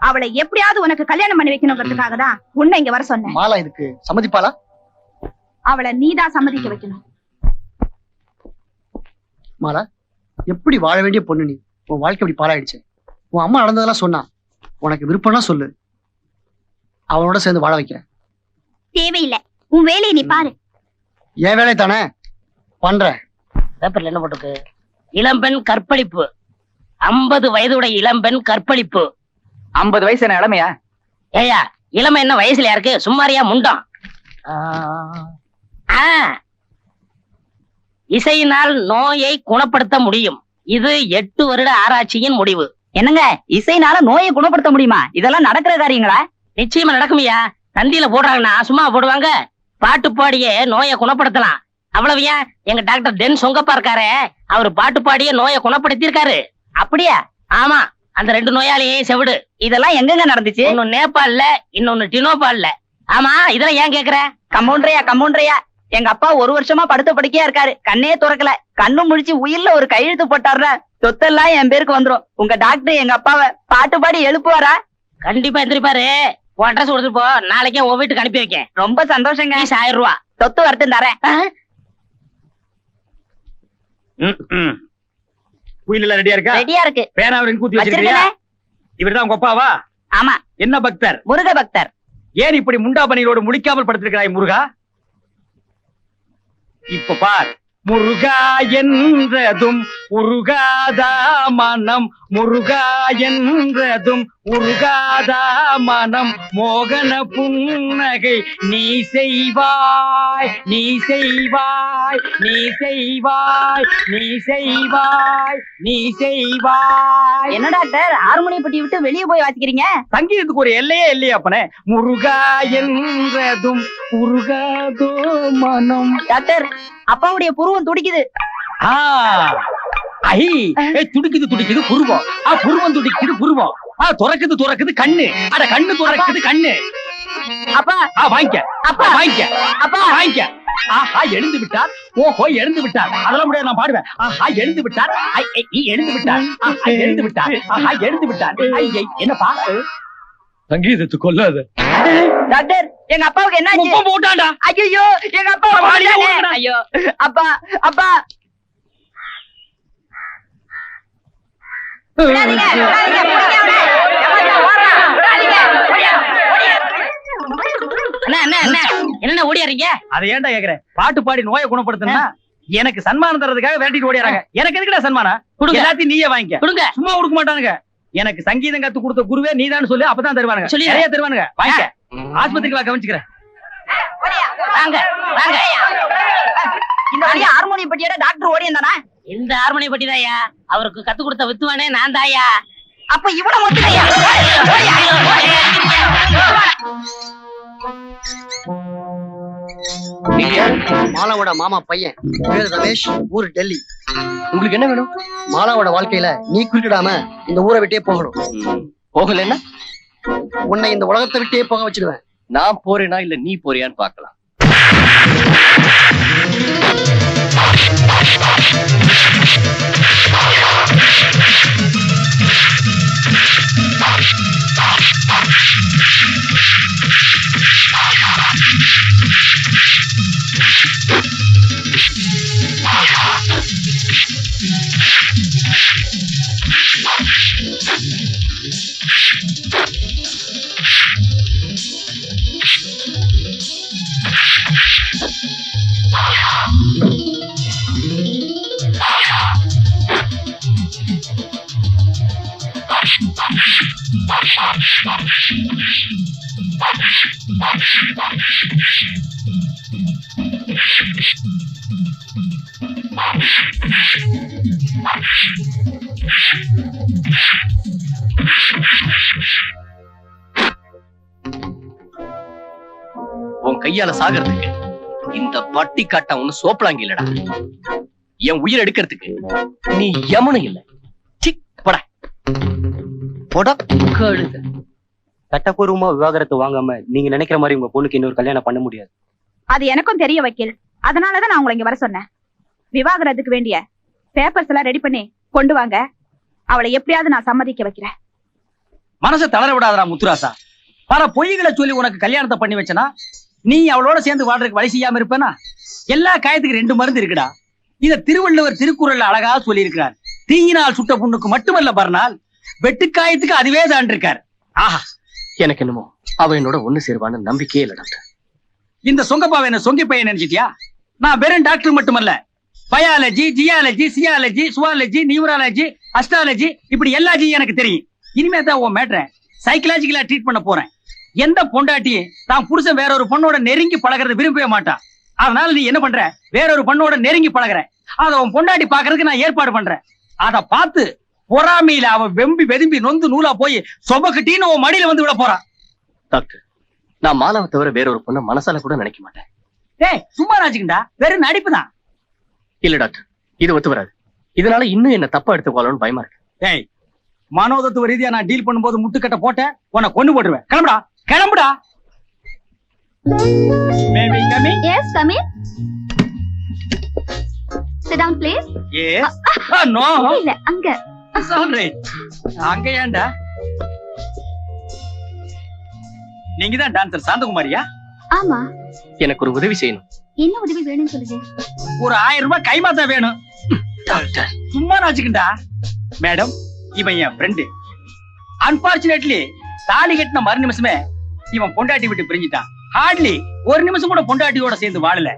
அவளை எப்படியாவது உனக்கு கல்யாணம் பண்ணி வைக்கணுங்கிறதுக்காக தான் உன்னை இங்க வர சொன்னேன். மாலா இதுக்கு சம்மதிப்பாளா? அவளை நீதான் சம்மதிக்க வைக்கணும். மாலா, எப்படி வாழ வேண்டிய பொண்ணு நீ? உன் வாழ்க்கை இப்படி பாழாயிடுச்சு. உன் அம்மா நடந்ததெல்லாம் சொன்னா. உனக்கு விருப்பம்னா சொல்லு, அவனோட சேர்ந்து வாழ வைக்கிறேன். தேவையில்லை, உன் வேலையை நீ பாரு. என் வேலை தானே பண்றேன். பேப்பர்ல என்ன போட்டிருக்கு? இளம்பெண் கற்பழிப்பு, 50 வயதுடைய இளம்பெண் கற்பழிப்பு. 50 வயசு என்ன இளமையா? ஏயா இளமை என்ன வயசுல இருக்கு? சும்மாரியா முண்டம். இசையினால் நோயை குணப்படுத்த முடியும். இது 8 வருட ஆராய்ச்சியின் முடிவு. என்னங்க, இசைனால நோயை குணப்படுத்த முடியுமா? இதெல்லாம் நடக்கிற காரியங்களா? நிச்சயமா நடக்குமையா. தந்தியில போடுறாங்கன்னா சும்மா போடுவாங்க. பாட்டு பாடியே நோயை குணப்படுத்தலாம். அவ்வளவு ஏன், எங்க டாக்டர் டென் சொங்கப்பா இருக்காரு, அவர் பாட்டு பாடியே நோயை குணப்படுத்தி இருக்காரு. அப்படியா? ஆமா, அந்த 2 நோயாளியே செவிடு. இதெல்லாம் எங்கெங்க நடந்துச்சு? ஒன்னு நேபாள்ல, இன்னொன்னு டினோபால்ல. ஆமா, இதெல்லாம் ஏன் கேக்குற? கம்பவுண்டரையா எங்க அப்பா 1 வருஷமா படுத்த படுக்கையா இருக்காரு. கண்ணே துறக்கல. கண்ணு முடிச்சு உயிர்ல ஒரு கையெழுத்து போட்டாருன்னா சொத்தெல்லாம் என் பேருக்கு வந்துரும். உங்க டாக்டர் எங்க அப்பாவை பாட்டு பாடி எழுப்புவாரா? கண்டிப்பா எந்திரிப்பாரு. உன் அட்ரஸ் கொடுத்துட்டு போ, நாளைக்கே உன் வீட்டுக்கு அனுப்பி வைக்கேன். ரொம்ப சந்தோஷங்க. 1000 ரூபா சொத்து வரட்டும் தரேன். குயில ரெடியா இருக்கா? ரெடியா இருக்கு. பேனாவின் கூத்தி வச்சிருக்கியா? இவர்தான் உங்க அப்பாவா? ஆமா. என்ன பக்தர்? முருக பக்தர். ஏன் இப்படி முண்டாபணிகளோடு முடிக்காமல் படுத்திருக்கிறாய் முருகா? இப்ப பார், முருகா என்றதும் உருகாதா மனம், முருகா என்றதும் உருகாதா மனம், மோகன புன்னகை நீ செய்வாய், நீ செய்வாய், நீ செய்வாய், நீ செய்வாய், நீ செய்வாய். என்ன டாக்டர், ஹார்மோனியப்பட்டி விட்டு வெளியே போய் வாசிக்கிறீங்க? சங்கீதத்துக்கு ஒரு எல்லையே இல்லையா அப்பனே? முருகா என்றதும் உருகாதோ மனம். டாக்டர், அப்பாவுடைய புருவம் துடிக்குது. துடிக்குது புருவம். புருவம் துடிக்குது புருவம். துறக்குது கண்ணு. அட கண்ணு துறக்குது கண்ணு. அப்பா வாங்கிக்க, அப்பா வாங்கிக்க, அப்பா வாங்கிக்க. ஆஹா எழுந்து விட்டார், ஓஹோ எழுந்து விட்டார், அதெல்லாம் முடியாது, நான் பாடுவேன். ஆஹா எழுந்து விட்டார், எழுந்து விட்டார், ஆஹா எழுந்து விட்டார், ஆஹா எழுந்து விட்டார். என்னப்பா சங்கீதத்தை கொல்லாத டாக்டர், எங்க அப்பாவுக்கு என்ன போட்டாண்டா. ஐயோ, எங்க அப்பா ஐயோ, அப்பா அப்பா விடாதீங்க, விடாதீங்க, பிடிங்க அவனை. ஓடுறான், விடாதீங்க, ஓடியா, ஓடியா. என்ன ஓடியாரீங்க? அதை ஏன்டா கேக்குறேன்? பாட்டு பாடி நோயை குணப்படுத்தினா எனக்கு சன்மானம் தரதுக்காக வேண்டிட்டு ஓடியாராங்க. எனக்கு எதுக்குடா சன்மானம்? எல்லாத்தையும் நீயே வாங்கிக்க. கொடுங்க. சும்மா கொடுக்க மாட்டானுங்க. எனக்கு சங்கீதம் கத்து கொடுத்த குருவே நீதான் சொல்லி அப்பதான் தருவானுங்க. சொல்லி நிறைய தருவானுங்க. வாங்கிக்க. ஆஸ்பத்திரிக்கு வா, கவனிச்சுக்கிறேன். வாங்க வாங்க. இந்த வழியா ஹார்மோனியம் பட்டியோட டாக்டர் ஓடி இருந்தானா? இந்த ஹார்மோனியம் பட்டி தாயா, அவருக்கு கத்து கொடுத்த வித்துவானே நான் தாயா. அப்ப இவனை மட்டும் மாலாவோட மாமா பையன் பேரு ரமேஷ், ஊரு டெல்லி. உங்களுக்கு என்ன வேணும்? மாலாவோட வாழ்க்கையில நீ குறுக்கிடாம இந்த ஊரை விட்டே போகணும். போகலன்னா உன்னை இந்த உலகத்தை விட்டே போக வச்சிடுவேன். நான் போறேனா இல்ல நீ போறியான்னு பார்க்கலாம். உன் கையால சாகிறதுக்கு இந்த பட்டி காட்டா ஒண்ணு சோப்பலாங்க இல்லடா. என் உயிர் எடுக்கிறதுக்கு நீ யமனும் இல்ல. சட்டப்பூர்வமா விவாகரத்து வாங்காம நீங்க நினைக்கிற மாதிரி உங்க பொண்ணுக்கு இன்னொரு கல்யாணம் பண்ண முடியாது. அது எனக்கும் தெரிய வக்கீல். அதனாலதான் நான் உங்களை இங்க வர சொன்னேன். விவாகரத்துக்கு வேண்டிய பேப்பர்ஸ் எல்லாம் ரெடி பண்ணி கொண்டு வாங்க. அவளை எப்படியாவது நான் சம்மதிக்க வைக்கிறேன். மனசை தளர விடாதடா முத்துராசா. பல பொய்களை சொல்லி உனக்கு கல்யாணத்தை பண்ணி வச்சனா நீ அவளோட சேர்ந்து வாழ்றதுக்கு வழி செய்யாம இருப்பேனா? எல்லா காயத்துக்கு 2 மருந்து இருக்குடா. இத திருவள்ளுவர் திருக்குறள்ல அழகா சொல்லி இருக்கிறார். தீயினால் சுட்ட புண்ணுக்கு மட்டுமல்ல பர்னால், வெட்டுக்காயத்துக்கு அதுவே தான் இருக்கார். ஆஹா, எனக்கு என்னமோ அவ என்னோட ஒண்ணு சேருவான்னு நம்பிக்கையே இல்ல டாக்டர். இந்த சொங்கப்பாவை என்ன சொங்கி பையன் நினைச்சிட்டியா? நான் வெறும் டாக்டர் மட்டுமல்ல, பயாலஜி, ஜியாலஜி, சியாலஜி, சுவாலஜி, நியூராலஜி, அஸ்ட்ராலஜி, இப்படி எல்லா ஜி எனக்கு தெரியும். இனிமே தான் உன் மேட்ரை சைக்கலாஜிக்கலா ட்ரீட் பண்ண போறேன். எந்த பொண்டாட்டியும் தான் புருஷன் வேற ஒரு பொண்ணோட நெருங்கி பழகிறத விரும்பவே மாட்டான். அதனால நீ என்ன பண்ற? வேற ஒரு பொண்ணோட நெருங்கி பழகுற. அத உன் பொண்டாட்டி பாக்குறதுக்கு நான் ஏற்பாடு பண்றேன். அத பார்த்து பொறாமையில அவ வெம்பி வெதும்பி நொந்து நூலா போய் சொபக்கட்டின்னு உன் மடியில வந்து விட போறான். டாக்டர், நான் மாலாவை தவிர வேற ஒரு பொண்ணை மனசால கூட நினைக்க மாட்டேன். டேய் சும்மா ராஜிக்கண்டா, வெறும் நடிப்பு தான். இல்ல டாக்டர், இது ஒத்து வராது. இதனால இன்னும் என்ன தப்பா எடுத்துக்கோன்னு பயமா இருக்கு. டேய், மனோதத்துவ ரீதியா நான் டீல் பண்ணும்போது முட்டுக்கட்ட போட்ட உன்னை கொண்டு போட்டுருவேன். கிளம்புடா கிளம்புடா. May we come in? Yes, come in. Sit down, please. Yes. No. இல்ல, அங்க. It's all right. அங்க ஏன்டா? நீங்க தான் டான்சர் சாந்தகுமாரியா? ஆமா. எனக்கு ஒரு உதவி செய்யணும். என்ன உதவி வேணும்னு சொல்லுங்க. ஒரு 1000 ரூபாய் கைமாத்தா வேணும். டாக்டர், சும்மா ராஜிக்கண்டா. மேடம், இவன் என் ஃப்ரெண்டு. அன்பார்ச்சுனேட்லி தாலி கட்டின மறு நிமிஷமே இவன் பொண்டாட்டி விட்டு பிரிஞ்சிட்டான். ஹார்ட்லி ஒரு நிமிஷம் கூட பொண்டாட்டியோட சேர்ந்து வாழல.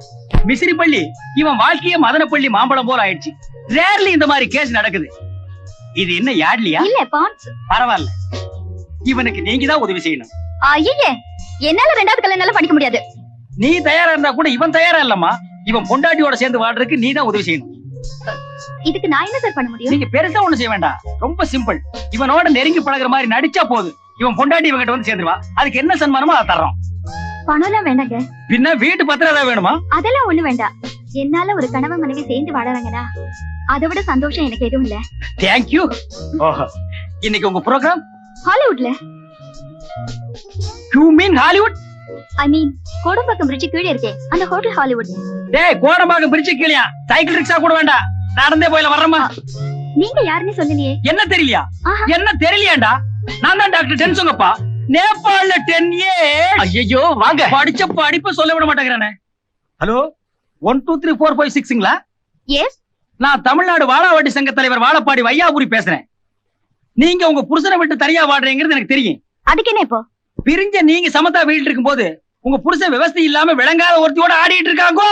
மிசிறி பள்ளி இவன் வாழ்க்கைய மதனப்பள்ளி மாம்பழம் போல ஆயிடுச்சு. ரேர்லி இந்த மாதிரி கேஸ் நடக்குது. இது என்ன யாட்லியா? இல்ல, பான்ஸ். பரவாயில்ல, இவனுக்கு நீங்க தான் உதவி செய்யணும். ஐயே, என்னால 2வது கல்யாணம் பண்ணிக்க முடியாது. நீ தயாரா இருந்தா கூட இவன் தயாரா இல்லம்மா. இவன் பொண்டாட்டியோட சேர்ந்து வாழ்றதுக்கு நீ தான் உதவி செய்யணும். இதுக்கு நான் என்ன சார் பண்ண முடியும்? நீங்க பெருசா ஒண்ணு செய்ய வேண்டாம். ரொம்ப சிம்பிள். இவனோட நெருங்கி பழகுற மாதிரி நடிச்சா போதும். இவன் பொண்டாட்டி இவங்கிட்ட வந்து சேர்ந்துருவா. அதுக்கு என்ன சன்மானமோ அதை தர்றோம். பணம் எல்லாம் வேண்டாங்க. பின்ன வீட்டு பத்திரம் ஏதாவது வேணுமா? அதெல்லாம் ஒண்ணு வேண்டாம். என்னால ஒரு கணவன் மனைவி சேர்ந்து வாழறாங்கடா, அதை விட சந்தோஷம் எனக்கு எதுவும் இல்ல. தேங்க்யூ. இன்னைக்கு உங்க ப்ரோக்ராம் ஹாலிவுட்ல. You mean Hollywood? I mean Kodambakkam bridge கீழே இருக்கே அந்த ஹோட்டல் ஹாலிவுட். டேய் கோடம்பாக்கம் பிரிட்ஜ் கீழயா? சைக்கிள் ரிக்ஷா கூட வேண்டாம், நடந்தே போயில வர்றமா. நீங்க யாருன்னு சொல்லலையே. என்ன தெரியலையா? என்ன தெரியலையாண்டா? நான் தான் டாக்டர் டென்சுங்கப்பா. நேபாள்ல 10 இயர்ஸ். ஐயோ வாங்க. படிச்ச படிப்பு சொல்ல விட மாட்டேங்கிறானே. ஹலோ 1 2 3 4 5 6ங்களா? எஸ். நான் தமிழ்நாடு வாழாவட்டி சங்க தலைவர் வாழப்பாடி வையாபுரி பேசுறேன். நீங்க உங்க புருஷனை விட்டு தனியா வாடுறீங்கிறது எனக்கு தெரியும். அதுக்கு என்ன இப்போ? பிரிஞ்ச நீங்க சமத்தா வீட்டுல இருக்கும்போது உங்க புருஷன் விவசாய இல்லாம விளங்காத ஒருத்தியோட ஆடிட்டு இருக்காங்க.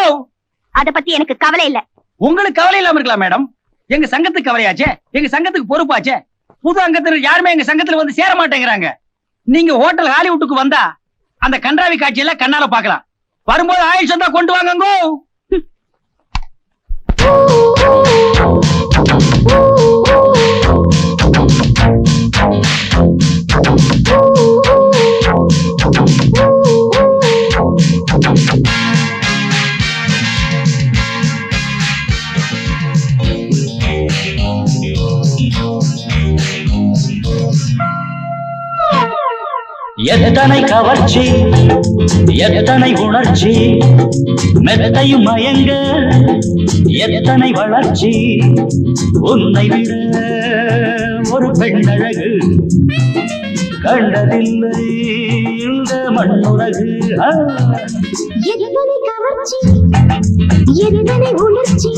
அத பத்தி எனக்கு கவலை இல்ல. உங்களுக்கு கவலை இல்லாம இருக்கலாம் மேடம். எங்க சங்கத்துக்கு கவலையாச்சே, எங்க சங்கத்துக்கு பொறுப்பாச்சே. புது அங்கத்தினர் யாருமே எங்க சங்கத்துல வந்து சேர மாட்டேங்கிறாங்க. நீங்க ஹோட்டல் ஹாலிவுட்டுக்கு வந்தா அந்த கன்றாவி காட்சியெல்லாம் கண்ணால பாக்கலாம். வரும்போது ஆயுஷ் தான் கொண்டு வாங்க. எத்தனை கவர்ச்சி, எத்தனை உணர்ச்சி, மெத்தையும் மயங்க எத்தனை வளர்ச்சி. உன்னை விட ஒரு பெண்ணழகு கண்டதில்லை இந்த மண்ணுலகு. எத்தனை கவர்ச்சி, எத்தனை உணர்ச்சி,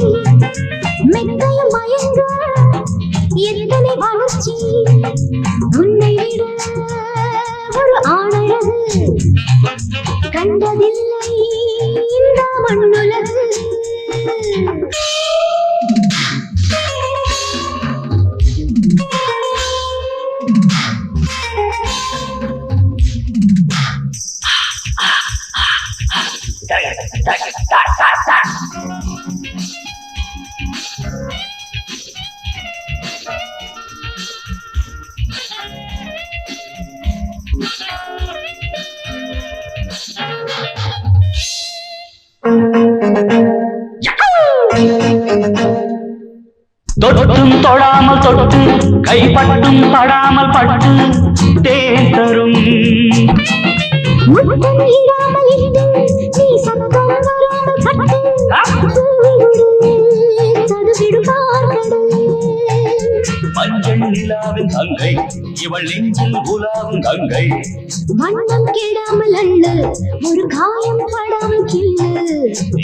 மெத்தையும் மயங்க எத்தனை வளர்ச்சி. உன்னை விட ஒரு ஆணழகு கண்டதில்லை இந்த மண்ணுலகு. தொட்டும் தொடாமல் தொட்டு, கைப்பட்டும் படாமல் பட்டு தேன் தரும். முத்தம் இடாமல் இட்டு, நீ சத்தம் வராமல் பட்டு, தடுவிடும் பார்க்கடல். மஞ்சள் நிலாவின் தங்கை, இவள் நெஞ்சில் உலாவும் கங்கை. வண்ணம் கெடாமல் அள்ளு, ஒரு காயம் படாமல் கிள்ளு.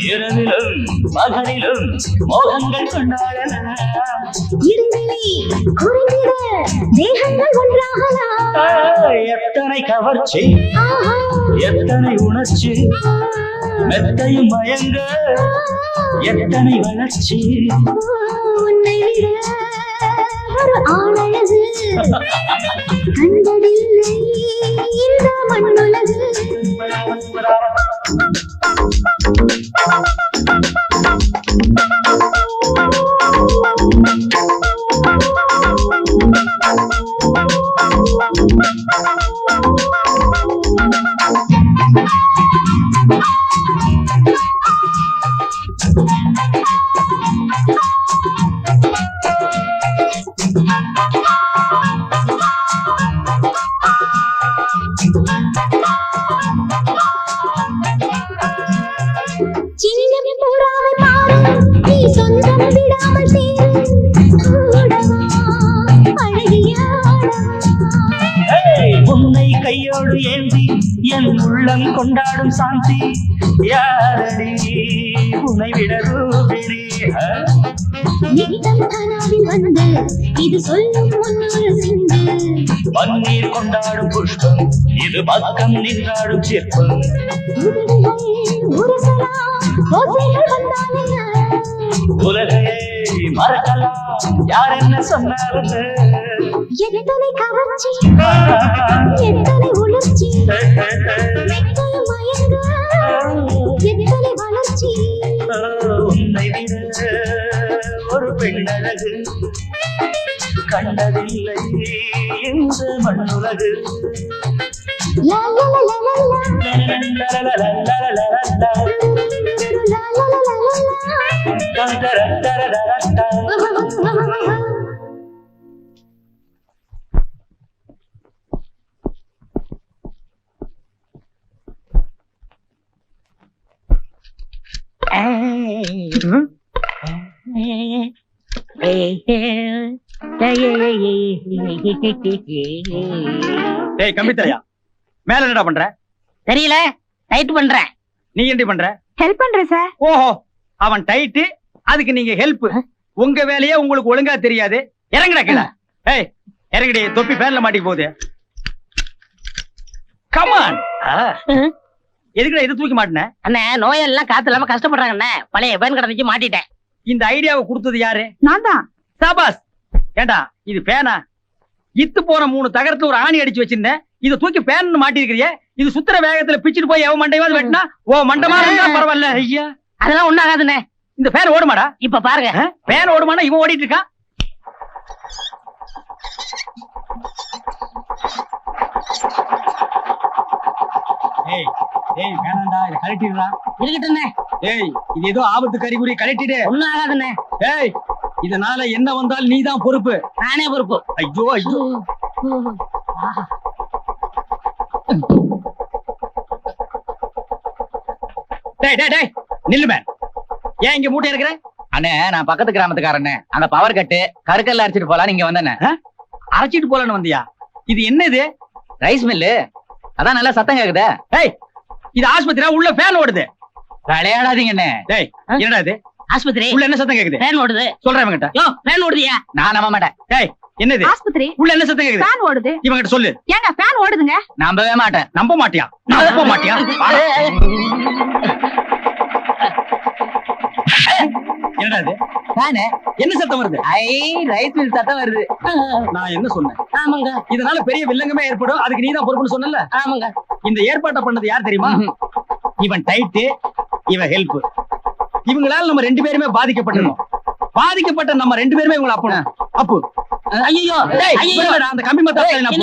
இரவிலும் பகலிலும் மோகங்கள் கொண்டாடலாம். இடைவெளி குறைந்திட தேகங்கள் ஒன்றாகலாம். எத்தனை கவர்ச்சி, எத்தனை உணர்ச்சி, மெத்தையும் மயங்க எத்தனை வளர்ச்சி. உன்னை விட ஒரு ஆணழகு கண்டதில்லை இந்த மண்ணுலகு. சின்னம் பூராவை பாரு, நீ சொந்தம் விடாமல் சேரு. கூடவா அழகியாடவா. உன்னை கையோடு ஏந்தி என் உள்ளம் கொண்டாடும் சாந்தி. யாரடி உன்னை விட ரூபிணி. நித்தம் கனாவில் வந்து இது சொல்லும் முன்னொரு சிந்து. பன்னீர் கொண்டாடும் புஷ்பம், இது பக்கம் நின்றாடும் சிற்பம். உலகையே மறக்கலாம் யார் என்ன சொன்னாலும். எத்தனை கவர்ச்சி, எத்தனை உணர்ச்சி, மெத்தையும் மயங்க எத்தனை வளர்ச்சி. உன்னை விட ஒரு பெண்ணழகு கண்டதில்லை இந்த மண்ணுலகு. லா லா லா லா லா டேய் கம்பி தலையா, மேல என்னடா பண்ற? தெரியல, டைட் பண்றேன். நீ என்ன பண்ற? ஹெல்ப் பண்றேன் சார். ஓஹோ, அவன் டைட்டு, அதுக்கு நீங்க ஹெல்ப். உங்க வேலையே உங்களுக்கு ஒழுங்கா தெரியாது. இறங்குடா கீழே. ஏய் இறங்குடி, தொப்பி ஃபேன்ல மாட்டிக்க போகுது. கமான். எதுக்குடா இது தூக்கி மாட்டின? அண்ணே, நோயெல்லாம் காத்து இல்லாம கஷ்டப்படுறாங்க அண்ணே. பழைய பேன் கடந்துச்சு மாட்டிட்டேன். இந்த ஐடியாவை கொடுத்தது யாரு? நான் தான். சாபாஸ். ஏண்டா இது பேனா? இத்து போன 3 தகரத்துல ஒரு ஆணி அடிச்சு வச்சிருந்தேன். இத தூக்கி பேன் மாட்டி இருக்கிறியே. இது சுத்துற வேகத்துல பிச்சுட்டு போய் எவன் மண்டையாவது வெட்டினா ஓ மண்டமா இருந்தா பரவாயில்ல. ஐயா அதெல்லாம் ஒண்ணு ஆகாதுண்ணே. இந்த பேன் ஓடுமாடா? இப்ப பாருங்க. பேன் ஓடுமானா இவன் ஓடிட்டு இருக்கான். ஏய் ஏய் வேணாம்டா, இத கழட்டிடுடா. இருக்கட்டுண்ணே. ஏய் இது ஏதோ ஆபத்து கறிகுறி, கழட்டிடு. ஒண்ணு ஆகாதுண்ணே. ஏய் இதனால என்ன வந்தால் நீதான் பொறுப்பு. நானே பொறுப்பு. ஐயோ ஐயோ. டேய் டேய் டேய் நில்லு மேன். ஏன் இங்க மூட்டை இருக்கிற? அண்ணே, நான் பக்கத்து கிராமத்துக்காரண்ணே. அந்த பவர் கட்டு கருக்கல்ல அரைச்சிட்டு போலாம் இங்க வந்தேண்ணே. அரைச்சிட்டு போலான்னு வந்தியா? இது என்ன இது? Rice mill. அதான் நல்லா சத்தம் கேக்குதே. ஏய் இது ஆஸ்பத்திரியா? உள்ள ஃபேன் ஓடுது. விளையாடாதீங்கண்ணே. டேய் என்னடா இது? ஆஸ்பத்திரி. உள்ள என்ன சத்தம் கேக்குது? ஃபேன் ஓடுது. சொல்றேன் இவங்கிட்ட. யோ, ஃபேன் ஓடுதியா? நான் நம்ப மாட்டேன். டேய் என்னது? ஆஸ்பத்திரி. உள்ள என்ன சத்தம் கேக்குது? ஃபேன் ஓடுது. இவங்கிட்ட சொல்லு. ஏங்க ஃபேன் ஓடுதுங்க. நம்பவே மாட்டேன். நம்ப மாட்டியா? நம்ப மாட்டியா? என்னடா இது? ஃபேனு. என்ன சத்தம் வருது? ஐ, ரைஸ் மில் சத்தம் வருது. நான் என்ன சொன்னேன்? ஆமாங்க. இதனால பெரிய வில்லங்கமே ஏற்படும், அதுக்கு நீதான் பொறுப்புன்னு சொன்னல. ஆமாங்க. இந்த ஏற்பாட்டை பண்ணது யார் தெரியுமா? இவன் டைட்டு, இவன் ஹெல்ப். இவங்களால நம்ம 2 பேருமே பாதிக்கப்பட்டிருக்கோம். பாதிக்கப்பட்ட நம்ம 2 பேருமே இவங்களை அப்பணும். அப்பு. ஐயோ டேய், விடுடா, அந்த கம்பி மத்தால நான்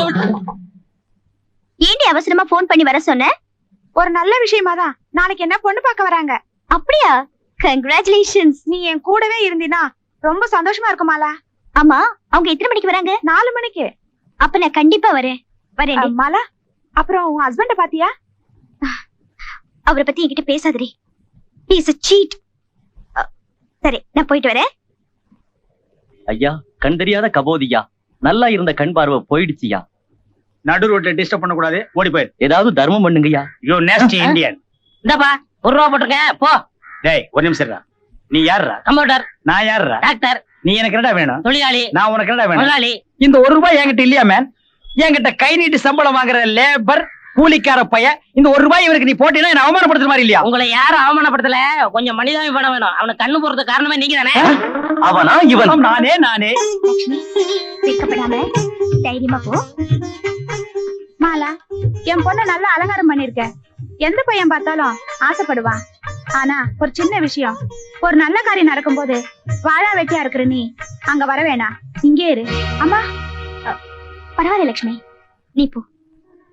ஏண்டி அவசரமா போன் பண்ணி வர சொன்ன? ஒரு நல்ல விஷயமா தான். நாளைக்கு என்ன பொண்ணு பார்க்க வராங்க. அப்படியா? கங்க்ராச்சுலேஷன்ஸ். நீ என் கூடவே இருந்தினா ரொம்ப சந்தோஷமா இருக்குமாலா? ஆமா, அவங்க எத்தனை மணிக்கு வராங்க? 4 மணிக்கு. அப்ப நான் கண்டிப்பா வரேன். வரேன் மாலா. அப்புறம் உன் ஹஸ்பண்ட பாத்தியா? அவரை பத்தி என்கிட்ட பேசாதே. He is a cheat. சரி, நான் போயிட்டு வரேன். ஐயா, கண் தெரியாத கபோதியா, நல்லா இருந்த கண் பார்வை போயிடுச்சியா. நடு ரோட்ல டிஸ்டர்ப் பண்ண கூடாது, ஓடி போயிரு. ஏதாவது தர்மம் பண்ணுங்கய்யா. You nasty Indian. இந்தப்பா 1 ரூபா போட்டுருங்க போ. டேய் ஒரு நிமிஷம் இருடா. நீ யாருடா? கம்ப்யூட்டர். நான் யாருடா? டாக்டர். நீ எனக்கு என்னடா வேணும்? தொழிலாளி. நான் உனக்கு என்னடா வேணும்? முதலாளி. இந்த 1 ரூபாய் என்கிட்ட இல்லையா மேன்? என்கிட்ட கை நீட்டு சம்பளம் வாங்குற லேபர் கூலிக்கார பைய. இந்த 1 ரூபாய் இவருக்கு நீ போட்டீங்கன்னா என்ன அவமானப்படுத்துற மாதிரி இல்லையா? உங்களை யாரும் அவமானப்படுத்தல. கொஞ்சம் மனிதாபிமானம் வேணும். அவனுக்கு கண்ணு போறது காரணமே நீங்க தானே. அவனா இவன்? நானே. வெட்கப்படாம தைரியமா போ. மாலா, என் பொண்ண நல்லா அலங்காரம் பண்ணிருக்க. எந்த பையன் பார்த்தாலும் ஆசைப்படுவான். ஆனா ஒரு சின்ன விஷயம், ஒரு நல்ல காரியம் நடக்கும்போது வாழா வெட்டியா இருக்கிற நீ அங்க வர வேணாம், இங்கே இரு. அம்மா பரவாயில்ல லட்சுமி, நீ போ.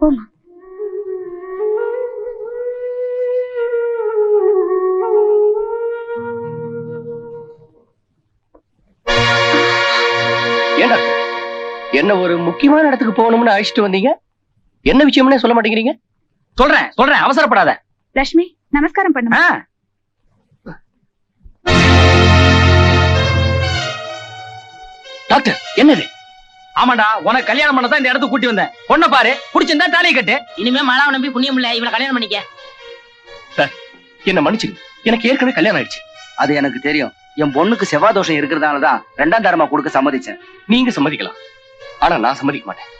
போமா. ஏண்டா என்ன ஒரு முக்கியமான இடத்துக்கு போகணும்னு அழைச்சிட்டு வந்தீங்க? என்ன விஷயம்னே சொல்ல மாட்டேங்கிறீங்க? சொல்றேன், அவசரப்படாத. லட்சுமி நமஸ்காரம் பண்ணுமா. டாக்டர் என்னது? ஆமாண்டா, உனக்கு கல்யாணம் பண்ணதான் இந்த இடத்துக்கு கூட்டி வந்தேன். பொண்ணை பாரு, பிடிச்சிருந்தா தாலியை கட்டு. இனிமே மாலாவை நம்பி புண்ணியம் இல்ல, இவளை கல்யாணம் பண்ணிக்க. சார் என்ன மன்னிச்சுங்க, எனக்கு ஏற்கனவே கல்யாணம் ஆயிடுச்சு. அது எனக்கு தெரியும். என் பொண்ணுக்கு செவ்வாய் தோஷம் இருக்கிறதாலதான் 2ஆம் தரமா கொடுக்க சம்மதிச்சேன். நீங்க சம்மதிக்கலாம், ஆனா நான் சம்மதிக்க மாட்டேன்.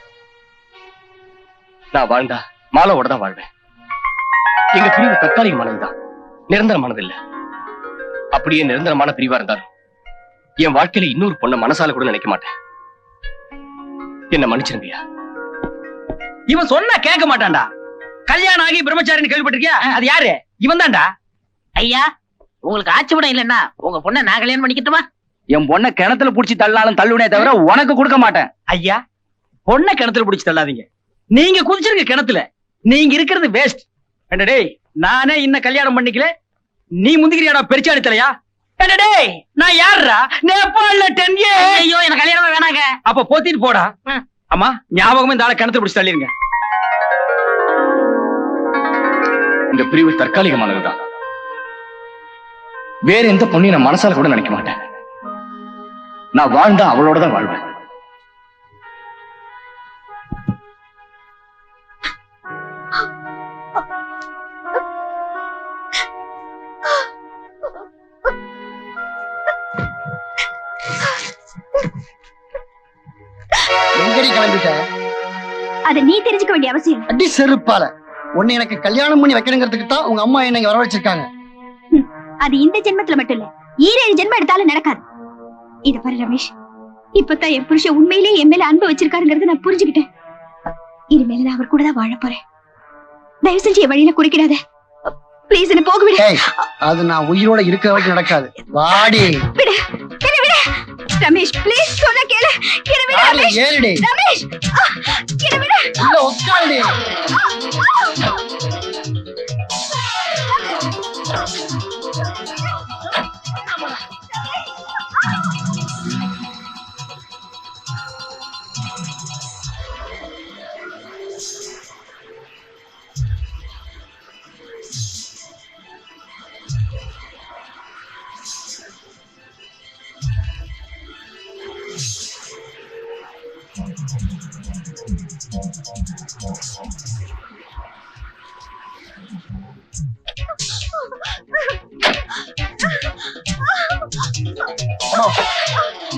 நான் வாழ்ந்தா மாலாவோட தான் வாழ்வேன். எங்க பிரிவு தற்காலிகமானதுதான், நிரந்தரமானது இல்ல. அப்படியே நிரந்தரமான பிரிவா இருந்தாலும் என் வாழ்க்கையில இன்னொரு பொண்ணை மனசால கூட நினைக்க மாட்டேன். என்ன மன்னிச்சிருந்தியா? இவன் சொன்னா கேட்க மாட்டான்டா. கல்யாணம் ஆகி பிரம்மச்சாரின்னு கேள்விப்பட்டிருக்கியா? அது யாரு? இவன் தான்டா. ஐயா, உங்களுக்கு ஆட்சிப்படம் இல்லன்னா உங்க பொண்ணை நான் கல்யாணம் பண்ணிக்கிட்டுமா? என் பொண்ணை கிணத்துல புடிச்சு தள்ளாலும் தள்ளுவனே தவிர உனக்கு கொடுக்க மாட்டேன். ஐயா, பொண்ணை கிணத்துல புடிச்சு தள்ளாதீங்க. நீங்க குதிச்சிருக்க கிணத்துல. நீங்க இருக்கிறது வேஸ்ட். டேய், நானே இன்னும் கல்யாணம் பண்ணிக்கல, நீ முந்திக்கிறியாடா பெருச்சாடி தலையா? டேய், நான் யாருடா? நேபாள்ல 10 years. ஐயோ, எனக்கு கல்யாணம் வேணாங்க. அப்ப போத்திட்டு போடா. அம்மா ஞாபகமே இந்த ஆளை கிணத்துல புடிச்சு தள்ளிருங்க. இந்த பிரிவு தற்காலிகமானதுதான். வேற எந்த பொண்ணையும் நான் மனசால கூட நினைக்க மாட்டேன். நான் வாழ்ந்தா அவளோட தான் வாழ்வேன். எங்கடி கிளம்பிட்ட? அதை நீ தெரிஞ்சுக்க வேண்டிய அவசியம் இல்லை. அடி செருப்பால. உன்னை எனக்கு கல்யாணம் பண்ணி வைக்கணுங்கிறதுக்கு தான் உங்க அம்மா என்னை வர வச்சிருக்காங்க. அது இந்த ஜென்மத்துல மட்டும் இல்ல, 7 ஜென்மம் எடுத்தாலும் நடக்காது. இத பாரு ரமேஷ், இப்பதான் என் புருஷன் உண்மையிலேயே என் மேல அன்பு வச்சிருக்காருங்கிறத நான் புரிஞ்சுக்கிட்டேன். இனிமேல நான் அவர் கூட தான் வாழ போறேன். தயவு செஞ்சு என் வழியில குறுக்கிடாத. ப்ளீஸ் என்ன போக விடு. அது நான் உயிரோட இருக்கிற வரைக்கும் நடக்காது. வாடி. விடு விடு விடு ரமேஷ், ப்ளீஸ் சொன்ன கேளு. என்ன விடு ரமேஷ். ஏறுடி ரமேஷ், என்ன விடு. இல்ல உட்காருடி.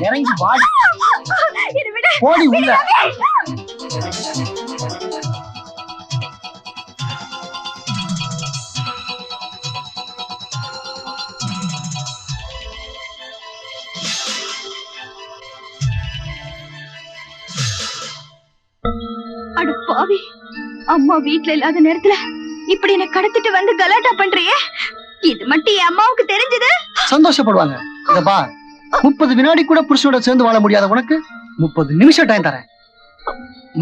இறங்கி வாடி. போடி உள்ள. அட பாவி, அம்மா வீட்ல இல்லாத நேரத்துல இப்படி என்ன கடத்திட்டு வந்து கலாட்டா பண்றியே. இது மட்டும் என் அம்மாவுக்கு தெரிஞ்சது சந்தோஷப்படுவாங்க. இத பார், 30 வினாடி கூட புருஷனோட சேர்ந்து வாழ முடியாத உனக்கு 30 நிமிஷம் டைம் தரேன்.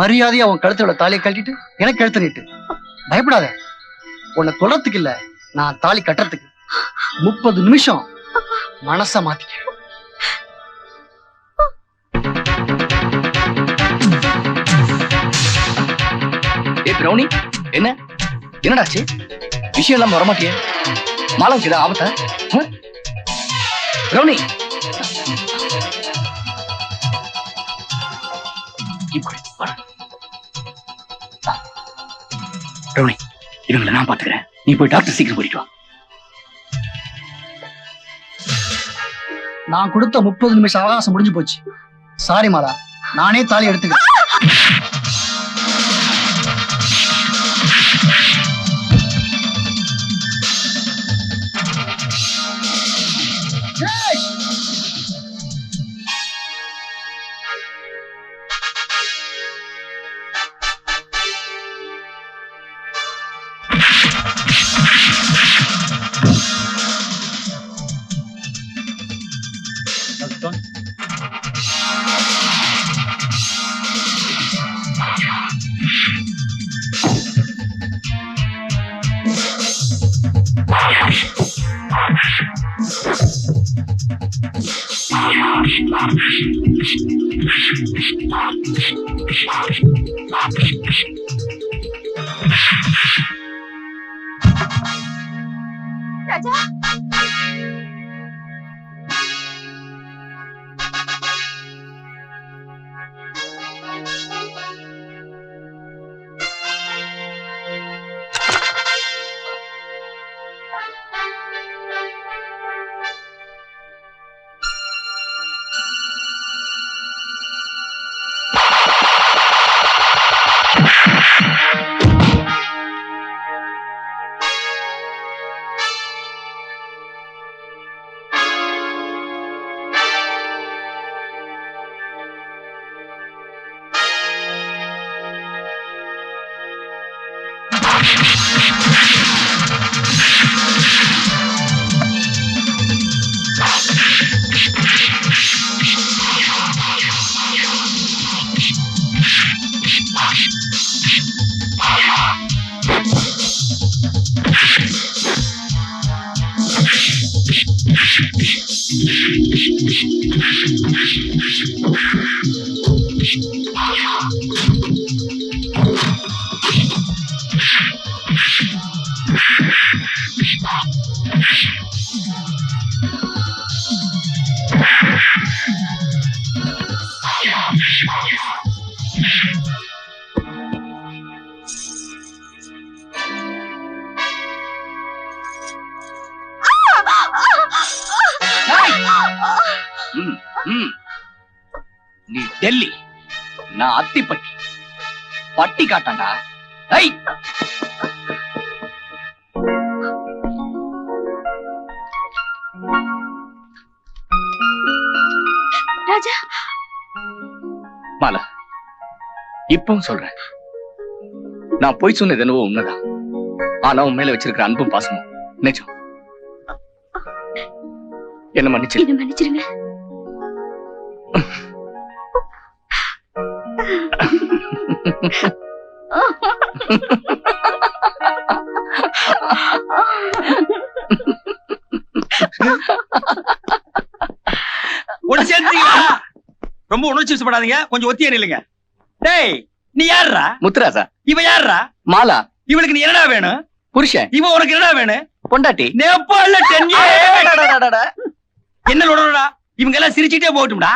மரியாதையா உன் கழுத்தோட தாலியை கட்டிட்டு எனக்கு கழுத்து நீட்டு. பயப்படாத. உன்னை தொடறதுக்கு இல்ல, நான் தாலி கட்டுறதுக்கு. 30 நிமிஷம் மனச மாத்திக்க. பிரௌனி, என்ன என்னடாச்சு? விஷயம் எல்லாம் வரமாட்டிய? மாலம் செய்த ஆபத்தா? பிரௌனி, பிரௌனி, இவங்களை நான் பாத்துக்கிறேன். நீ போய் டாக்டர் சீக்கிரம் கூட்டிட்டு வா. நான் கொடுத்த 30 நிமிஷம் அவகாசம் முடிஞ்சு போச்சு. சாரி மாலா, நானே தாலி எடுத்துக்கிறேன். ராஜா, நீ டெல்லி, நான் அத்திப்பட்டி. பட்டி காட்டாண்டா. ஐய், ராஜா, மாலா, இப்பவும் சொல்றேன், நான் போய் சொன்னது என்னவோ உண்மைதான். ஆனா உன் மேல வச்சிருக்கிற அன்பும் பாசமும் நிஜம். என்ன மன்னிச்சிருங்க. ரொம்ப உணர்ச்சி வசப்படாதீங்க, கொஞ்சம் ஒத்தியா நில்லுங்க. டேய், நீ யாருடா? முத்துராசா. இவ யாருடா? மாலா. இவளுக்கு நீ என்னடா வேணும்? புருஷன். இவ உனக்கு என்னடா வேணும்? பொண்டாட்டி. நேபாள என்ன லோடா? இவங்க எல்லாம் சிரிச்சுட்டே போகட்டும்டா.